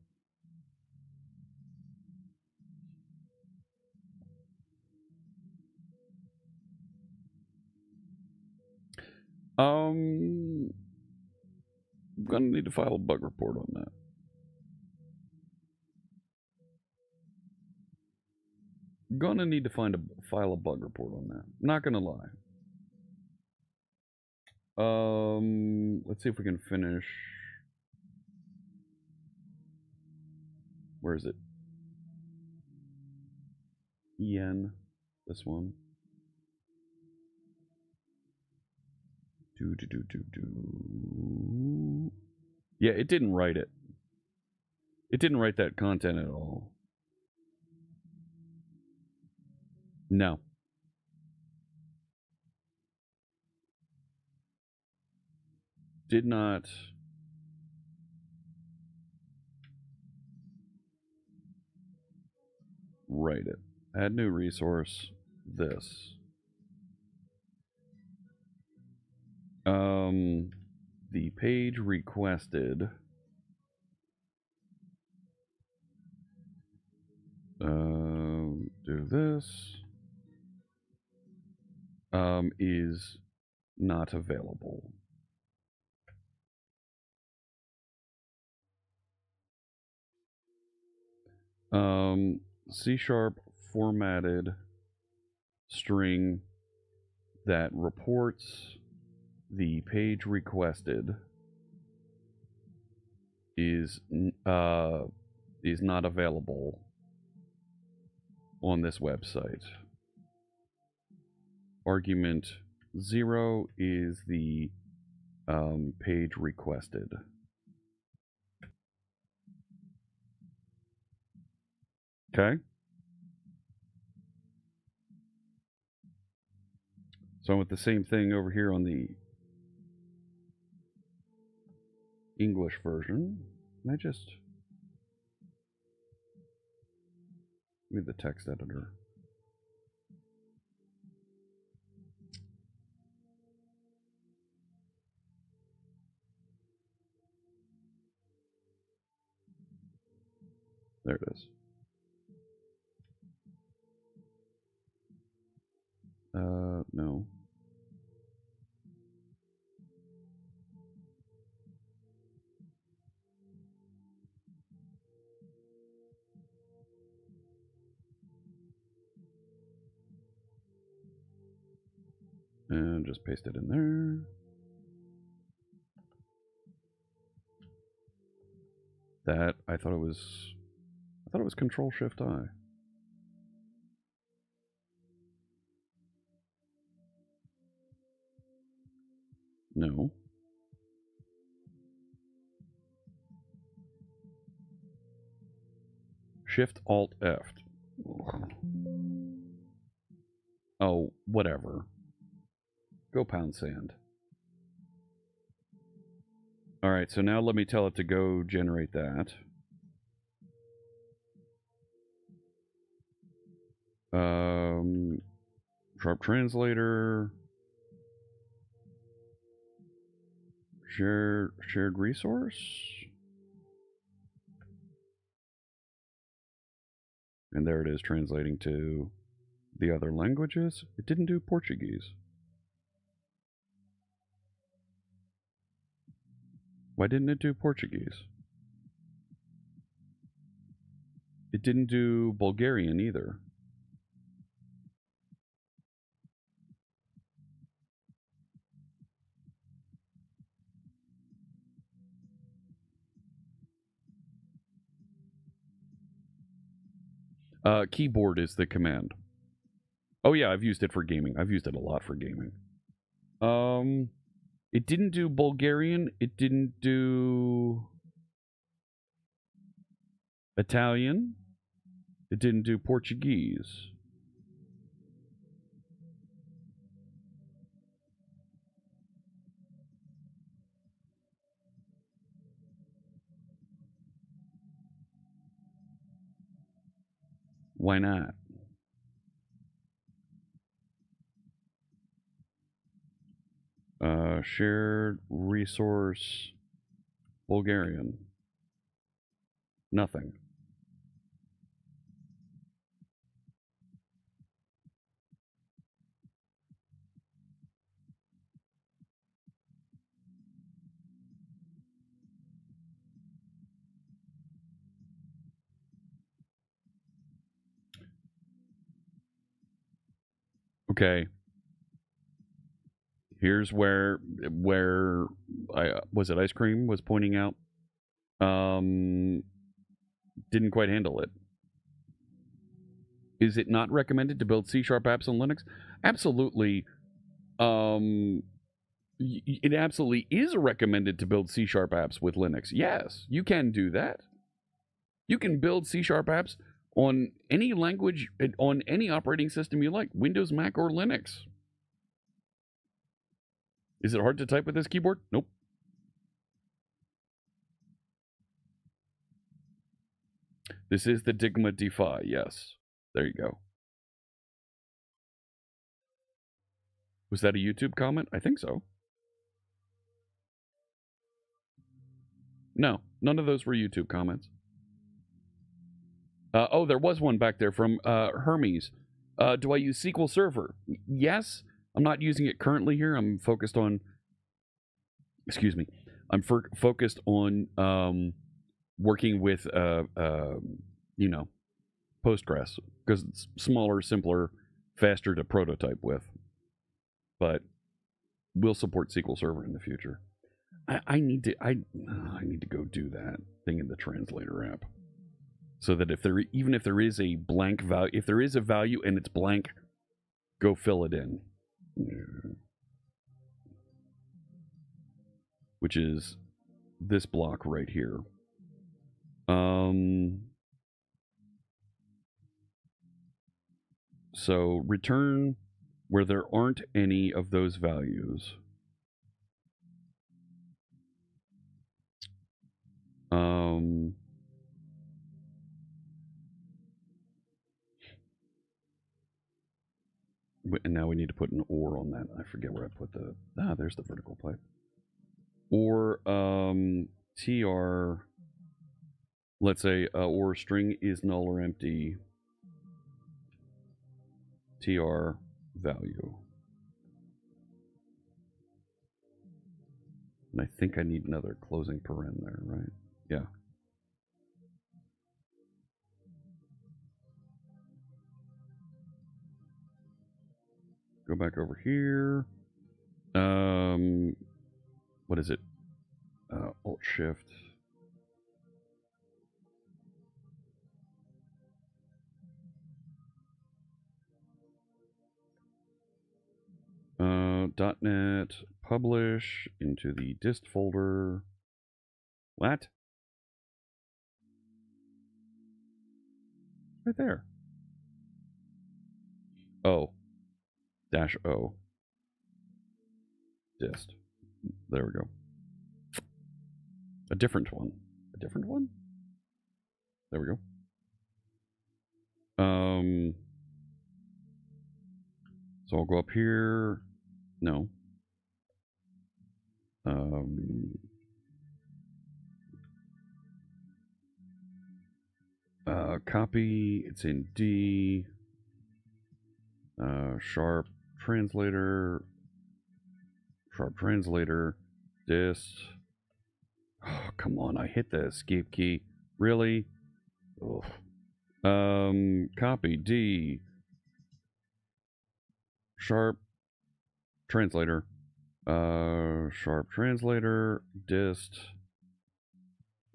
I'm gonna need to file a bug report on that. Gonna need to file a bug report on that. Not gonna lie. Let's see if we can finish. Where is it? EN. This one. Do. Yeah, it didn't write it. It didn't write that content at all. No. Did not. Write it. Add new resource. This. The page requested. Do this. Is not available. C# formatted string that reports the page requested is not available on this website. Argument 0 is the page requested. Okay. So with the same thing over here on the English version, can I just read the text editor? There it is. No. And just paste it in there. That I thought it was Control-Shift-I. No. Shift-Alt-F. Oh, whatever. Go pound sand. Alright, so now let me tell it to go generate that. Sharp translator. Shared resource. And there it is, translating to the other languages. It didn't do Portuguese. Why didn't it do Portuguese? It didn't do Bulgarian either. Keyboard is the command. Oh yeah, I've used it for gaming. I've used it a lot for gaming. It didn't do Bulgarian. It didn't do Italian. It didn't do Portuguese. Why not? Shared resource Bulgarian. Nothing. Okay. Here's where Ice Cream was pointing out. Didn't quite handle it. Is it not recommended to build C# apps on Linux? Absolutely. It absolutely is recommended to build C# apps with Linux. Yes, you can do that. You can build C# apps on any language, on any operating system you like, Windows, Mac, or Linux. Is it hard to type with this keyboard? Nope. This is the Digma Defy, yes. There you go. Was that a YouTube comment? I think so. No, none of those were YouTube comments. Oh, there was one back there from Hermes. Do I use SQL Server? Yes. I'm not using it currently here. I'm focused on... Excuse me. I'm focused on working with, you know, Postgres. Because it's smaller, simpler, faster to prototype with. But we'll support SQL Server in the future. I need to go do that thing in the translator app. So that even if there is a blank value, if there is a value and it's blank, go fill it in. Which is this block right here. So return where there aren't any of those values. And now we need to put an OR on that. I forget where I put the... there's the vertical pipe. Or tr... Let's say OR string is null or empty. Tr value. And I think I need another closing paren there, right? Yeah. Go back over here. What is it? Alt-Shift. .NET publish into the dist folder. What? Right there. O. -O. Dist. There we go. A different one. A different one? There we go. So I'll go up here. No. Copy. It's in D. Sharp translator. Sharp translator. Dist. Oh, come on. I hit the escape key. Really? Ugh. Copy D. Sharp translator. Sharp translator. Dist.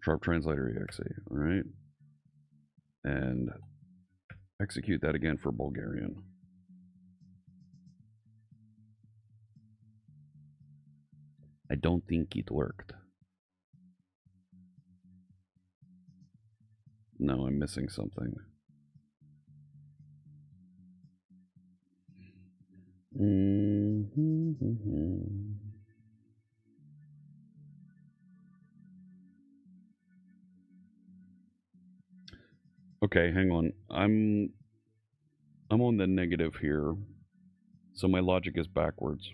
Sharp translator exe. All right. And execute that again for Bulgarian. I don't think it worked. No, I'm missing something. Okay, hang on. I'm on the negative here, so my logic is backwards.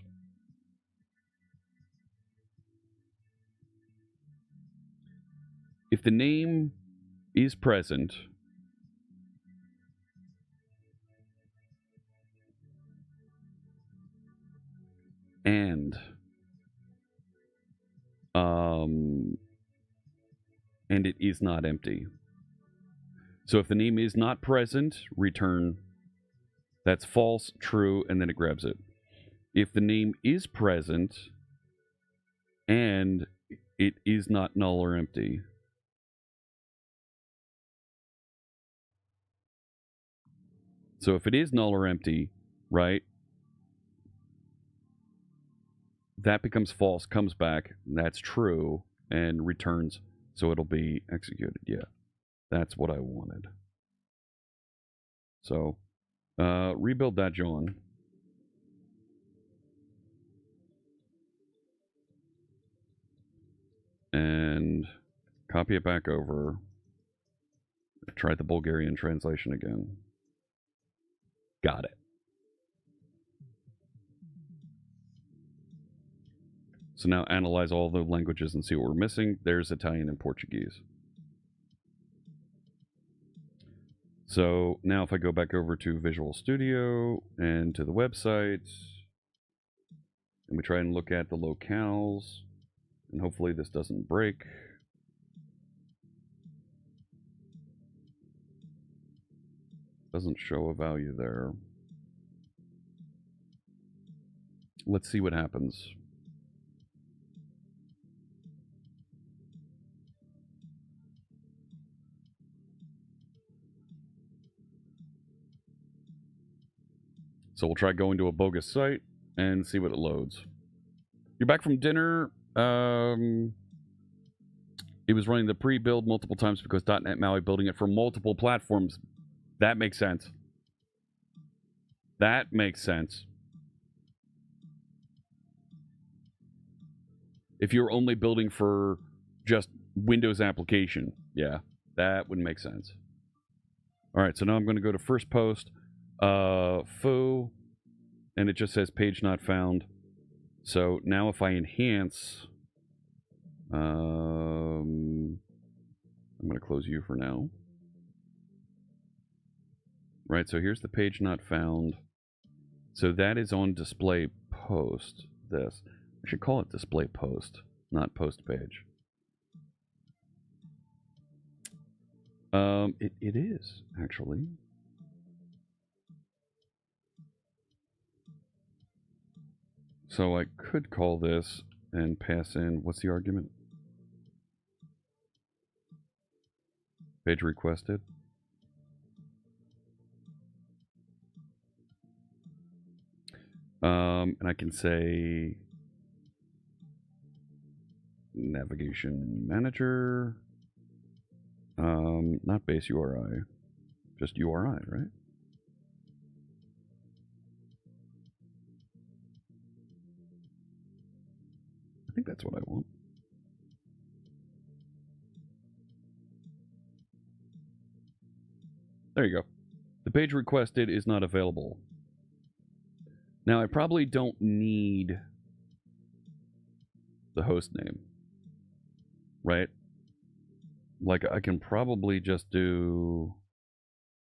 If the name is present, and it is not empty. So if the name is not present, return That's false, true, and then it grabs it. If the name is present and it is not null or empty, so if it is null or empty, right, that becomes false, comes back, that's true, and returns, so it'll be executed. Yeah, that's what I wanted. So, rebuild that, John. And copy it back over. Try the Bulgarian translation again. Got it. So now analyze all the languages and see what we're missing. There's Italian and Portuguese. So now if I go back over to Visual Studio and to the website, and we try and look at the locales, and hopefully this doesn't break. Doesn't show a value there. Let's see what happens. So we'll try going to a bogus site and see what it loads. You're back from dinner. It was running the pre-build multiple times because .NET MAUI building it for multiple platforms. That makes sense. That makes sense. If you're only building for just Windows application, yeah, that would make sense. All right, so now I'm going to go to first post, foo, and it just says page not found. So now if I enhance, I'm going to close you for now. Right, so here's the page not found. So that is on display post, this. I should call it display post, not post page. It is, actually. So I could call this and pass in, what's the argument? Page requested. And I can say navigation manager, not base URI, just URI, right? I think that's what I want. There you go. The page requested is not available. Now, I probably don't need the host name, right? Like, I can probably just do,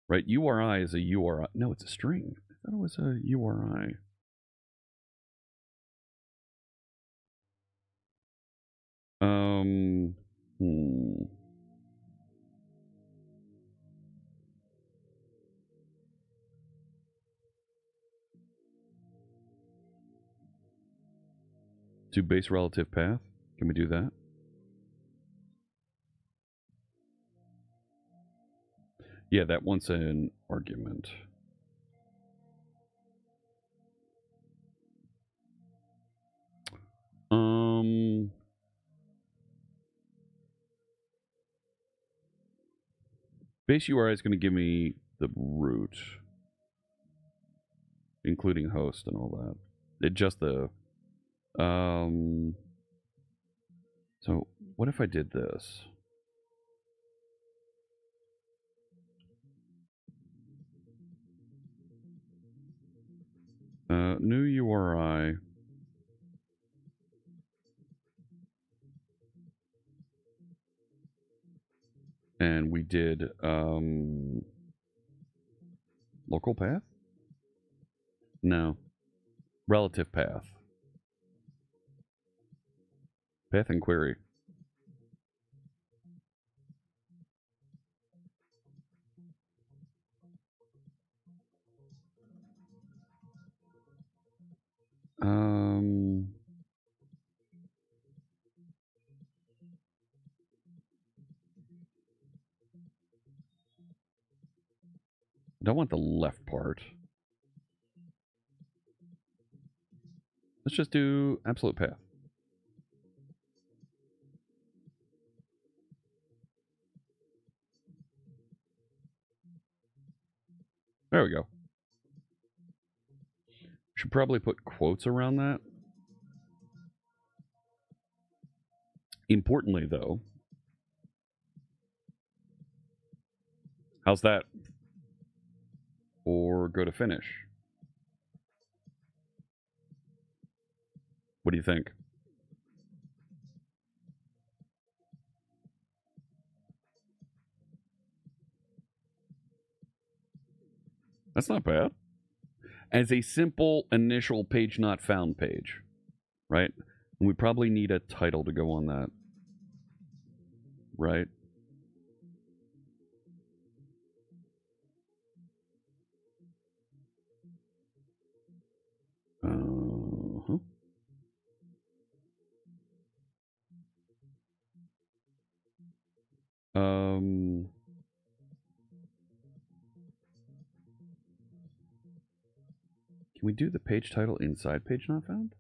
right? URI is a URI. No, it's a string. I thought it was a URI. To base relative path. Can we do that? Yeah, that wants an argument. Base URI is going to give me the root, including host and all that. It just the so what if I did this? New URI. And we did local path? No. Relative path. Path and query. Don't want the left part. Let's just do absolute path. There we go. Should probably put quotes around that. Importantly, though, how's that? Or go to finish. What do you think? That's not bad. As a simple initial page not found page, right? And we probably need a title to go on that, right? Uh-huh. Can we do the page title inside page not found?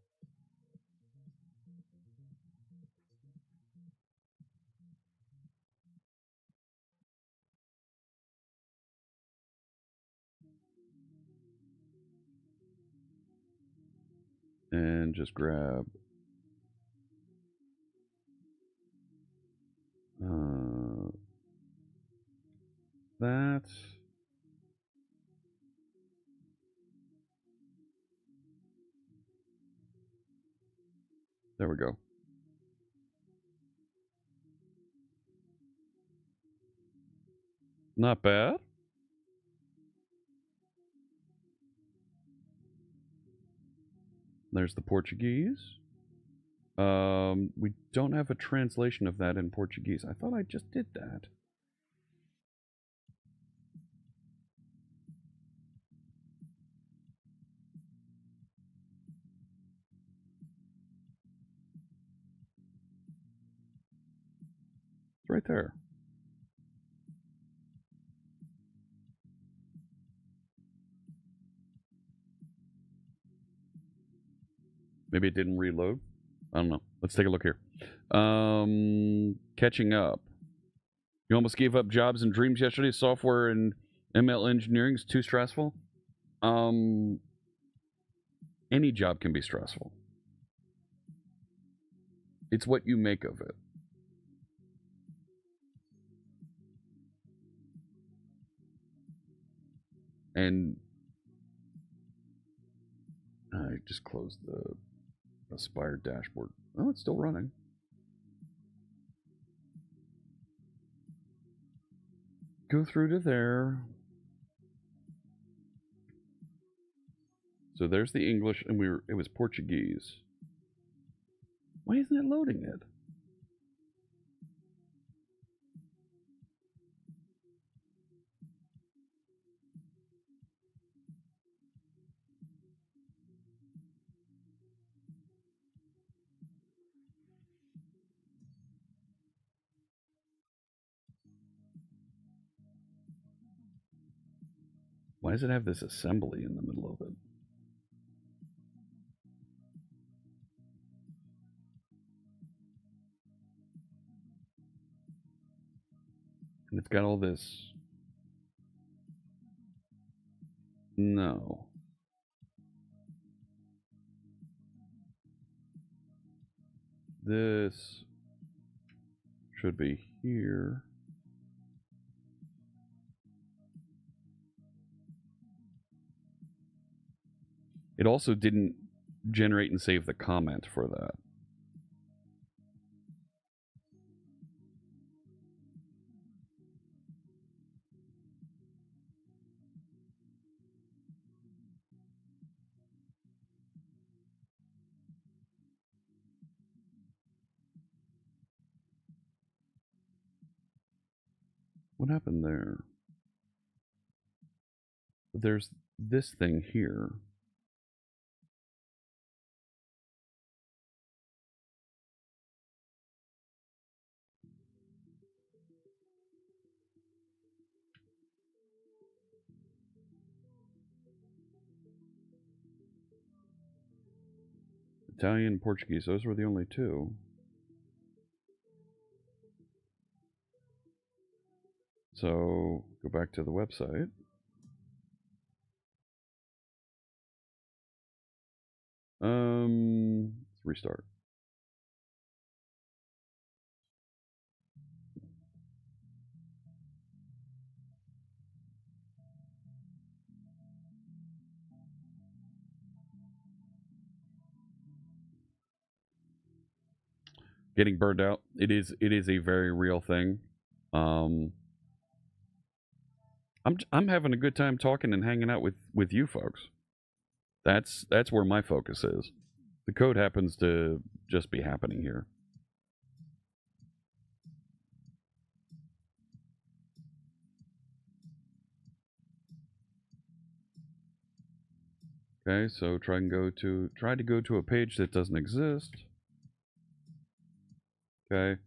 And just grab that. There we go. Not bad. There's the Portuguese. We don't have a translation of that in Portuguese. I thought I just did that. It's right there. Maybe it didn't reload. I don't know. Let's take a look here. Catching up. You almost gave up jobs and dreams yesterday. Software and ML engineering is too stressful. Any job can be stressful. It's what you make of it. And I just closed the Aspire dashboard. Oh, it's still running. Go through to there. So there's the English, and it was Portuguese. Why isn't it loading it? Why does it have this assembly in the middle of it? And it's got all this. No. This should be here. It also didn't generate and save the comment for that. What happened there? There's this thing here. Italian, Portuguese. Those were the only two. So go back to the website. Let's restart. Getting burned out. It is a very real thing. I'm having a good time talking and hanging out with you folks. That's where my focus is. The code happens to just be happening here. Okay, so try to go to a page that doesn't exist. Okay.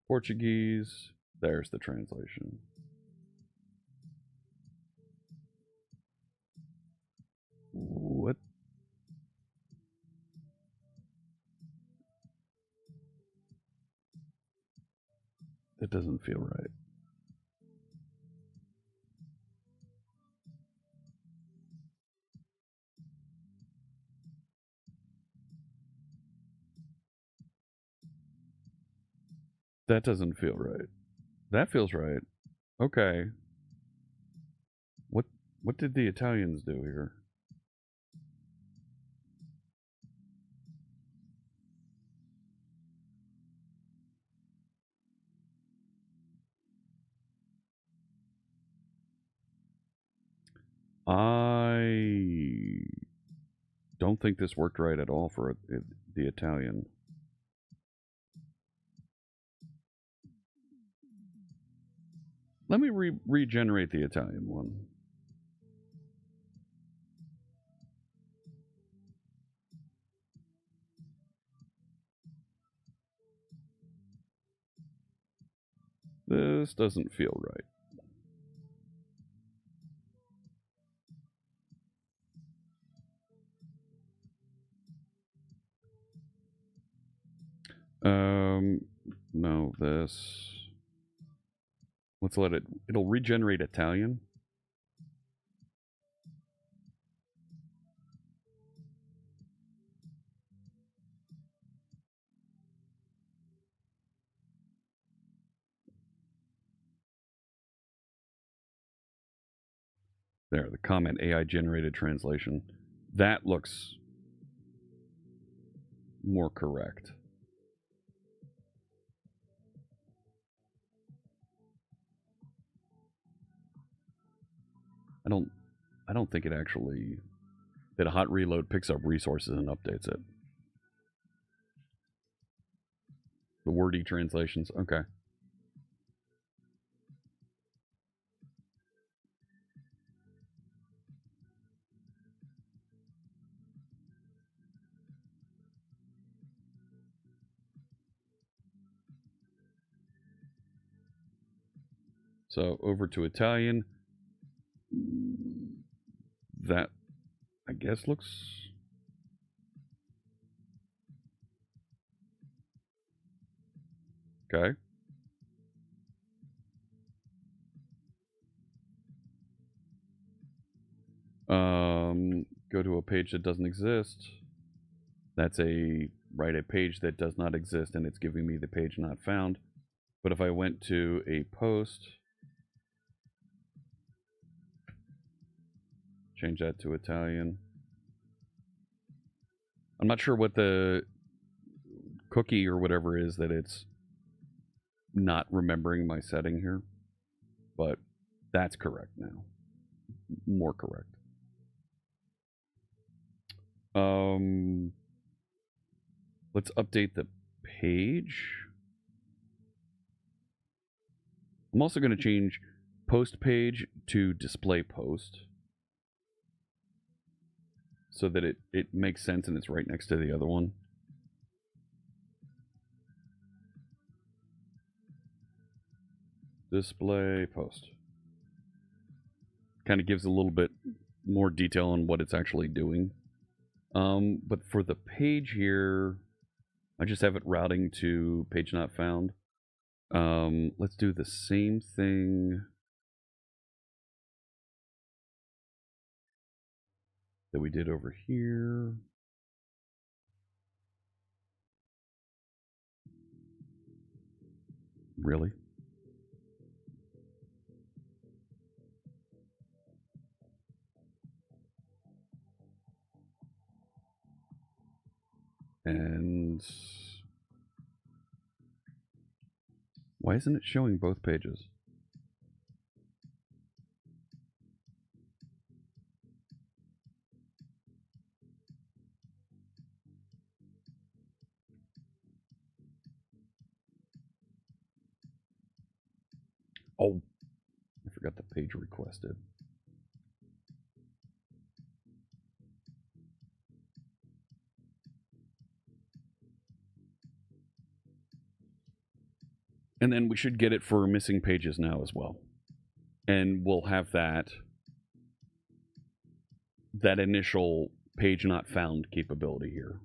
Portuguese. There's the translation. What? That doesn't feel right. That doesn't feel right. That feels right. Okay. What did the Italians do here? I don't think this worked right at all for the Italian. Let me regenerate the Italian one. This doesn't feel right. No, this. Let's let it. It'll regenerate Italian. There, the comment AI generated translation. That looks more correct. I don't think it actually that a hot reload picks up resources and updates it. The wordy translations, okay. So over to Italian. That, I guess, looks... Okay. Go to a page that doesn't exist. That's a page that does not exist, and it's giving me the page not found. But if I went to a post, change that to Italian. I'm not sure what the cookie or whatever is that it's not remembering my setting here, but that's correct now. More correct. Let's update the page. I'm also going to change post page to display post so that it makes sense and it's right next to the other one. Display post. Kind of gives a little bit more detail on what it's actually doing. But for the page here, I just have it routing to page not found. Let's do the same thing that we did over here. Really? And why isn't it showing both pages? Oh, I forgot the page requested. And then we should get it for missing pages now as well. And we'll have that initial page not found capability here.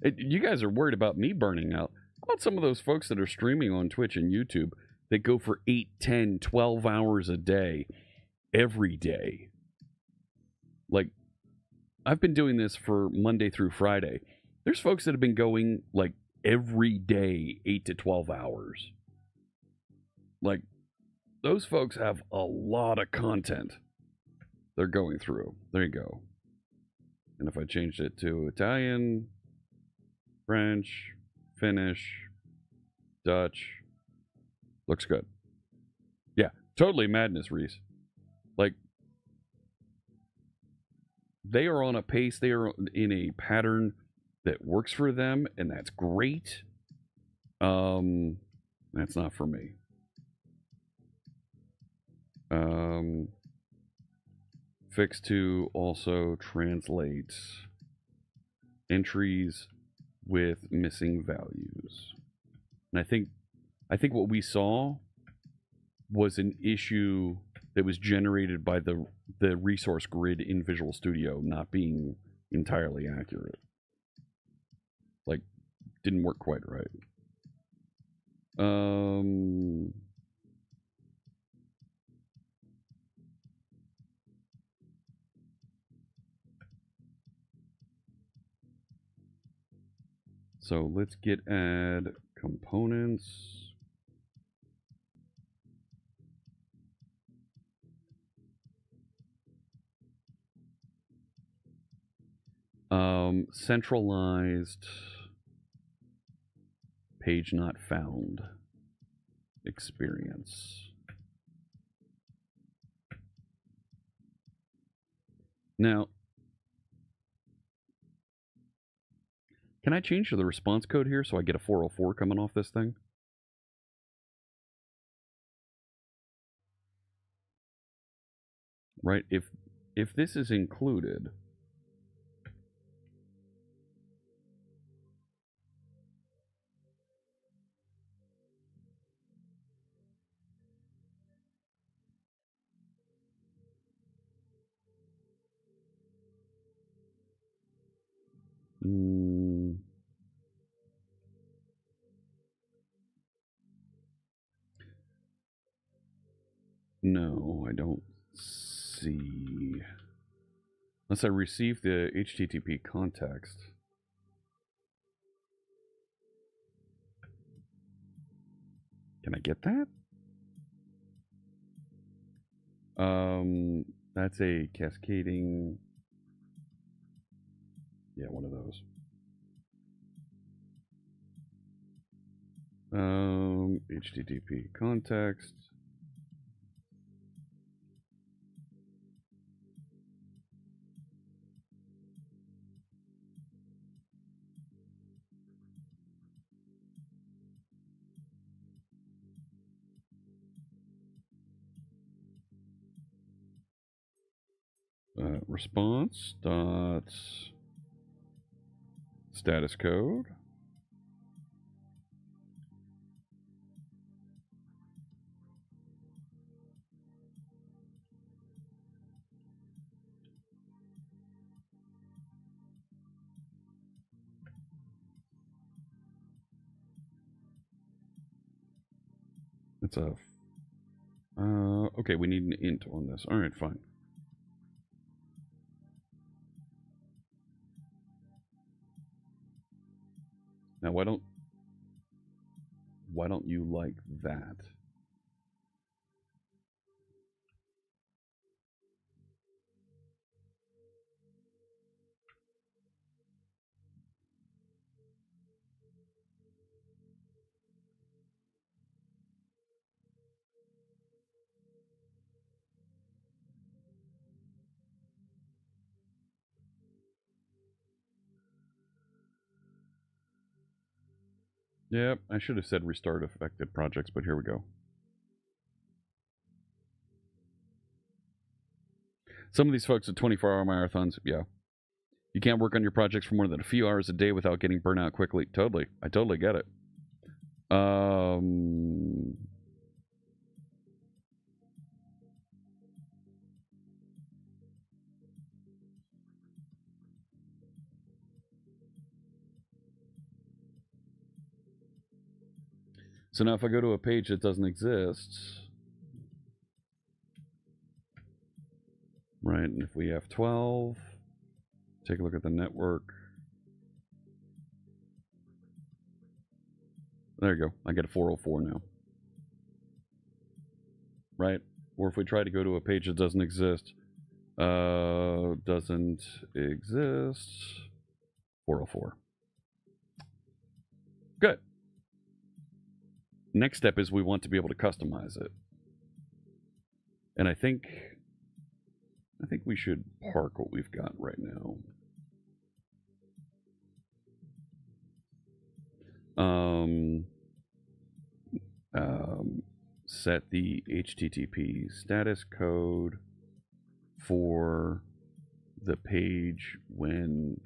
You guys are worried about me burning out. How about some of those folks that are streaming on Twitch and YouTube that go for 8, 10, 12 hours a day, every day? Like, I've been doing this for Monday through Friday. There's folks that have been going, like, every day, 8 to 12 hours. Like, those folks have a lot of content they're going through. There you go. And if I changed it to Italian, French, Finnish, Dutch, looks good. Yeah, totally madness, Reese. Like, they are on a pace, they are in a pattern that works for them, and that's great. That's not for me. Fix to also translate entries with missing values. And I think what we saw was an issue that was generated by the resource grid in Visual Studio not being entirely accurate. Like, didn't work quite right. So let's git add components. Centralized page not found experience. Now, can I change to the response code here so I get a 404 coming off this thing? Right? If this is included, no, I don't see. Unless I receive the HTTP context. Can I get that? That's a cascading. Yeah, one of those. HTTP context. Response dot status code. That's a... okay, we need an int on this. Alright, fine. Now, why don't you like that? Yep, I should have said restart affected projects, but here we go. Some of these folks at 24-hour marathons, yeah. You can't work on your projects for more than a few hours a day without getting burnt out quickly. Totally. I totally get it. So now if I go to a page that doesn't exist, right, and if we have 12, take a look at the network. There you go. I get a 404 now. Right? Or if we try to go to a page that doesn't exist, 404. Good. Next step is we want to be able to customize it. And I think we should park what we've got right now. Set the HTTP status code for the page when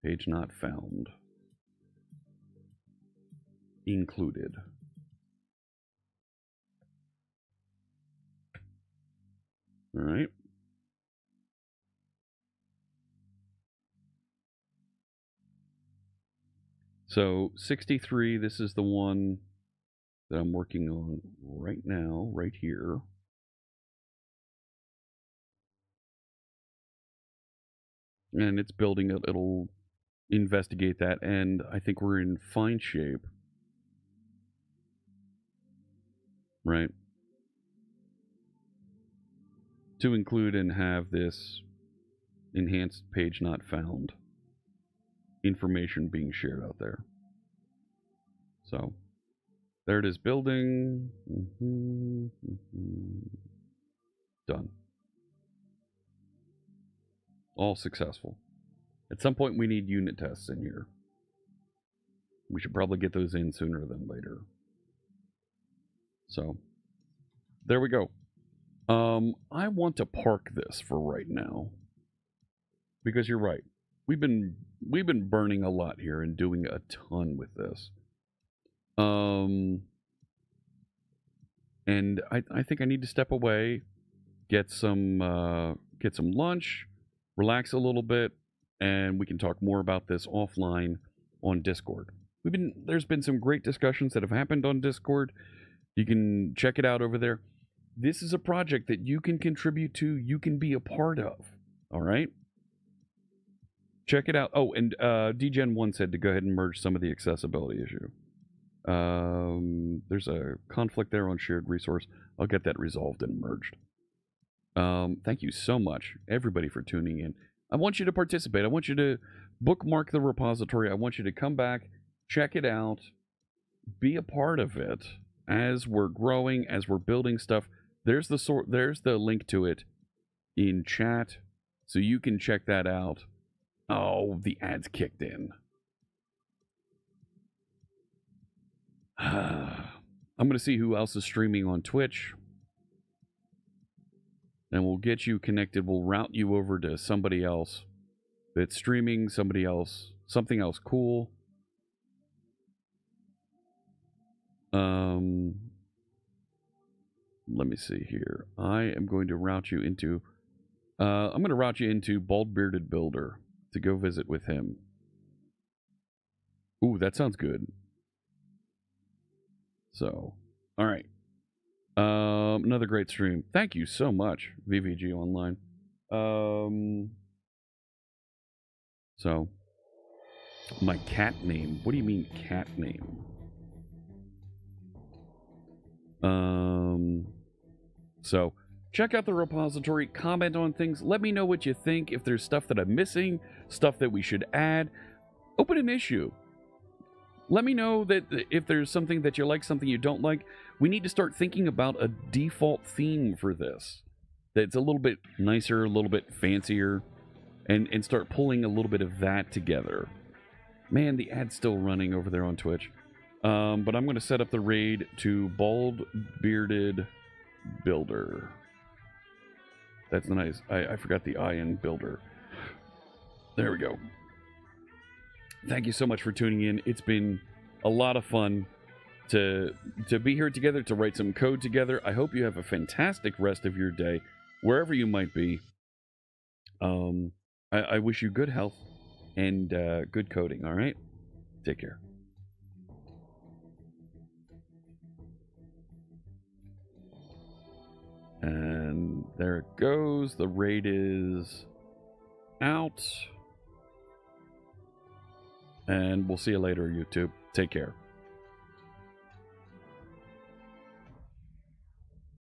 page not found included. All right. So 63, this is the one that I'm working on right now, right here. And it's building it. It'll investigate that, and I think we're in fine shape. Right? To include and have this enhanced page not found information being shared out there. So there it is, building. Done. All successful. At some point we need unit tests in here. We should probably get those in sooner than later. So there we go. I want to park this for right now, because you're right. We've been burning a lot here and doing a ton with this. And I think I need to step away, get some lunch, relax a little bit, and we can talk more about this offline on Discord. There's been some great discussions that have happened on Discord. You can check it out over there. This is a project that you can contribute to, you can be a part of. All right? Check it out. Oh, and DGen1 said to go ahead and merge some of the accessibility issue. There's a conflict there on shared resource. I'll get that resolved and merged. Thank you so much, everybody, for tuning in. I want you to participate. I want you to bookmark the repository. I want you to come back, check it out, be a part of it as we're growing, as we're building stuff. There's the link to it in chat, so you can check that out. Oh, the ads kicked in. I'm going to see who else is streaming on Twitch. And we'll get you connected. We'll route you over to somebody else that's streaming, something else cool. Let me see here. I am going to route you into Bald Bearded Builder to go visit with him. Ooh, that sounds good. So, All right. Another great stream. Thank you so much, VVG Online. So, my cat name. What do you mean cat name? So, check out the repository, comment on things, let me know what you think, if there's stuff that I'm missing, stuff that we should add. Open an issue. Let me know that if there's something that you like, something you don't like. We need to start thinking about a default theme for this. That's a little bit nicer, a little bit fancier, and start pulling a little bit of that together. Man, the ad's still running over there on Twitch. But I'm going to set up the raid to Bald Bearded Builder. That's nice. I forgot the I in Builder. There we go. Thank you so much for tuning in. It's been a lot of fun to be here together, to write some code together. I hope you have a fantastic rest of your day, wherever you might be. I wish you good health and good coding, all right? Take care. And there it goes. The raid is out. And we'll see you later, YouTube. Take care.